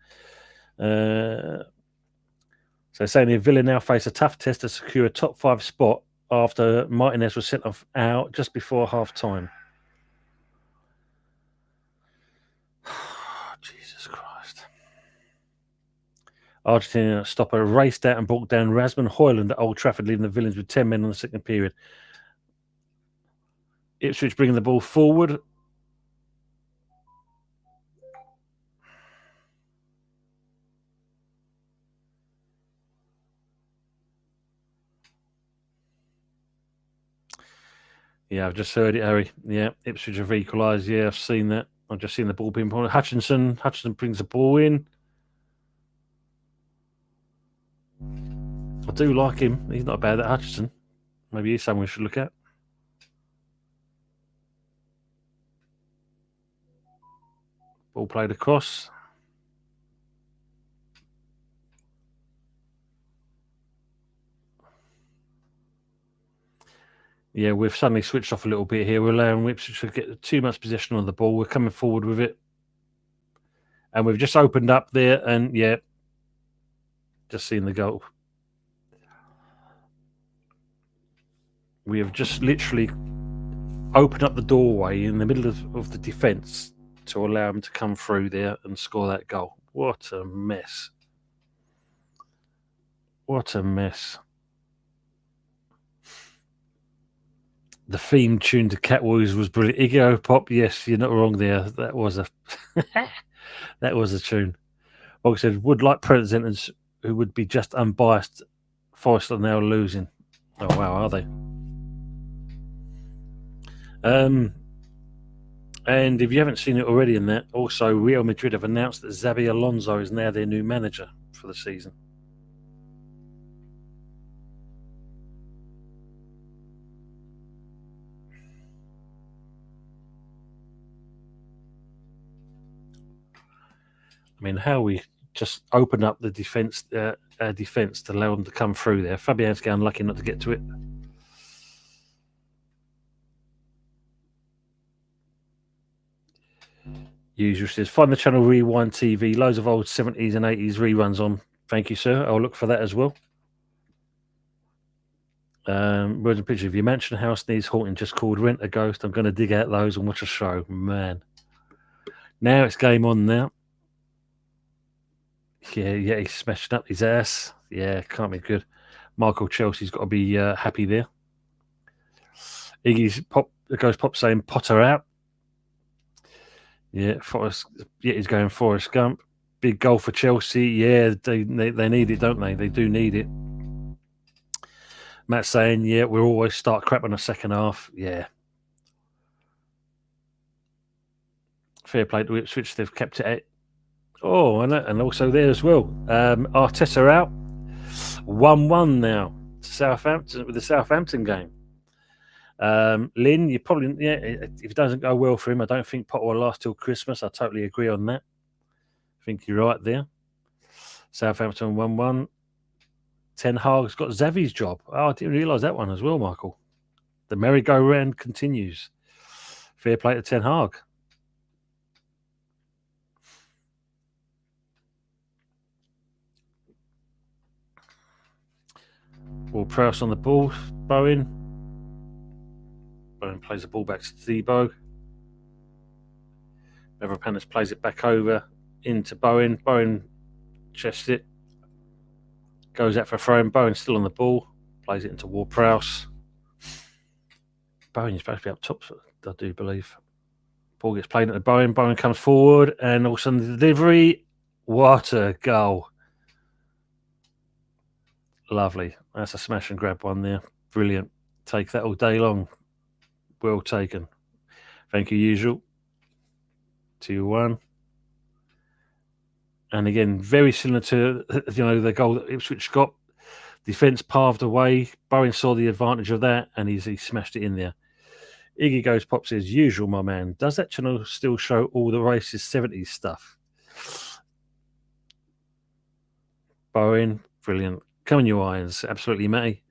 So saying here, Villa now face a tough test to secure a top 5 spot after Martinez was sent off out just before half time. Jesus Christ. Argentina stopper raced out and brought down Rasmus Højlund at Old Trafford, leaving the Villains with 10 men in the second period. Ipswich bringing the ball forward. Yeah, I've just heard it, Harry. Yeah, Ipswich have equalised. Yeah, I've seen that. I've just seen the ball being put. Hutchinson brings the ball in. I do like him. He's not bad, that Hutchinson. Maybe he's someone we should look at. Ball played across. Yeah, we've suddenly switched off a little bit here. We're allowing Ipswich to get too much possession on the ball. We're coming forward with it. And we've just opened up there and, yeah, just seen the goal. We have just literally opened up the doorway in the middle of the defence to allow him to come through there and score that goal. What a mess. What a mess. The theme tune to Catwalkers was brilliant. Iggy Pop, yes, you're not wrong there. That was a that was a tune. Like I said, would like presenters who would be just unbiased. Forest are now losing. Oh wow, are they? And if you haven't seen it already in that, also Real Madrid have announced that Xabi Alonso is now their new manager for the season. I mean, how are we just opened up the defence to allow them to come through there. Fabianski unlucky not to get to it. Usual says, find the channel Rewind TV. Loads of old 70s and 80s reruns on. Thank you, sir. I'll look for that as well. Words and picture of your mansion house needs haunting, just called Rent a Ghost. I'm going to dig out those and watch a show. Man. Now it's game on now. Yeah, he's smashing up his ass. Yeah, can't be good. Michael Chelsea's got to be happy there. Iggy's Pop saying Potter out. Yeah, he's going Forrest Gump. Big goal for Chelsea. Yeah, they need it, don't they? They do need it. Matt's saying, yeah, we always start crap in the second half. Yeah. Fair play to Ipswich. They've kept it at. Oh, and also there as well. Arteta out. 1-1 now. Southampton with the Southampton game. Lynn, you probably if it doesn't go well for him, I don't think Potter will last till Christmas. I totally agree on that. I think you're right there. Southampton 1-1. Ten Hag's got Xavi's job. Oh, I didn't realise that one as well, Michael. The merry-go-round continues. Fair play to Ten Hag. Prowse on the ball. Bowen plays the ball back to Thebo. Mavropanos plays it back over into Bowen. Bowen chests it. Goes out for a throw in. Bowen still on the ball. Plays it into Ward-Prowse. Bowen is supposed to be up top, I do believe. Ball gets played into Bowen. Bowen comes forward and all of a sudden the delivery. What a goal. Lovely. That's a smash and grab one there. Brilliant. Take that all day long. Well taken. Thank you, usual. 2-1. And again, very similar to the goal that Ipswich got. Defence paved away. Bowen saw the advantage of that and he smashed it in there. Iggy Goes Pop says, usual, my man. Does that channel still show all the racist 70s stuff? Bowen, brilliant. Come on, you irons. Absolutely, Matty.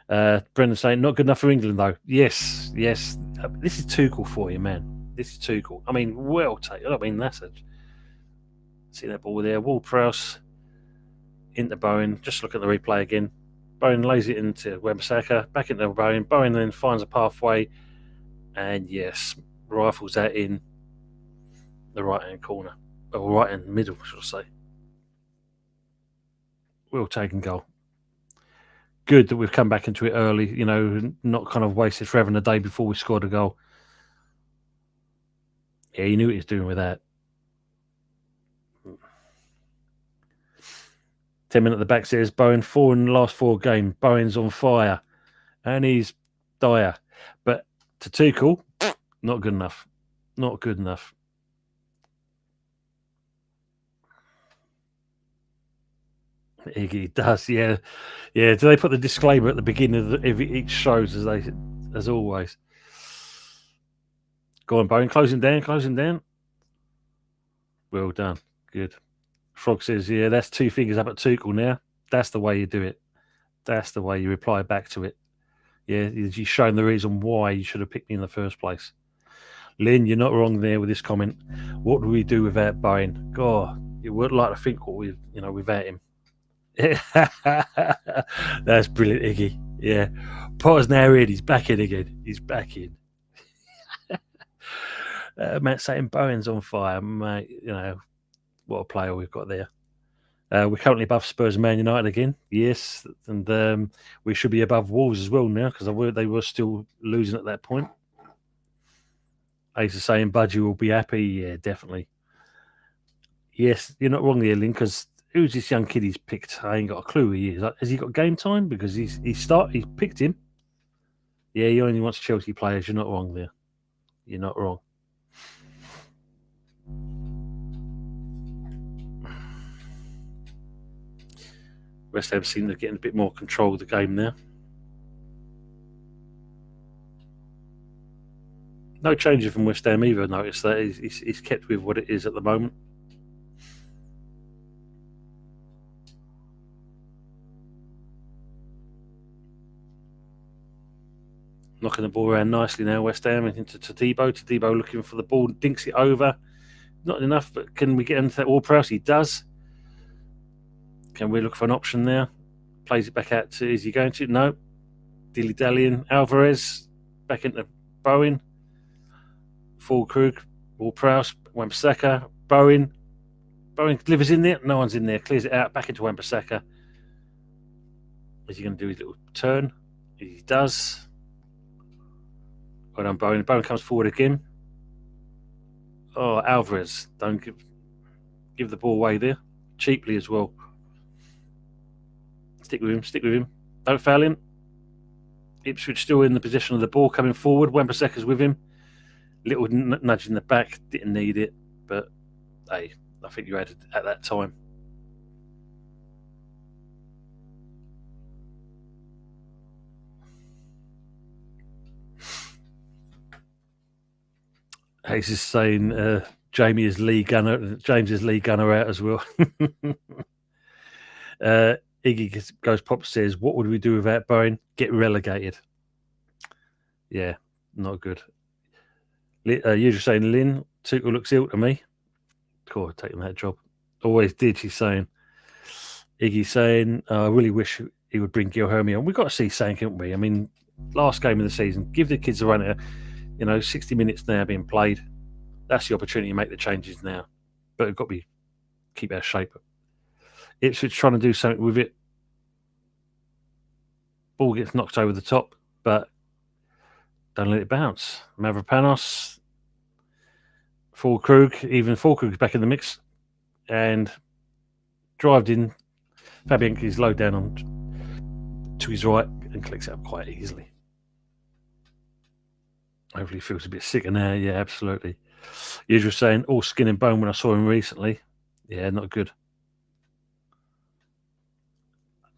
Brendan saying, not good enough for England, though. Yes. This is Tuchel for you, man. This is Tuchel. I mean, well taken. I mean, that's it. See that ball there. Ward-Prowse into Bowen. Just look at the replay again. Bowen lays it into Wembasaka. Back into Bowen. Bowen then finds a pathway. And yes, rifles that in the right-hand corner. Or right-hand middle, should I say. Well taken goal. Good that we've come back into it early, not kind of wasted forever and a day before we scored a goal. Yeah, he knew what he was doing with that. 10 minutes at the back says, Bowen 4 in the last 4 games. Bowen's on fire. And he's dire. But to Tuchel, not good enough. Not good enough. Iggy does, yeah. Do they put the disclaimer at the beginning of each shows as always? Go on, Bowen, close him down. Well done, good. Frog says, yeah, that's 2 fingers up at Tuchel now. That's the way you do it. That's the way you reply back to it. Yeah, you've shown the reason why you should have picked me in the first place. Lynn, you're not wrong there with this comment. What do we do without Bowen? God, you would like to think what without him. That's brilliant, Iggy. Yeah, Potter's now in. He's back in again. He's back in. Matt saying Bowen's on fire, mate. What a player we've got there. We're currently above Spurs and Man United again. Yes, and we should be above Wolves as well now because they were still losing at that point. Ace is saying Budgie will be happy. Yeah, definitely. Yes, you're not wrong there, Lynn, because who's this young kid he's picked? I ain't got a clue who he is. Has he got game time? Because he's picked him. Yeah, he only wants Chelsea players. You're not wrong there. You're not wrong. West Ham seem to be getting a bit more control of the game now. No changes from West Ham either. Notice that he's kept with what it is at the moment. knocking the ball around nicely now. West Ham into Tadibo. Tadibo looking for the ball, dinks it over. Not enough, but can we get into that Ward-Prowse? He does. Can we look for an option there? Plays it back out to, is he going to? No. Dilly-dallying. Alvarez back into Bowen. Fulkrug, Ward-Prowse, Wan-Bissaka, Bowen. Bowen delivers in there. No one's in there. Clears it out. Back into Wan-Bissaka. Is he going to do his little turn? He does. Well done, Bowen. Bowen comes forward again. Oh, Alvarez. Don't give the ball away there. Cheaply as well. Stick with him. Don't foul him. Ipswich still in the position of the ball coming forward. Wan-Bissaka's with him. Little nudge in the back. Didn't need it. But, hey, I think you had it at that time. Hayes is saying James is league gunner out as well. Iggy goes pop says, what would we do without Bowen? Get relegated. Yeah, not good. You're just saying Lynn, Tuchel looks ill to me. Cool, taking that job. Always did, she's saying. Iggy saying, I really wish he would bring Gil Hermie on. We've got to see something, haven't we? I mean, last game of the season, give the kids a run at 60 minutes now being played. That's the opportunity to make the changes now. But we've got to keep our shape. Ipswich trying to do something with it. Ball gets knocked over the top, but don't let it bounce. Mavropanos, Fulkrug's back in the mix, and drived in. Fabian is low down on to his right and clicks it up quite easily. Hopefully he feels a bit sicker now. Yeah, absolutely. Usual saying, all skin and bone when I saw him recently. Yeah, not good.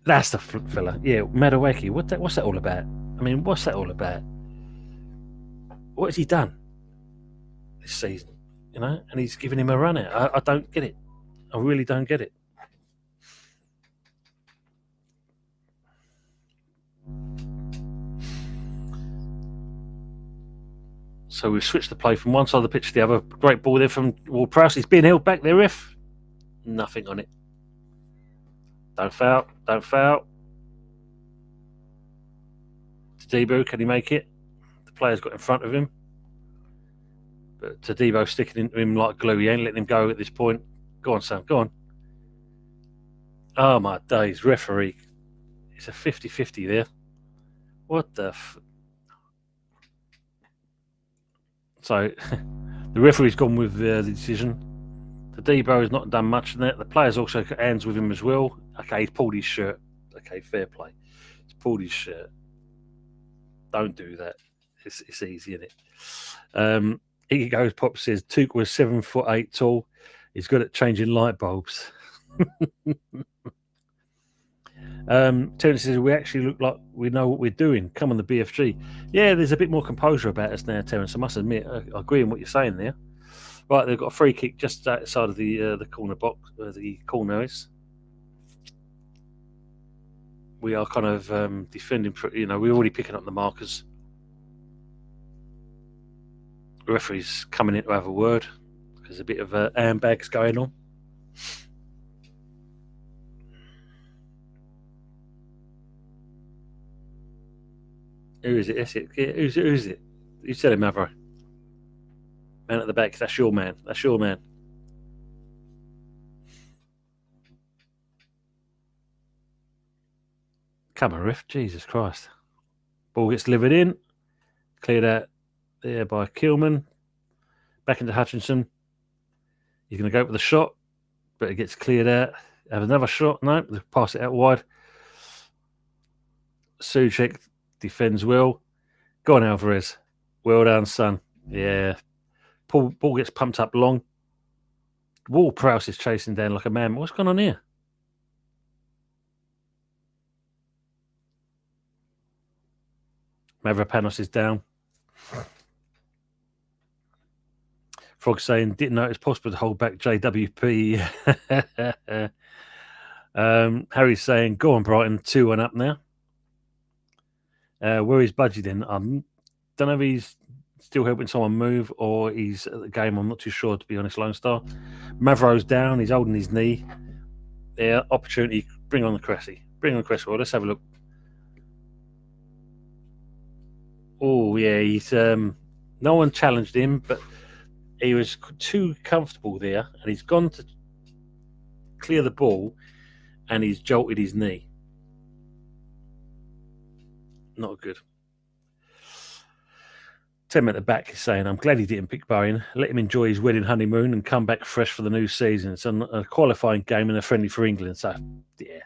That's the fella. Yeah, Madueke. What's that all about? I mean, what's that all about? What has he done this season? And he's giving him a run out. I don't get it. I really don't get it. So we've switched the play from one side of the pitch to the other. Great ball there from Ward-Prowse. He's being held back there, ref. Nothing on it. Don't foul. Tadibo, can he make it? The player's got in front of him. But Tadibo sticking into him like glue. He ain't letting him go at this point. Go on, Sam. Go on. Oh, my days. Referee. It's a 50-50 there. What the... So, the referee's gone with the decision. Tadibo has not done much in that. The player's also got hands with him as well. Okay, he's pulled his shirt. Okay, fair play. He's pulled his shirt. Don't do that. It's easy, isn't it? He goes, Pop says, Tuchel was 7'8" tall. He's good at changing light bulbs. Terence says, we actually look like we know what we're doing. Come on, the BFG. Yeah, there's a bit more composure about us now, Terence. I must admit, I agree on what you're saying there. Right, they've got a free kick just outside of the corner box, where the corner is. We are kind of defending. We're already picking up the markers. The referee's coming in to have a word. There's a bit of handbags going on. Who is it? That's it. Who is it? You said it, Mavro. Man at the back. That's your man. Come on, ref. Jesus Christ. Ball gets delivered in. Cleared out there by Kilman. Back into Hutchinson. He's going to go for the shot, but it gets cleared out. Have another shot. No, they pass it out wide. Soucek defends well. Go on, Alvarez. Well done, son. Yeah. Ball gets pumped up long. Ward-Prowse is chasing down like a man. What's going on here? Mavropanos is down. Frog saying, didn't know it was possible to hold back JWP. Harry's saying, go on, Brighton, 2-1 up now. Where is Budgie then? Don't know if he's still helping someone move or he's at the game. I'm not too sure, to be honest, Lone Star. Mavro's down. He's holding his knee. Yeah, opportunity. Bring on the Cressy. Bring on the Cressy. Well, let's have a look. Oh, yeah. He's no one challenged him, but he was too comfortable there, and he's gone to clear the ball, and he's jolted his knee. Not good. 10 at the back is saying, I'm glad he didn't pick Bowen. Let him enjoy his wedding honeymoon and come back fresh for the new season. It's a qualifying game and a friendly for England. So, yeah.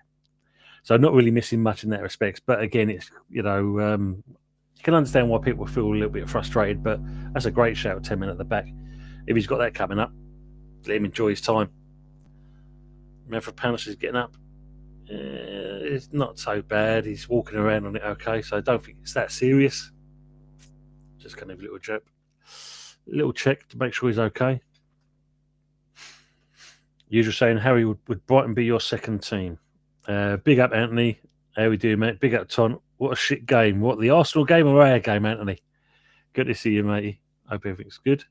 So, not really missing much in that respect. But again, it's, you can understand why people feel a little bit frustrated, but that's a great shout, 10 at the back. If he's got that coming up, let him enjoy his time. Manfred Panis is getting up. It's not so bad. He's walking around on it okay, so I don't think it's that serious. Just kind of a little check to make sure he's okay. Usual saying, Harry, would Brighton be your second team? Big up, Anthony. How we doing, mate? Big up, Ton. What a shit game. What, the Arsenal game or our game, Anthony? Good to see you, matey. Hope everything's good.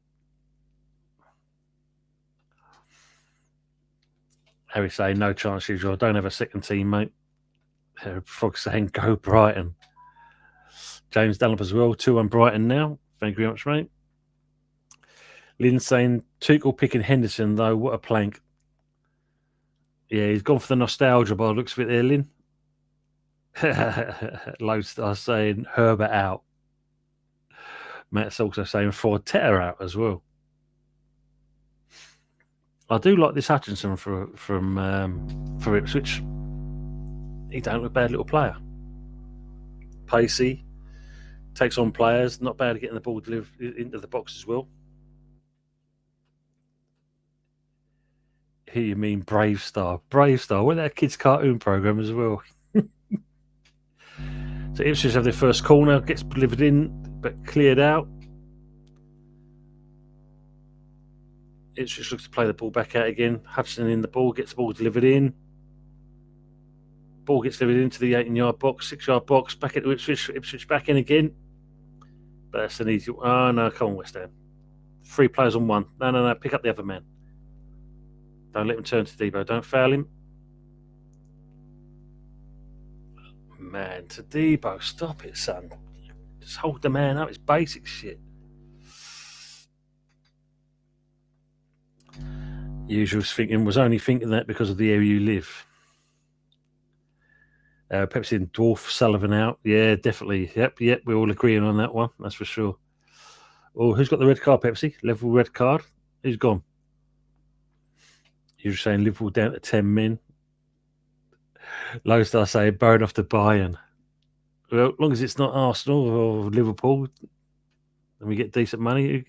Harry saying, no chance, usual. Don't have a second team, mate. Frog saying, go Brighton. James Dunlop as well. 2-1 Brighton now. Thank you very much, mate. Lynn saying, Tuchel picking Henderson, though. What a plank. Yeah, he's gone for the nostalgia by the looks of it there, Lynn. Lodestar saying, Herbert out. Matt's also saying, Fortetta out as well. I do like this Hutchinson for Ipswich. He don't look a bad little player. Pacey, takes on players, not bad at getting the ball delivered into the box as well. Here you mean Brave Star. Brave Star, what that kids' cartoon program as well. So Ipswich have their first corner, gets delivered in, but cleared out. Ipswich looks to play the ball back out again. Hutchinson in the ball, gets the ball delivered in. Ball gets delivered into the 18-yard box, 6-yard box, back into Ipswich. Ipswich back in again. But that's an easy. Oh, no, come on, West Ham. 3 players on 1. No, pick up the other man. Don't let him turn to Debo. Don't foul him. Man, to Debo, stop it, son. Just hold the man up. It's basic shit. Usual thinking was only thinking that because of the area you live. Pepsi and Dwarf Sullivan out. Yeah, definitely. Yep, we're all agreeing on that one. That's for sure. Oh, who's got the red card, Pepsi? Level red card. Who's gone? You're saying Liverpool down to 10 men. Lodestar saying burn off to Bayern. Well, as long as it's not Arsenal or Liverpool, and we get decent money,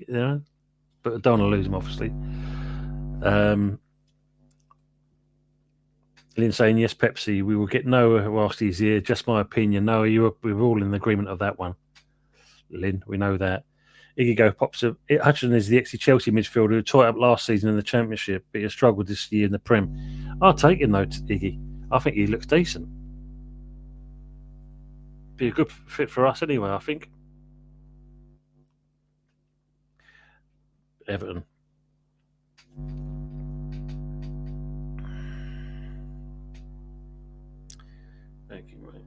but I don't want to lose them, obviously. Lynn saying, yes, Pepsi, we will get Noah whilst he's here. Just my opinion. Noah, we're all in agreement of that one. Lynn, we know that. Iggy Go pops up. Hutchinson is the ex-Chelsea midfielder who tore up last season in the Championship, but he has struggled this year in the Prem. I'll take him, though, Iggy. I think he looks decent. Be a good fit for us anyway, I think. Everton. Thank you, mate.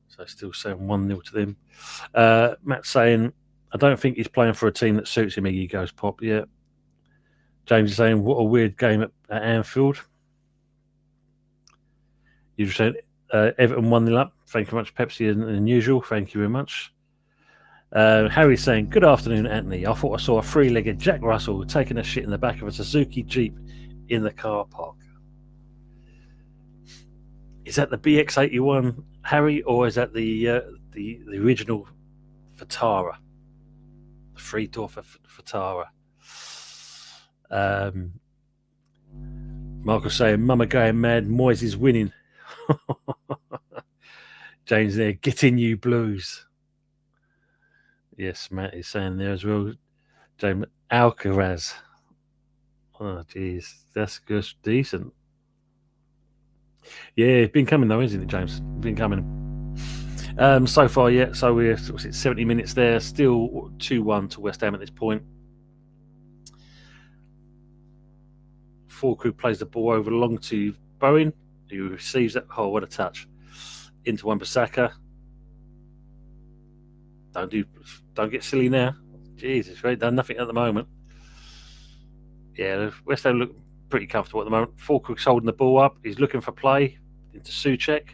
So still saying 1-0 to them. Matt saying, I don't think he's playing for a team that suits him. He goes pop, yeah. James is saying, what a weird game at Anfield. You're saying Everton 1-0 up. Thank you very much, Pepsi, and usual. Thank you very much. Harry's saying, good afternoon, Anthony. I thought I saw a 3-legged Jack Russell taking a shit in the back of a Suzuki Jeep in the car park. Is that the BX81, Harry, or is that the original Vitara? The 3-door Vitara. Michael saying, Mama going mad, Moyes is winning. James there, get in you blues. Yes, Matt is saying there as well. James Alcaraz. Oh, geez, that's good, decent. Yeah, been coming though, isn't it, James? Been coming. So far, yeah. So we're 70 minutes there. Still 2-1 to West Ham at this point. Fulkrug plays the ball over long to Bowen, who receives it. Oh, what a touch! Into Wan-Bissaka. Don't get silly now. Jesus, right? Done nothing at the moment. Yeah, West Ham look pretty comfortable at the moment. Fulkrug's holding the ball up. He's looking for play into Souček.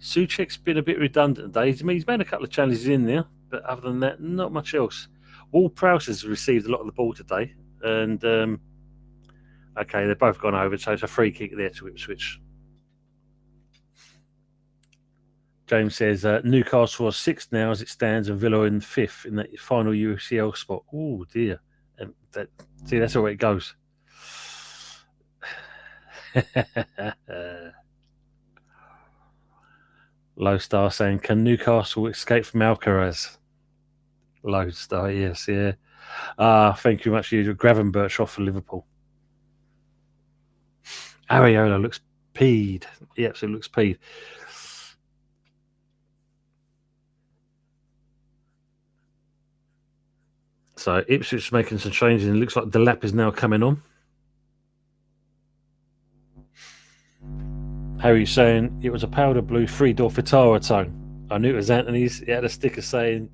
Souček's been a bit redundant today. He's made a couple of challenges in there, but other than that, not much else. Ward-Prowse has received a lot of the ball today, and okay, they've both gone over, so it's a free kick there to Ipswich. James says Newcastle are 6th now as it stands, and Villa in 5th in that final UCL spot. Oh dear, and that's the way it goes. Low Star saying, can Newcastle escape from Alcaraz? Low Star, yes, yeah. Thank you very much, you. Gravenberch off for Liverpool. Areola looks peed. He absolutely looks peed. So Ipswich is making some changes, and it looks like Delap is now coming on. Harry's saying it was a powder blue 3-door Fitara tone. I knew it was Anthony's. He had a sticker saying,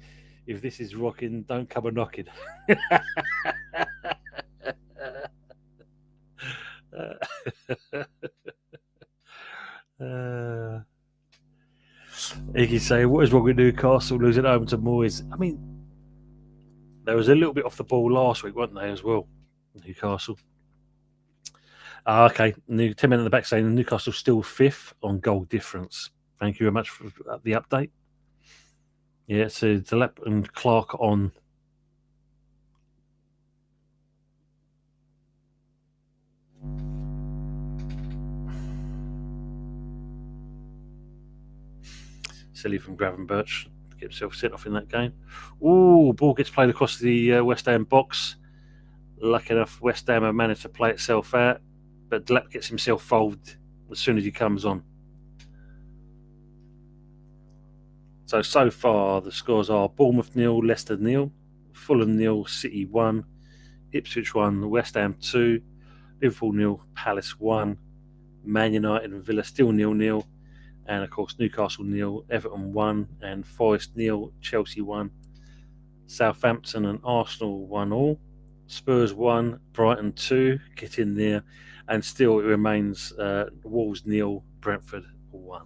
if this is rocking, don't come a knocking. Iggy saying, what is wrong with Newcastle losing home to Moyes? I mean, they was a little bit off the ball last week, weren't they, as well? Newcastle. Okay, 10 men at the back saying Newcastle still 5th on goal difference. Thank you very much for the update. Yeah, so Delap and Clark on. Silly from Gravenberch to get himself sent off in that game. Ooh, ball gets played across the West Ham box. Lucky enough, West Ham have managed to play itself out, but Delap gets himself fouled as soon as he comes on. So far, the scores are Bournemouth 0, Leicester 0, Fulham 0, City 1, Ipswich 1, West Ham 2, Liverpool 0, Palace 1, Man United and Villa still 0-0, and of course Newcastle 0, Everton 1, and Forest 0, Chelsea 1, Southampton and Arsenal 1-1, Spurs 1, Brighton 2, get in there, and still it remains Wolves 0, Brentford 1.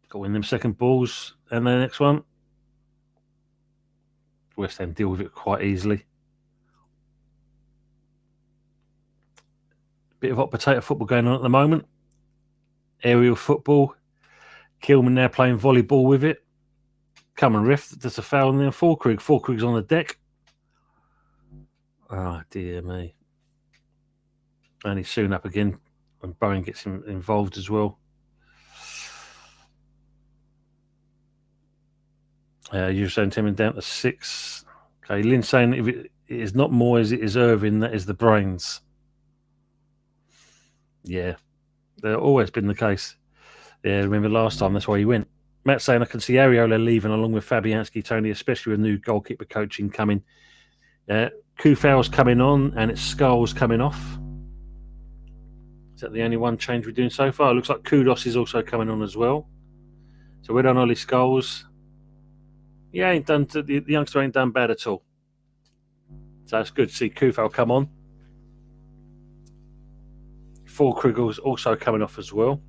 Got to win them second balls, and the next one. West Ham deal with it quite easily. Bit of hot potato football going on at the moment. Aerial football. Kilman now playing volleyball with it. Come on, ref. There's a foul in there. Fulkrug's on the deck. Oh, dear me. And he's soon up again. And Bowen gets him involved as well. You're saying Tim down to 6. Okay, Lynn saying if it is not Moyes, it is Irving. That is the brains. Yeah, they've always been the case. Yeah, remember last time, that's why he went. Matt saying I can see Areola leaving along with Fabianski, Tony, especially with new goalkeeper coaching coming. Kufau's coming on and it's Skulls coming off. Is that the only one change we're doing so far? It looks like Kudos is also coming on as well. So we're done Ollie Skulls. Yeah, the youngster ain't done bad at all. So it's good to see Kufau come on. Fulkrug's also coming off as well.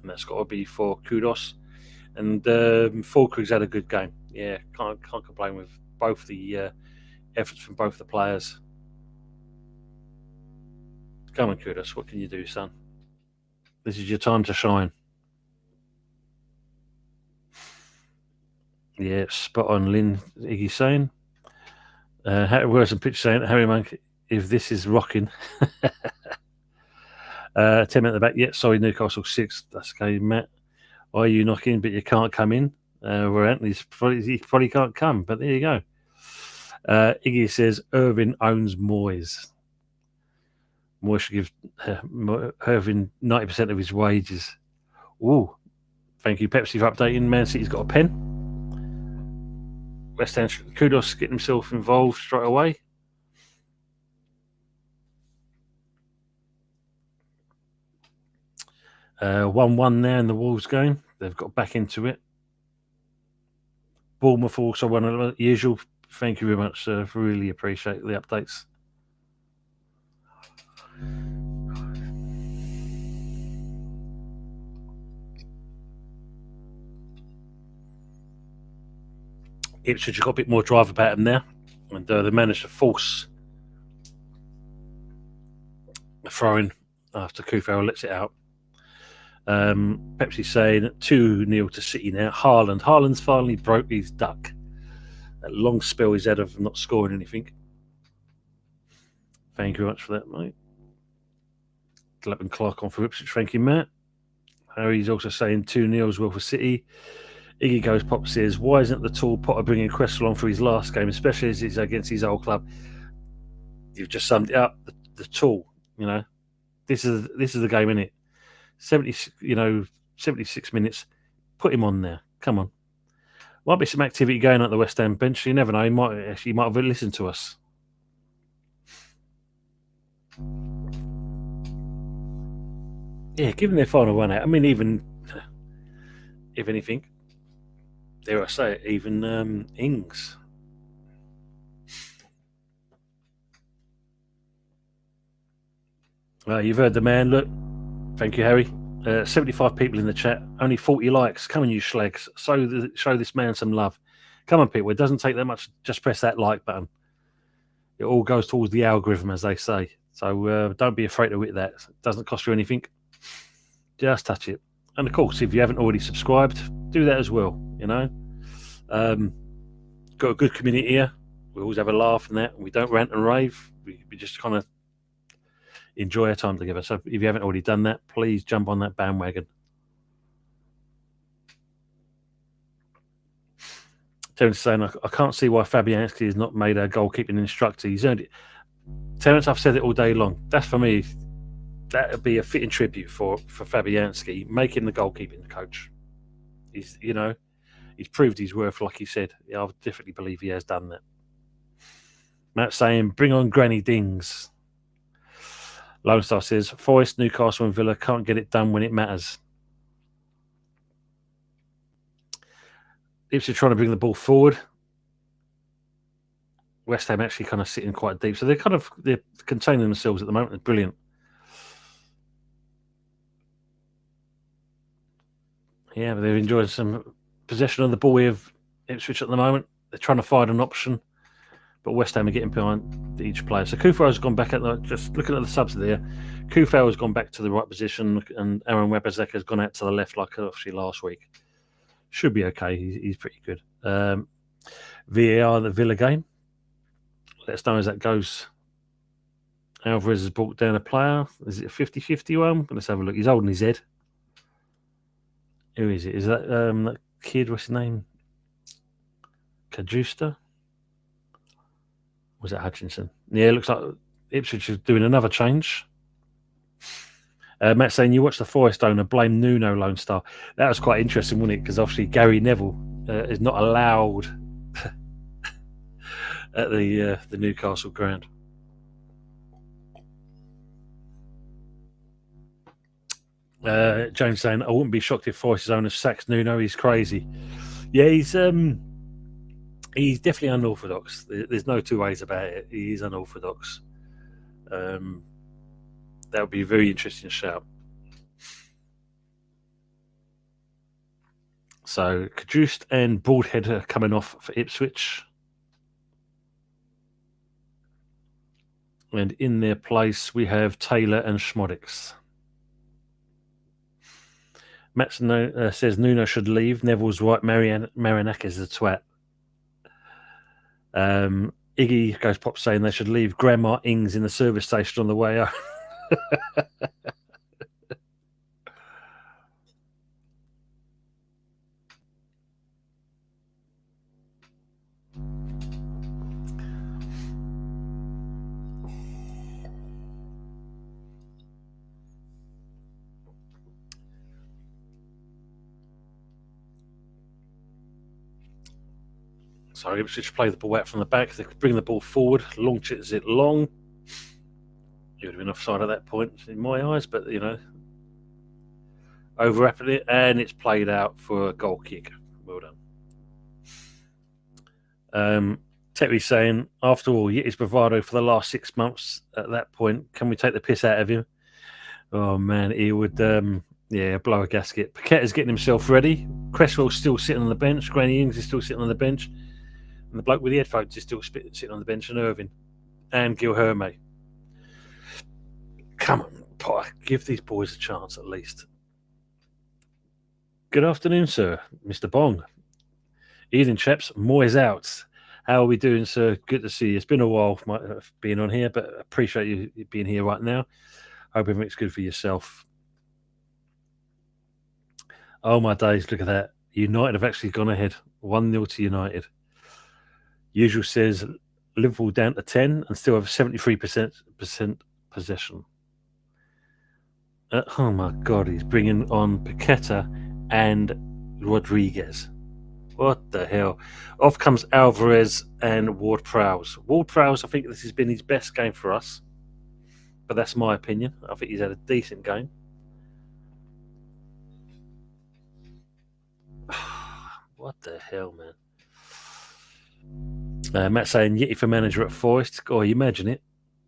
And that's got to be for Kudos. And Fulkrug's had a good game. Yeah, can't complain with both the efforts from both the players. Come on, Kudos. What can you do, son? This is your time to shine. Yeah, spot on, Lynn. Iggy saying. Where's some picture saying Harry Monk, if this is rocking. 10 minutes at the back. Yeah, sorry, Newcastle 6. That's okay, Matt. Why are you knocking, but you can't come in? Where Anthony's he probably can't come, but there you go. Iggy says Irvin owns Moyes. Moyes should give Irvin 90% of his wages. Ooh, thank you, Pepsi, for updating. Man City's got a pen. West Ham, kudos getting himself involved straight away. 1-1 now in the Wolves game. They've got back into it. Bournemouth also won as usual. Thank you very much, sir. Really appreciate the updates. Ipswich have got a bit more drive about them now, and they managed to force the throw-in after Kufau lets it out. Pepsi saying 2-0 to City now. Haaland's finally broke his duck. That long spell he's had of not scoring anything. Thank you very much for that, mate. Glavin Clark on for Ipswich. Thank you, Matt. Harry's also saying 2-0 as well for City. Iggy Goes Pop says, why isn't the tall Potter bringing Cresswell along for his last game, especially as it's against his old club? You've just summed it up. The tall, this is the game, innit? 76 minutes. Put him on there. Come on. Might be some activity going on at the West Ham bench. You never know. He might have listened to us. Yeah, given their final run out. I mean, even if anything, dare I say it, even Ings. You've heard the man. Look, thank you, Harry. 75 people in the chat, only 40 likes. Come on, you schlags. Show this man some love. Come on, people. It doesn't take that much. Just press that like button. It all goes towards the algorithm, as they say. So don't be afraid to hit that. It doesn't cost you anything. Just touch it. And of course, if you haven't already subscribed, do that as well. Got a good community here. We always have a laugh and that. We don't rant and rave. We just kind of enjoy our time together. So if you haven't already done that, please jump on that bandwagon. Terence saying, I can't see why Fabianski has not made our goalkeeping instructor. He's earned it. Terence, I've said it all day long. That's for me. That would be a fitting tribute for Fabianski, making the goalkeeping coach. He's proved his worth, like he said. Yeah, I definitely believe he has done that. Matt saying, bring on Granny Dings. Lone Star says, Forest, Newcastle and Villa can't get it done when it matters. Ipswich trying to bring the ball forward. West Ham actually kind of sitting quite deep. So they're containing themselves at the moment. It's brilliant. Yeah, but they're enjoying some possession of the ball with Ipswich at the moment. They're trying to find an option. But West Ham are getting behind each player. So Kufau has gone back just looking at the subs there. Kufau has gone back to the right position, and Aaron Webber-Zeka has gone out to the left, like obviously last week. Should be okay. He's pretty good. VAR, the Villa game. Let us know as that goes. Alvarez has brought down a player. Is it a 50-50 one? Let's have a look. He's holding his head. Who is it? Is that that kid? What's his name? Kajusta? Was it Hutchinson? Yeah, it looks like Ipswich is doing another change. Matt saying, you watch the Forest owner blame Nuno Lone Star. That was quite interesting, wasn't it? Because obviously Gary Neville is not allowed at the Newcastle ground. James saying, I wouldn't be shocked if Forest's owner sacks Nuno. He's crazy. Yeah, he's definitely unorthodox. There's no two ways about it. He is unorthodox. That would be a very interesting shout. So Kajust and Broadhead are coming off for Ipswich. And in their place, we have Taylor and Schmodix. Matson says Nuno should leave. Neville's right. Marinak is a twat. Iggy Goes Pop saying they should leave Grandma Ings in the service station on the way out. So Ipswich play the ball out from the back. They could bring the ball forward, launch it as it long. It would have been offside at that point in my eyes, but overwrapping it, and it's played out for a goal kick. Well done. Terry saying, after all, yet his bravado for the last 6 months. At that point, can we take the piss out of him? Oh man, he would, blow a gasket. Paquetta's getting himself ready. Cresswell's still sitting on the bench. Granny Ings is still sitting on the bench. And the bloke with the headphones is still sitting on the bench, and Irving. And Gil Hermé. Come on, Potter, give these boys a chance at least. Good afternoon, sir. Mr. Bong. Evening, chaps. Moy's out. How are we doing, sir? Good to see you. It's been a while being on here, but I appreciate you being here right now. Hope everything's good for yourself. Oh, my days. Look at that. United have actually gone ahead. 1-0 to United. Usual says Liverpool down to 10 and still have 73% possession. Oh, my God. He's bringing on Paqueta and Rodriguez. What the hell? Off comes Alvarez and Ward-Prowse. Ward-Prowse, I think this has been his best game for us. But that's my opinion. I think he's had a decent game. What the hell, man? Matt saying, Yeti for manager at Forest. Oh, you imagine it.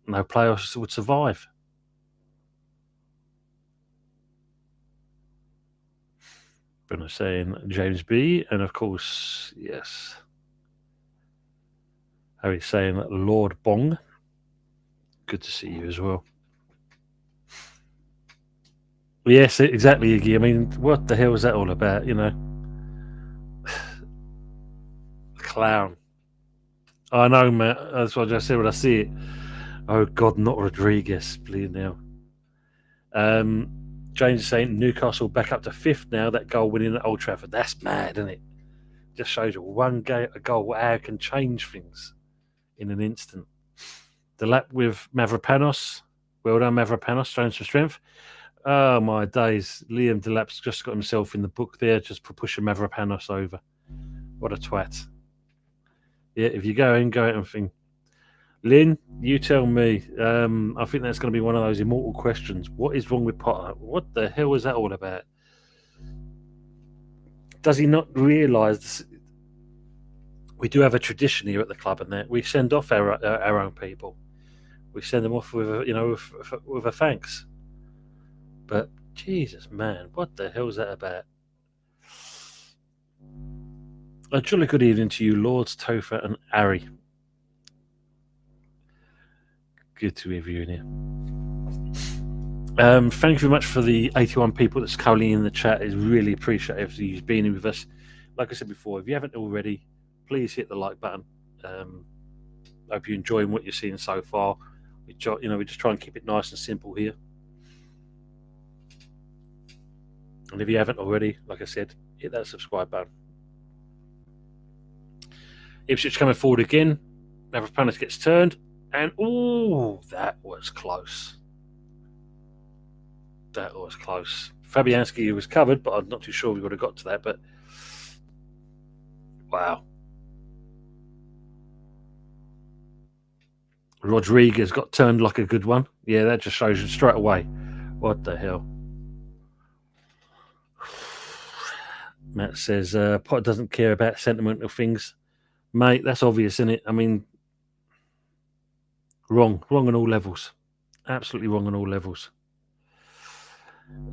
No playoffs would survive. Bruno saying James B. And of course, yes. Harry saying Lord Bong. Good to see you as well. Yes, exactly, Iggy. I mean, what the hell is that all about, Clown. I know, Matt. That's what I just said when I see it. Oh, God, not Rodriguez, please now. James is saying Newcastle back up to 5th now, that goal winning at Old Trafford. That's mad, isn't it? Just shows you a goal, how it can change things in an instant. The lap with Mavropanos. Well done, Mavropanos, showing some strength. Oh, my days. Liam Delap's just got himself in the book there just for pushing Mavropanos over. What a twat. Yeah, if you go out and think. Lynn, you tell me. I think that's going to be one of those immortal questions. What is wrong with Potter? What the hell is that all about? Does he not realise we do have a tradition here at the club, and that we send off our own people. We send them off with a thanks. But Jesus, man, what the hell is that about? A jolly good evening to you, Lords, Topher, and Ari. Good to have you in here. Thank you very much for the 81 people that's currently in the chat. It's really appreciated you being here with us. Like I said before, if you haven't already, please hit the like button. Hope you're enjoying what you're seeing so far. We just try and keep it nice and simple here. And if you haven't already, like I said, hit that subscribe button. Ipswich coming forward again. Mavropanos gets turned. And, that was close. That was close. Fabianski was covered, but I'm not too sure we would have got to that. But, wow. Rodriguez got turned like a good one. Yeah, that just shows you straight away. What the hell? Matt says, Potter doesn't care about sentimental things. Mate, that's obvious, isn't it? I mean, wrong on all levels. Absolutely wrong on all levels.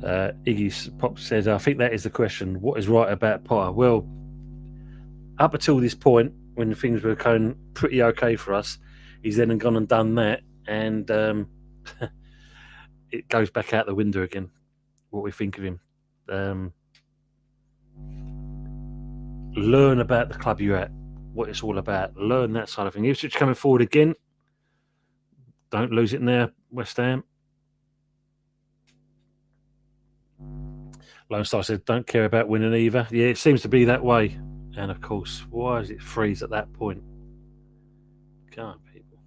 Iggy Pop says, I think that is the question. What is right about Potter? Well, up until this point, when things were going pretty okay for us, he's then gone and done that, and it goes back out the window again, what we think of him. Learn about the club you're at, what it's all about. Learn that side of things. Ipswich coming forward again. Don't lose it now, West Ham. Lone Star said, don't care about winning either. Yeah, it seems to be that way. And of course, why does it freeze at that point? Come on, people.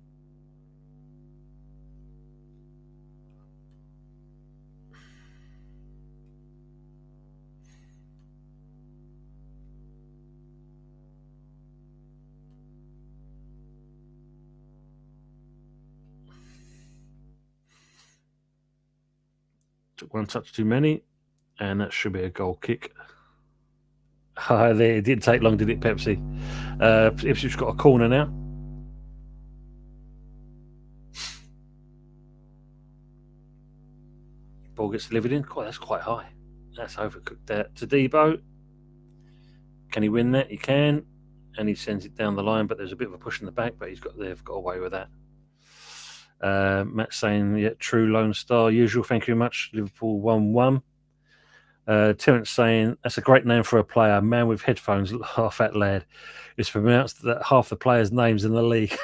Took one touch too many, and that should be a goal kick. There, it didn't take long, did it, Pepsi? Ipswich got a corner now. Ball gets delivered in. God, that's quite high. That's overcooked that to Debo. Can he win that? He can, and he sends it down the line. But there's a bit of a push in the back. But they've got away with that. Matt saying, yeah, true Lone Star, usual. Thank you very much. Liverpool 1-1. Terence saying, that's a great name for a player. Man with headphones, half that lad. It's pronounced that half the players' names in the league.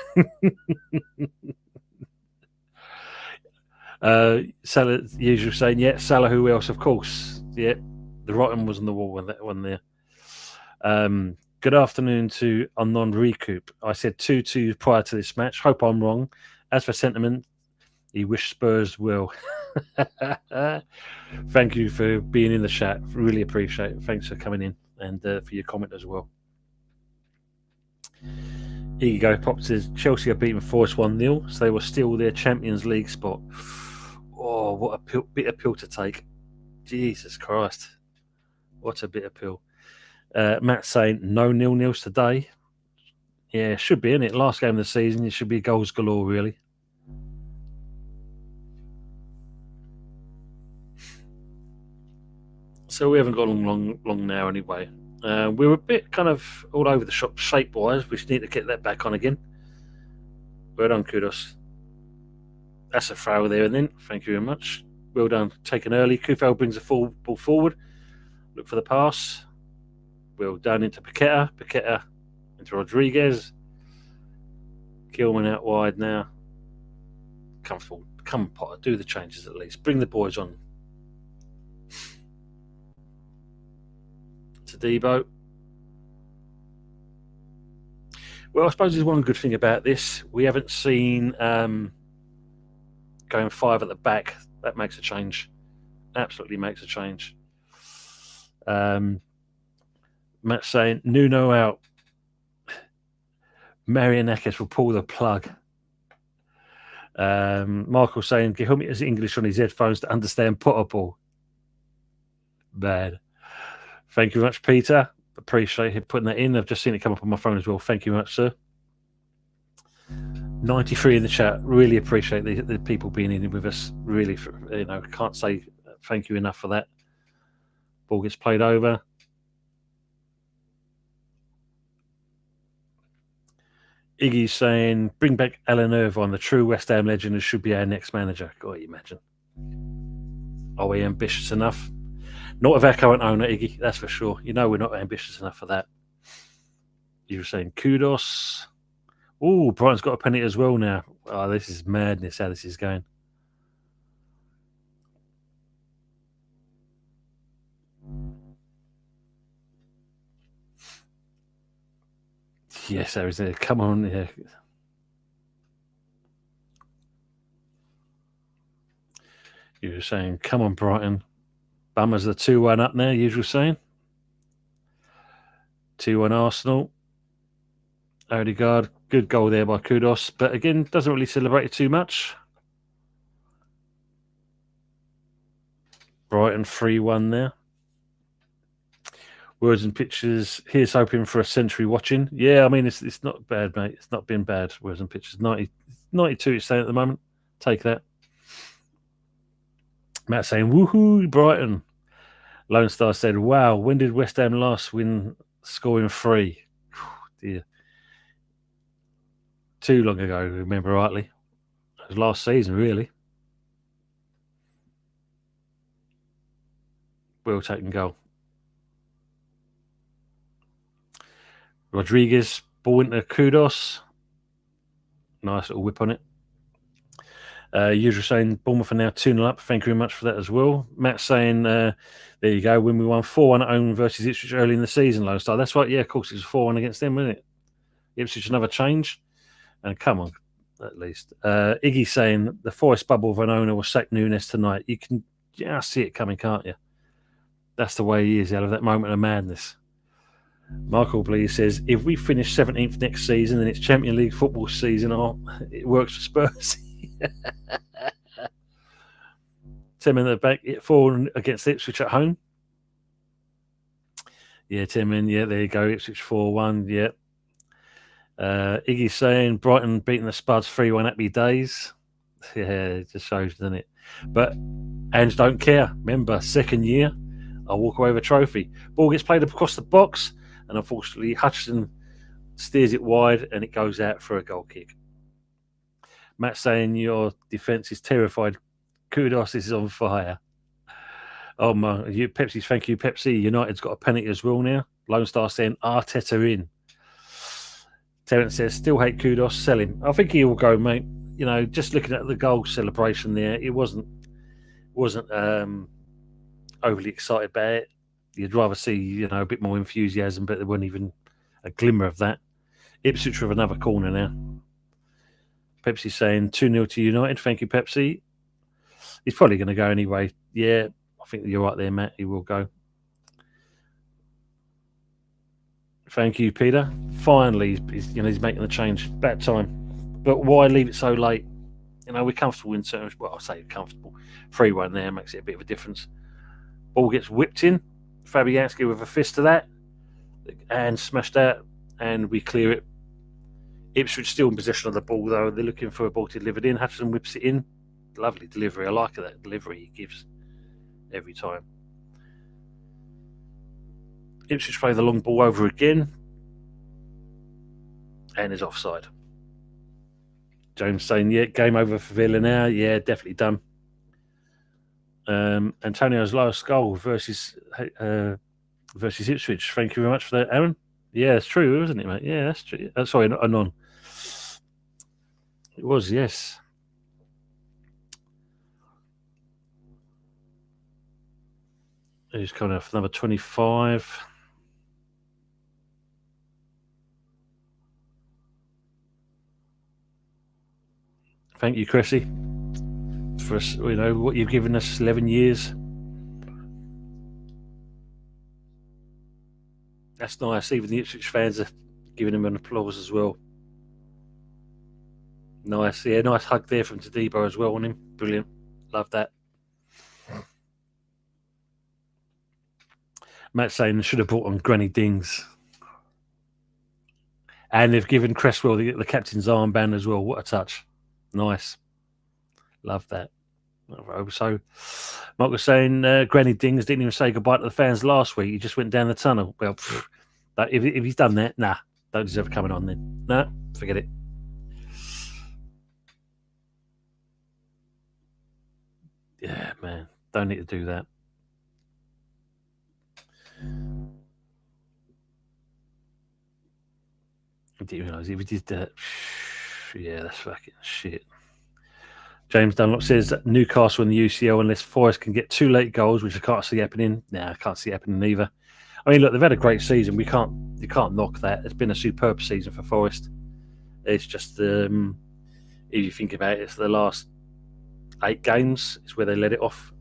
Salah, usual saying, yeah, Salah, who else? Of course. Yeah, the writing was on the wall on that one there. Good afternoon to Unknown Recoup. I said 2-2 prior to this match. Hope I'm wrong. As for sentiment, he wished Spurs will. Thank you for being in the chat. Really appreciate it. Thanks for coming in and for your comment as well. Here you go. Pop says Chelsea are beaten Forest 1-0, so they were still their Champions League spot. Oh, what a bitter pill to take. Jesus Christ. What a bitter pill. Matt saying no 0-0s today. Yeah, it should be, isn't it? Last game of the season, it should be goals galore, really. So we haven't gone long now anyway. We're a bit kind of all over the shop shape-wise. We need to get that back on again. Well done, kudos. That's a throw there and then. Thank you very much. Well done. Taken early. Kufel brings the full ball forward. Look for the pass. Well done into Paqueta. Paqueta into Rodriguez. Gilman out wide now. Comfortable. Come, Potter. Do the changes at least. Bring the boys on. To Debo. Well, I suppose there's one good thing about this. We haven't seen going 5 at the back. That makes a change. Absolutely makes a change. Matt saying, Nuno out. Marianakis will pull the plug. Michael saying, Gihumi has English on his headphones to understand Potterpool. Bad. Thank you very much, Peter. Appreciate you putting that in. I've just seen it come up on my phone as well. Thank you very much, sir. 93 in the chat. Really appreciate the people being in with us. Really, can't say thank you enough for that. Ball gets played over. Iggy's saying, bring back Alan Irvine, the true West Ham legend who should be our next manager. God, you imagine. Are we ambitious enough? Not with our current owner, Iggy, that's for sure. You know we're not ambitious enough for that. You were saying kudos. Oh, Brighton's got a penalty as well now. Oh, this is madness how this is going. Yes, there is a. Come on. Yeah. You were saying, come on, Brighton. Bummers the 2-1 up there, usual saying. 2-1 Arsenal. Odegaard, good goal there by Kudos, but again, doesn't really celebrate it too much. Brighton 3-1 there. Words and pictures. Here's hoping for a century watching. Yeah, I mean, it's not bad, mate. It's not been bad. Words and pictures. 92 it's saying at the moment. Take that. Matt saying, woohoo, Brighton. Lone Star said, wow, when did West Ham last win scoring 3? Dear. Too long ago, remember rightly. It was last season, really. Well taken goal. Rodriguez, ball into Kudos. Nice little whip on it. Usual saying, Bournemouth are now 2-0 up. Thank you very much for that as well. Matt saying, there you go, when we won 4-1 at home versus Ipswich early in the season, Lone Star. That's right, yeah, of course, it was 4-1 against them, wasn't it? Ipswich, another change. And come on, at least. Iggy saying, the Forest bubble of an owner will sack Nunes tonight. You can just see it coming, can't you? That's the way he is out of that moment of madness. Michael Blees says, if we finish 17th next season and it's Champions League football season, it works for Spurs. Tim in the back, 4 against Ipswich at home. Yeah, Tim in. Yeah, there you go. Ipswich 4-1. Yeah. Iggy saying Brighton beating the Spuds 3-1. Happy days. Yeah, it just shows, doesn't it? But Ange don't care. Remember, second year, I'll walk away with a trophy. Ball gets played across the box, and unfortunately, Hutchinson steers it wide, and it goes out for a goal kick. Matt saying your defence is terrified. Kudos is on fire. Oh my, Pepsi's thank you, Pepsi. United's got a penalty as well now. Lone Star saying Arteta in. Terence says still hate Kudos, sell him. I think he will go, mate. You know, just looking at the goal celebration there, it wasn't overly excited about it. You'd rather see, a bit more enthusiasm, but there wasn't even a glimmer of that. Ipswich with another corner now. Pepsi saying 2-0 to United. Thank you, Pepsi. He's probably going to go anyway. Yeah, I think you're right there, Matt. He will go. Thank you, Peter. Finally, he's making the change. About time. But why leave it so late? We're comfortable in terms. Well, I'll say comfortable. 3-1 there makes it a bit of a difference. Ball gets whipped in. Fabianski with a fist to that. And smashed out. And we clear it. Ipswich still in possession of the ball, though. They're looking for a ball to deliver in. Hutchinson whips it in. Lovely delivery. I like that delivery he gives every time. Ipswich play the long ball over again. And is offside. James saying, yeah, game over for Villa now. Yeah, definitely done. Antonio's lowest goal versus Ipswich. Thank you very much for that, Aaron. Yeah, it's true, isn't it, mate? Yeah, that's true. Sorry, Anon. It was, yes. He's coming up for number 25. Thank you, Chrissy, for what you've given us 11 years. That's nice. Even the Ipswich fans are giving him an applause as well. Nice. Yeah, nice hug there from Tadibo as well on him. Brilliant. Love that. Matt saying should have brought on Granny Dings. And they've given Cresswell the captain's armband as well. What a touch. Nice. Love that. So, Mark was saying Granny Dings didn't even say goodbye to the fans last week. He just went down the tunnel. Well, if he's done that, nah, don't deserve coming on then. Nah, forget it. Yeah, man, don't need to do that. I didn't realise if he did that. Yeah, that's fucking shit. James Dunlop says Newcastle in the UCL unless Forest can get 2 late goals, which I can't see happening. Nah, I can't see happening either. I mean, look, they've had a great season. You can't knock that. It's been a superb season for Forest. It's just if you think about it, it's the last 8 games is where they let it off.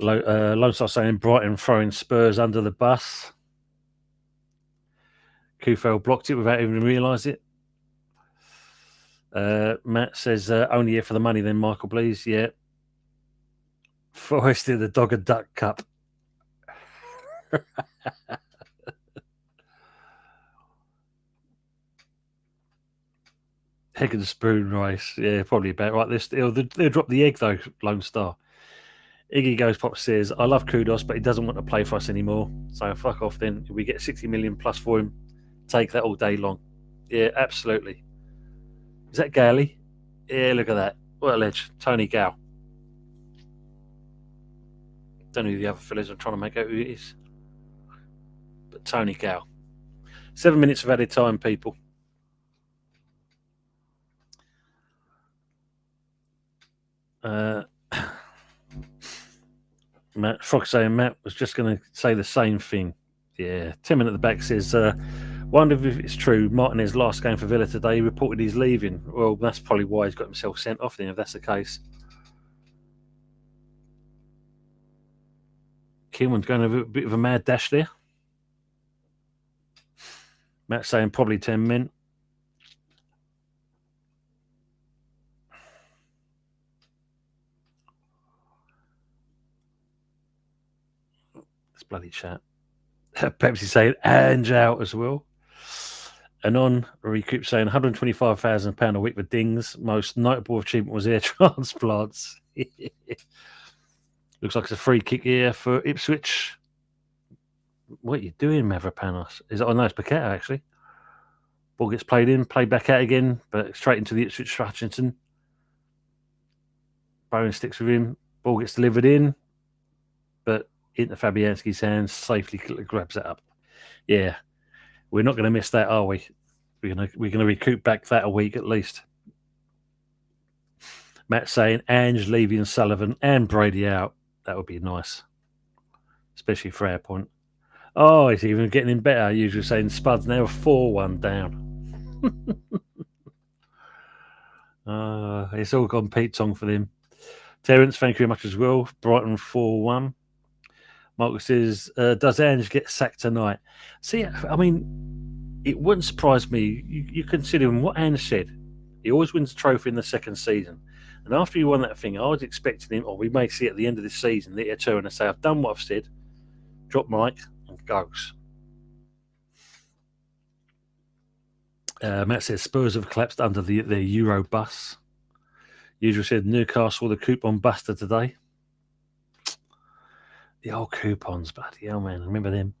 Lone Star saying Brighton throwing Spurs under the bus. Kufel blocked it without even realising it. Matt says only here for the money then, Michael, please. Yeah. Forest in the Dog and Duck Cup. Egg and spoon rice. Yeah, probably about right. They'll drop the egg though, Lone Star. Iggy Goes Pop says, I love Kudos, but he doesn't want to play for us anymore. So fuck off then. If we get 60 million plus for him, take that all day long. Yeah, absolutely. Is that Galley? Yeah, look at that. What a ledge. Tony Gow. Don't know who the other fellas. I'm trying to make out who it is. But Tony Gow. 7 minutes of added time, people. Matt Frog saying Matt was just going to say the same thing. Yeah. Tim at the back says, wonder if it's true. Martinez's last game for Villa today, he reported he's leaving. Well, that's probably why he's got himself sent off then, if that's the case. Kilman's going to have a bit of a mad dash there. Matt saying probably 10 men. bloody chat. Pepsi saying, and out as well. And on Recoup saying £125,000 a week for Dings. Most notable achievement was air transplants. Looks like it's a free kick here for Ipswich. What are you doing, Mavropanos? Is it? Oh, no, it's McKenna, actually. Ball gets played in, played back out again, but straight into the Ipswich Hutchinson. Bowen sticks with him. Ball gets delivered in, but into Fabianski's hands, safely grabs it up. Yeah, we're not going to miss that, are we? We're going to recoup back that a week at least. Matt saying Ange, Levy and Sullivan and Brady out. That would be nice, especially for our point. Oh, it's even getting in better. Usually saying Spud's now 4-1 down. It's all gone Pete Tong for them. Terence, thank you very much as well. Brighton 4-1. Marcus says, does Ange get sacked tonight? See, I mean, it wouldn't surprise me. You consider what Ange said. He always wins a trophy in the second season. And after he won that thing, I was expecting him, or we may see at the end of this season, that he'll turn and say, I've done what I've said, drop mic, and goes. Matt says, Spurs have collapsed under the Euro bus. Usual said, Newcastle, the coupon buster today. The old coupons, buddy. Oh, man, remember them.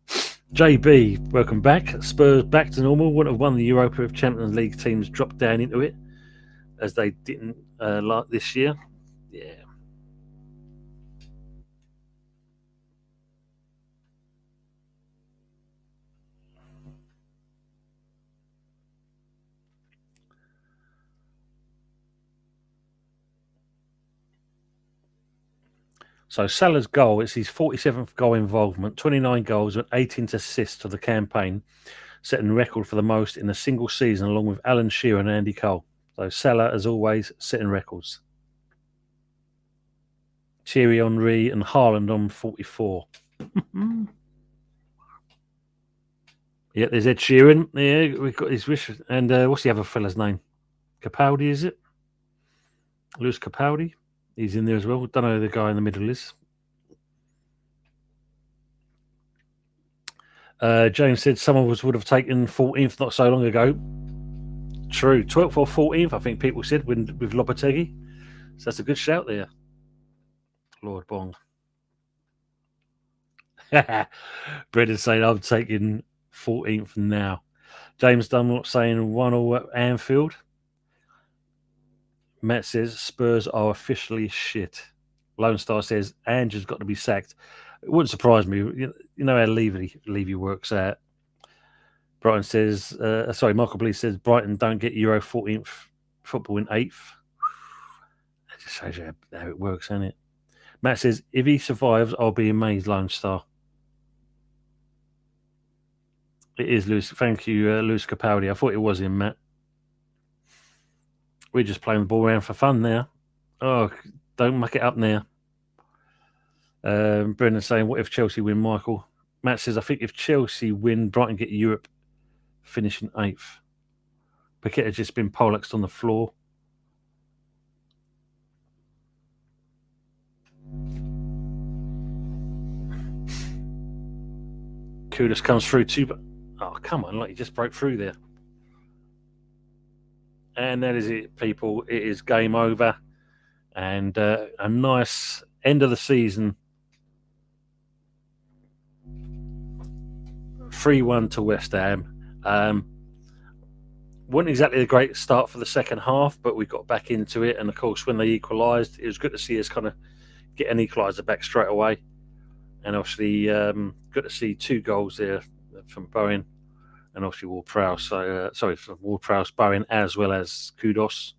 JB, welcome back. Spurs back to normal. Wouldn't have won the Europa if Champions League teams dropped down into it, as they didn't like this year. Yeah. So Salah's goal, it's his 47th goal involvement, 29 goals and 18 assists of the campaign, setting record for the most in a single season along with Alan Shearer and Andy Cole. So Salah, as always, setting records. Thierry Henry and Haaland on 44. Yeah, there's Ed Sheeran. Yeah, we've got his wish. And what's the other fella's name? Capaldi, is it? Lewis Capaldi. He's in there as well. Don't know who the guy in the middle is. James said some of us would have taken 14th not so long ago. True. 12th or 14th, I think people said, with Lopetegui. So that's a good shout there. Lord Bong. Brendan saying I'm taking 14th now. James Dunlop saying 1-1 at Anfield. Matt says Spurs are officially shit. Lone Star says Ange has got to be sacked. It wouldn't surprise me. You know how Levy works out. Brighton says, Michael Blees says Brighton don't get Euro 14th, football in 8th. That just shows you how it works, isn't it? Matt says, if he survives, I'll be amazed, Lone Star. It is Lewis. Thank you, Lewis Capaldi. I thought it was him, Matt. We're just playing the ball around for fun now. Oh, don't muck it up now. Brendan saying, what if Chelsea win, Michael? Matt says, I think if Chelsea win, Brighton get Europe, finishing 8th. Paquette has just been poleaxed on the floor. Kudus comes through too, but oh, come on, like he just broke through there. And that is it, people. It is game over. And a nice end of the season. 3-1 to West Ham. Wasn't exactly a great start for the second half, but we got back into it. And, of course, when they equalised, it was good to see us kind of get an equaliser back straight away. And, obviously, good to see 2 goals there from Bowen. And obviously Ward-Prowse, from Ward-Prowse, Bowen, as well as Kudos.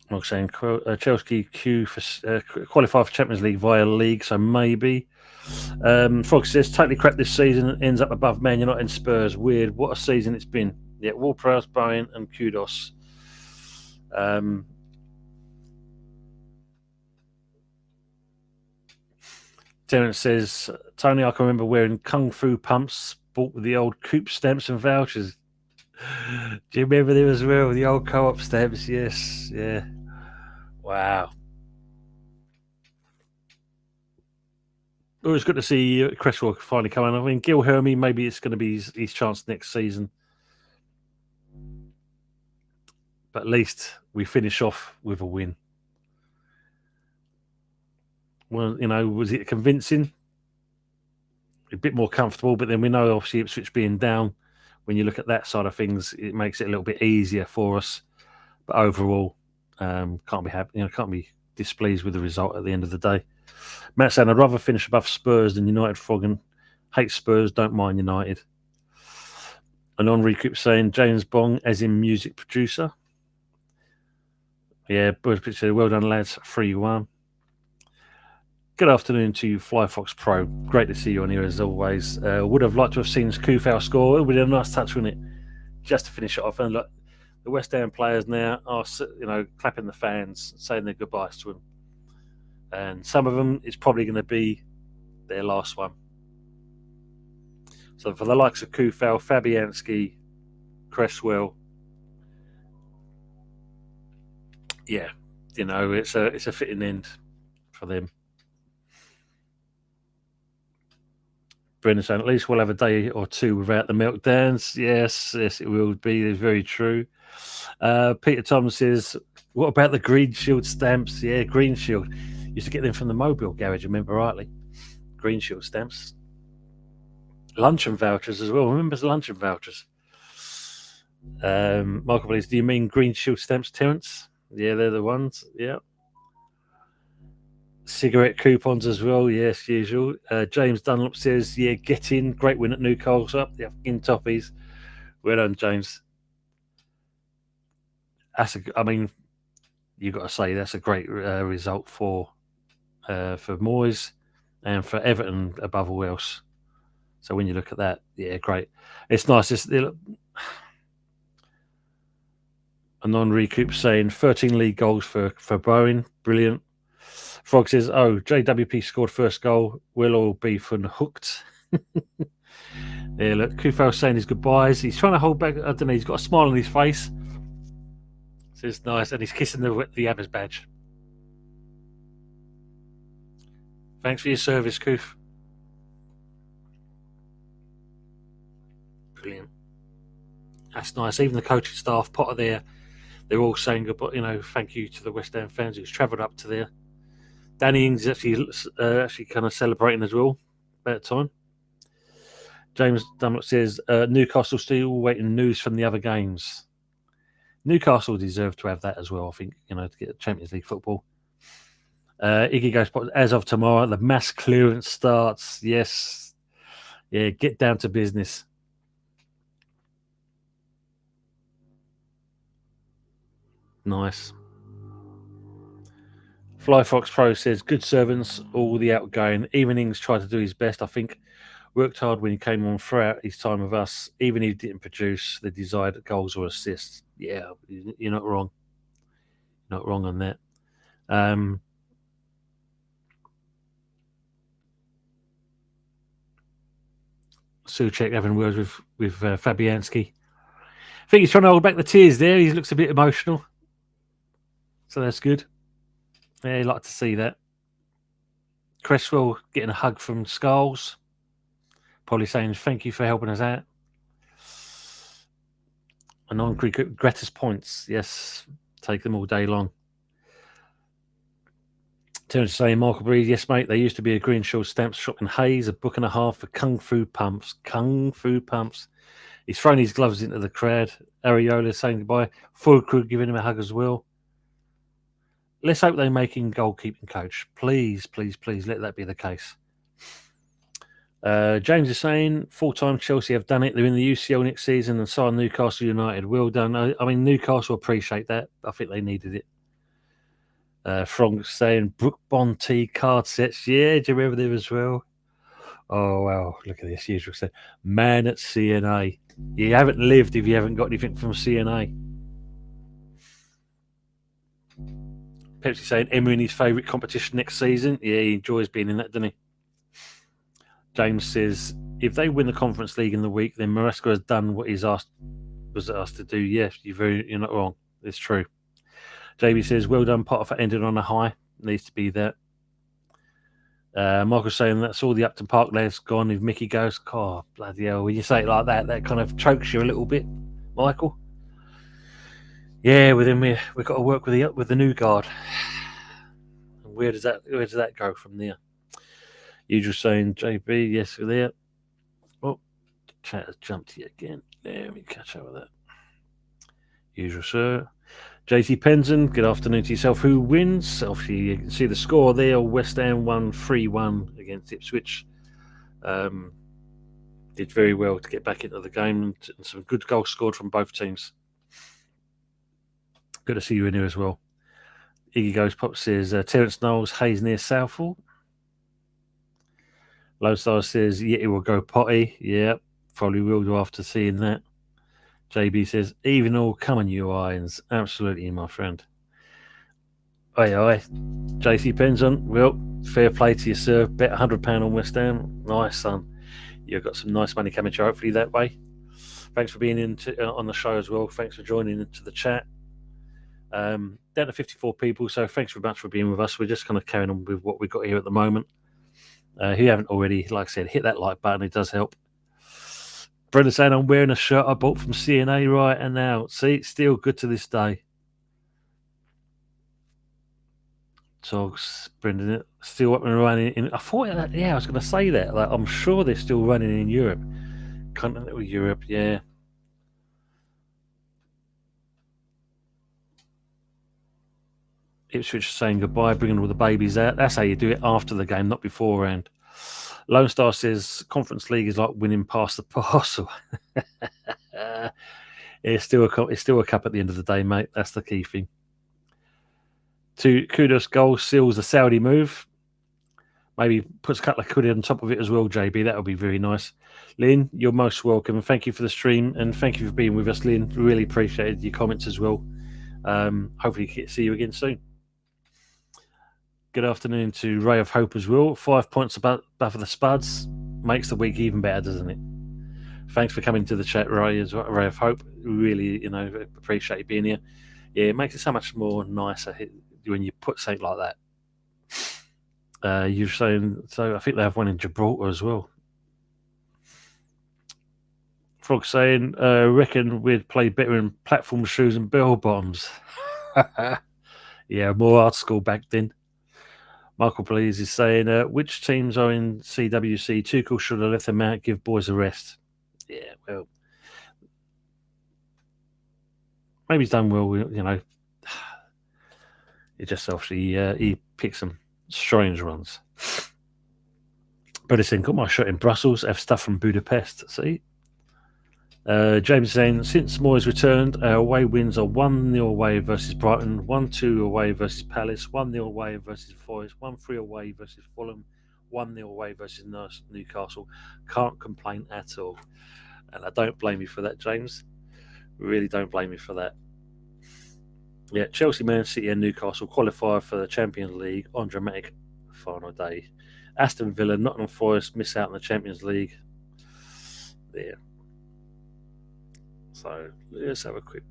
I'm saying Chelsea qualify for Champions League via league, so maybe. Frog says, totally crap this season and ends up above Man United and Spurs. Weird. What a season it's been. Yeah, Ward-Prowse, Bowen, and Kudos. Terence says, Tony, I can remember wearing Kung Fu pumps bought with the old Coop stamps and vouchers. Do you remember them as well? The old co-op stamps? Yes. Yeah. Wow. It was good to see Cresswell finally coming. I mean, Gil Hermy, maybe it's going to be his chance next season. But at least we finish off with a win. Well, was it convincing? A bit more comfortable, but then we know obviously Ipswich being down, when you look at that side of things, it makes it a little bit easier for us. But overall, can't be happy. Can't be displeased with the result at the end of the day. Matt saying, I'd rather finish above Spurs than United. Frog, and hate Spurs, don't mind United. And on Recoup saying, James Bong as in music producer. Yeah, well done lads, 3-1. Good afternoon to Fly Fox Pro. Great to see you on here as always. Would have liked to have seen Kufau score. It would have been a nice touch, wouldn't it? Just to finish it off. And look, the West Ham players now are, clapping the fans, saying their goodbyes to them. And some of them, it's probably going to be their last one. So for the likes of Kufau, Fabianski, Cresswell, yeah, it's a fitting end for them. Brendan saying, at least we'll have a day or two without the meltdowns. Yes, it will be. It's very true. Peter Thomas says, what about the Green Shield stamps? Yeah, Green Shield. Used to get them from the Mobile garage, remember rightly. Green Shield stamps. Luncheon vouchers as well. Remember the luncheon vouchers? Michael, please, do you mean Green Shield stamps, Terence? Yeah, they're the ones. Yeah. Cigarette coupons as well, yes, usual. James Dunlop says, yeah, get in. Great win at Newcastle up. The in toppies. Well done, James. You've got to say that's a great result for Moyes and for Everton above all else. So when you look at that, yeah, great. It's nice. A non-recoup saying 13 league goals for Bowen. Brilliant. Frog says, oh, JWP scored first goal. We'll all be hooked. Yeah, look, Kufau saying his goodbyes. He's trying to hold back. I don't know. He's got a smile on his face. Says nice. And he's kissing the Abbas badge. Thanks for your service, Kuf. Brilliant. That's nice. Even the coaching staff, Potter there, they're all saying goodbye. Thank you to the West Ham fans who's travelled up to there. Danny Ings is actually kind of celebrating as well. About time. James Dunlop says Newcastle still waiting news from the other games. Newcastle deserve to have that as well, I think, to get Champions League football. Iggy goes, as of tomorrow, the mass clearance starts. Yes. Yeah, get down to business. Nice. Fly Fox Pro says, good servants, all the outgoing. Even Ings tried to do his best, I think. Worked hard when he came on throughout his time with us, even if he didn't produce the desired goals or assists. Yeah, you're not wrong. Not wrong on that. Suchek having words with Fabianski. I think he's trying to hold back the tears there. He looks a bit emotional. So that's good. Yeah, I'd like to see that. Cresswell getting a hug from Skulls. Probably saying thank you for helping us out. And on gratis points. Yes, take them all day long. Terence saying, Michael Breed, yes, mate, there used to be a Green Shield stamp shop in Hayes, a book and a half for Kung Fu Pumps. Kung Fu Pumps. He's thrown his gloves into the crowd. Areola saying goodbye. Full crew giving him a hug as well. Let's hope they make him goalkeeping coach. Please, please, please let that be the case. James is saying, full-time Chelsea have done it. They're in the UCL next season and signed Newcastle United. Well done. I mean, Newcastle appreciate that. I think they needed it. Frog saying, Brook Bond T card sets. Yeah, do you remember them as well? Oh, wow. Look at this. Usual say, man at CNA. You haven't lived if you haven't got anything from CNA. Pepsi saying, Emery in his favourite competition next season. Yeah, he enjoys being in that, doesn't he? James says, if they win the Conference League in the week, then Maresca has done what was asked to do. Yes, you're not wrong. It's true. JB says, well done, Potter, for ending on a high. Needs to be that. Michael's saying that's all the Upton Park lads gone. If Mickey goes, oh, bloody hell, when you say it like that, that kind of chokes you a little bit, Michael. Yeah, with him, we've got to work with the new guard. And where does that go from there? Usual saying, JB, yes, we're there. Oh, the chat has jumped here again. Let me catch up with that. Usual, sir. JT Penzon, good afternoon to yourself. Who wins? Obviously, you can see the score there. West Ham won 3-1 against Ipswich. Did very well to get back into the game, and some good goals scored from both teams. Good to see you in here as well. Iggy Goes Pop says, Terence Knowles, Hayes near Southall. Lone Star says, yeah, it will go potty. Yeah, probably will do after seeing that. JB says, even all, come on, you irons. Absolutely, my friend. Aye. JC Penzon, well, fair play to you, sir. Bet £100 on West Ham. Nice, son. You've got some nice money coming to you, hopefully, that way. Thanks for being on the show as well. Thanks for joining into the chat. Down to 54 people, so thanks very much for being with us. We're just kind of carrying on with what we've got here at the moment. If you haven't already, like I said, hit that like button. It does help. Brenda saying, I'm wearing a shirt I bought from CNA right now. See, still good to this day. Togs, Brendan, still up and running. I thought, I was going to say that. Like, I'm sure they're still running in Europe. Continental Europe, yeah. Ipswich saying goodbye, bringing all the babies out. That's how you do it after the game, not beforehand. Lone Star says Conference League is like winning past the parcel. It's still a cup at the end of the day, mate. That's the key thing. Kudos goal seals the Saudi move. Maybe puts a couple of quid on top of it as well, JB. That would be very nice. Lynn, you're most welcome. Thank you for the stream, and thank you for being with us, Lynn. Really appreciated your comments as well. Hopefully see you again soon. Good afternoon to Ray of Hope as well. 5 points above the Spuds. Makes the week even better, doesn't it? Thanks for coming to the chat, Ray, as well. Ray of Hope. Really, appreciate you being here. Yeah, it makes it so much more nicer when you put something like that. You're saying, so I think they have one in Gibraltar as well. Frog saying, reckon we'd play better in platform shoes and bell bottoms. Yeah, more art school back then. Michael Please is saying, which teams are in CWC? Tuchel should have left them out, give boys a rest. Yeah, well, maybe he's done well, He just obviously he picked some strange ones. But it's got my shirt in Brussels. I have stuff from Budapest. See? James saying, since Moyes returned, our away wins are 1-0 away versus Brighton, 1-2 away versus Palace, 1-0 away versus Forest, 1-3 away versus Fulham, 1-0 away versus Newcastle. Can't complain at all. And I don't blame you for that, James. Really don't blame you for that. Yeah, Chelsea, Man City and Newcastle qualify for the Champions League on dramatic final day. Aston Villa, Nottingham Forest miss out on the Champions League. There. So let's have a quick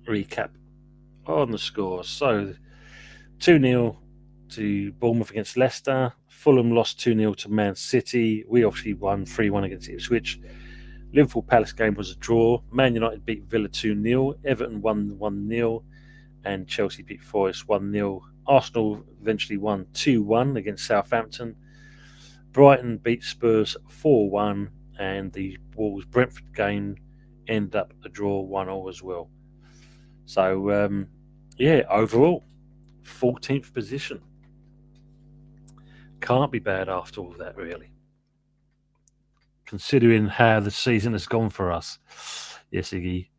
recap on the scores. So 2-0 to Bournemouth against Leicester. Fulham lost 2-0 to Man City. We obviously won 3-1 against Ipswich. Liverpool Palace game was a draw. Man United beat Villa 2-0. Everton won 1-0. And Chelsea beat Forest 1-0. Arsenal eventually won 2-1 against Southampton. Brighton beat Spurs 4-1. And the Wolves-Brentford game ended up a draw 1-0 as well. So, overall, 14th position. Can't be bad after all that, really. Considering how the season has gone for us. Yes, Iggy.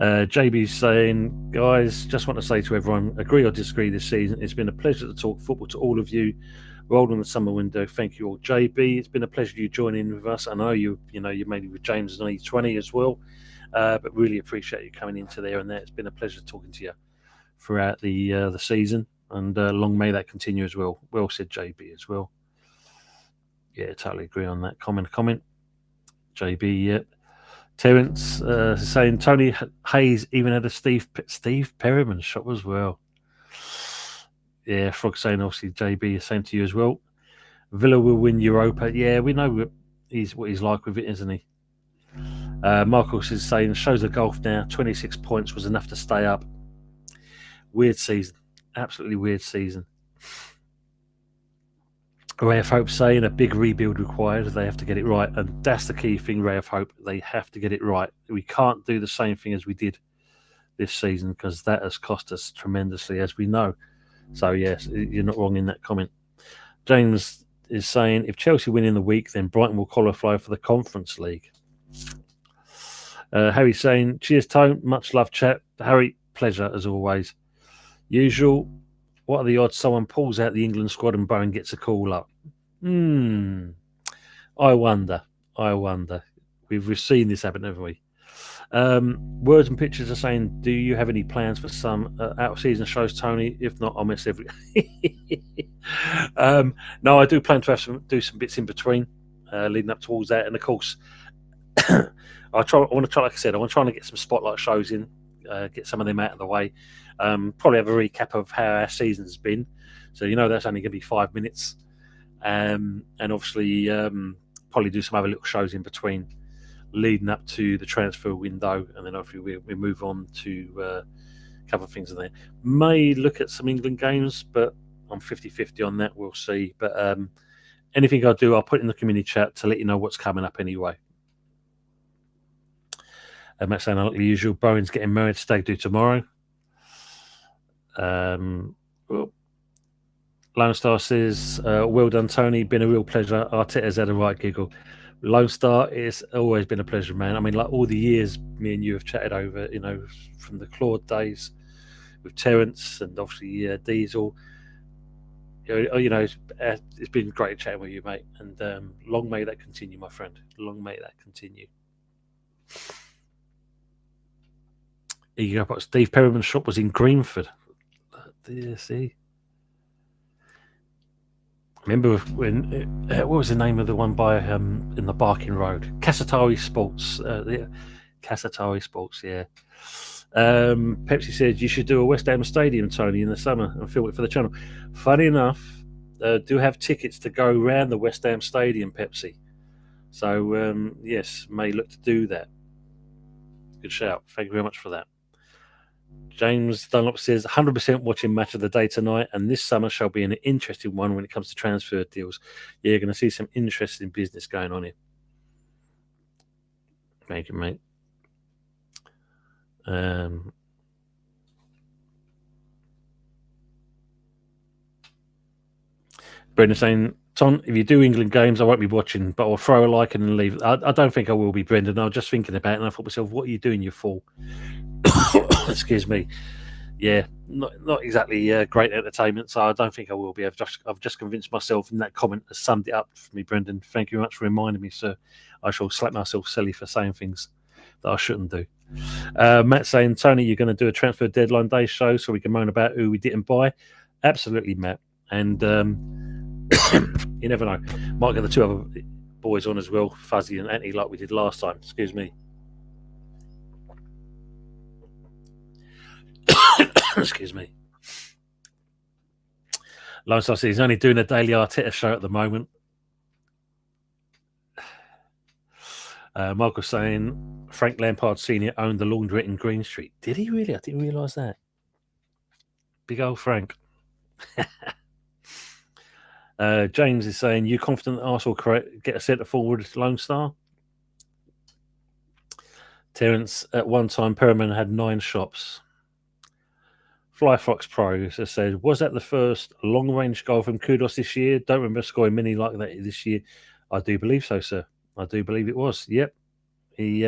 JB's saying, guys, just want to say to everyone, agree or disagree this season. It's been a pleasure to talk football to all of you. Rolled on the summer window. Thank you all, JB. It's been a pleasure you joining with us. I know you made it with James and E20 as well, but really appreciate you coming into there and there. It's been a pleasure talking to you throughout the season, and long may that continue as well. Well said, JB, as well. Yeah, totally agree on that. Comment. JB, yeah. Terence saying Tony Hayes even had a Steve Perryman shot as well. Yeah, Frog saying obviously JB, same to you as well. Villa will win Europa. Yeah, we know what he's like with it, isn't he? Marcos is saying shows the golf now. 26 points was enough to stay up. Weird season, absolutely weird season. Ray of Hope saying a big rebuild required. They have to get it right, and that's the key thing. Ray of Hope, they have to get it right. We can't do the same thing as we did this season because that has cost us tremendously, as we know. So yes, you're not wrong in that comment. James is saying if Chelsea win in the week, then Brighton will qualify for the Conference League. Harry's saying cheers, Tone. Much love, chat. Harry, pleasure as always. Usual. What are the odds someone pulls out the England squad and Bowen gets a call up? I wonder. We've seen this happen, haven't we? Words and pictures are saying, do you have any plans for some out-of-season shows, Tony? If not, I'll miss every... No, I do plan to do some bits in between leading up towards that. And, of course, I want to try, like I said, I want to try and get some spotlight shows in, get some of them out of the way. Probably have a recap of how our season's been. So, that's only going to be 5 minutes. And obviously, probably do some other little shows in between leading up to the transfer window. And then hopefully we move on to a couple of things in there. May look at some England games, but I'm 50-50 on that. We'll see. But anything I do, I'll put in the community chat to let you know what's coming up anyway. Matt saying, like the usual, Bowen's getting married, stag do tomorrow. Lone Star says, well done, Tony. Been a real pleasure. Arteta's had a right giggle. Lone Star, it's always been a pleasure, man. I mean, like all the years me and you have chatted over, from the Claude days with Terence and obviously Diesel. It's been great chatting with you, mate. And long may that continue, my friend. Long may that continue. Steve Perriman's shop was in Greenford. See? Remember when? What was the name of the one by in the Barking Road? Casatari Sports. Casatari Sports. Yeah. Pepsi said you should do a West Ham Stadium, Tony, in the summer and film it for the channel. Funny enough, do have tickets to go around the West Ham Stadium, Pepsi. So yes, may look to do that. Good shout. Thank you very much for that. James Dunlop says 100% watching Match of the Day tonight, and this summer shall be an interesting one when it comes to transfer deals. Yeah, you're going to see some interesting business going on here. Thank you, mate. Brendan saying, Tom, if you do England games, I won't be watching, but I'll throw a like and leave. I don't think I will be, Brendan. I was just thinking about it, and I thought to myself, what are you doing, you fool? Excuse me. Yeah, not exactly great entertainment, so I don't think I will be. I've just convinced myself, and that comment has summed it up for me, Brendan. Thank you very much for reminding me, sir. I shall slap myself silly for saying things that I shouldn't do. Matt saying, Tony, you're going to do a transfer deadline day show so we can moan about who we didn't buy? Absolutely, Matt. And you never know. Might get the two other boys on as well, Fuzzy and Anthony, like we did last time. Excuse me. Excuse me. Lone Star says he's only doing a daily Arteta show at the moment. Michael saying Frank Lampard Sr. owned the laundrette in Green Street. Did he really? I didn't realise that. Big old Frank. James is saying, you confident that Arsenal get a centre forward Lone Star? Terence, at one time, Perriman had 9 shops. Fly Fox Pro said, was that the first long-range goal from Kudos this year? Don't remember scoring many like that this year. I do believe so, sir. I do believe it was. Yep. He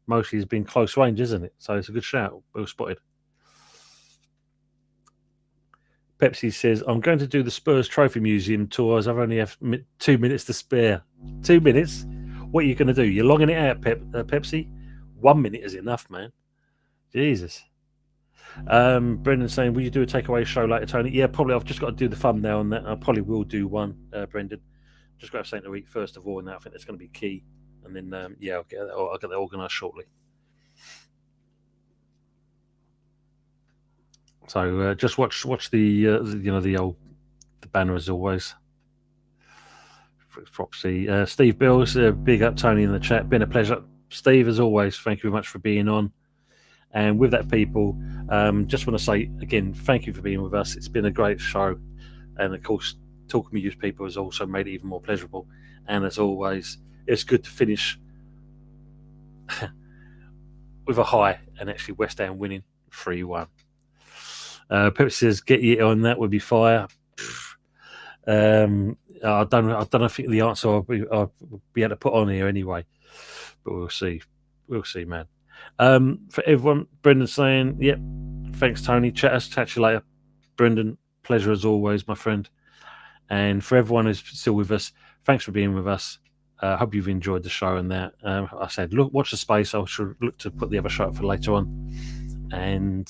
mostly has been close range, isn't it? So it's a good shout. Well spotted. Pepsi says, I'm going to do the Spurs Trophy Museum tours. I've only have 2 minutes to spare. 2 minutes? What are you going to do? You're logging it out, Pepsi? 1 minute is enough, man. Jesus. Brendan saying, will you do a takeaway show later, Tony? Yeah, probably. I've just got to do the thumbnail on that. I probably will do one, Brendan. Just got to have something to eat first of all, and I think that's going to be key. And then, I'll get that organised shortly. So just watch the the banner as always. Proxy, Steve Bills, big up Tony in the chat. Been a pleasure, Steve, as always. Thank you very much for being on. And with that, people, just want to say again, thank you for being with us. It's been a great show, and of course, talking with you people has also made it even more pleasurable. And as always, it's good to finish with a high, and actually West Ham winning 3-1. Pepsi says, "Get you on that would be fire." I don't think the answer I'll be able to put on here anyway, but we'll see. We'll see, man. For everyone, Brendan saying, "Yep, thanks, Tony. Chat you later, Brendan. Pleasure as always, my friend." And for everyone who's still with us, thanks for being with us. I hope you've enjoyed the show and that. I said, look, watch the space. I should look to put the other show up for later on. And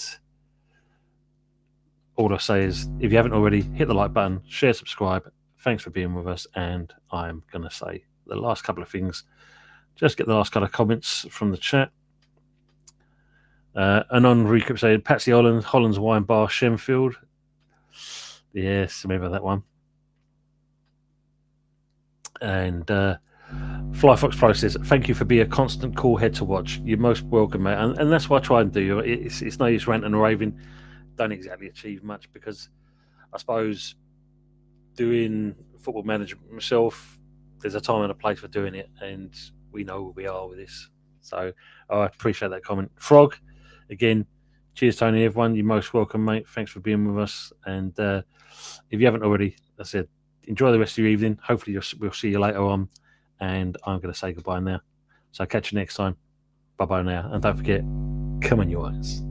all I say is, if you haven't already, hit the like button, share, subscribe. Thanks for being with us. And I'm going to say the last couple of things. Just get the last couple of comments from the chat. Anon Recap said, Patsy Holland's Wine Bar, Shenfield. Yes, remember that one. And Fly Fox Pro says, thank you for being a constant cool head to watch. You're most welcome, mate. And that's what I try and do. It's no use ranting and raving. Don't exactly achieve much because I suppose doing football management myself, there's a time and a place for doing it, and we know where we are with this. So I appreciate that comment. Frog, again, cheers, Tony, everyone. You're most welcome, mate. Thanks for being with us. And if you haven't already, I said, enjoy the rest of your evening. Hopefully we'll see you later on. And I'm going to say goodbye now. So catch you next time. Bye-bye now. And don't forget, come on, you eyes.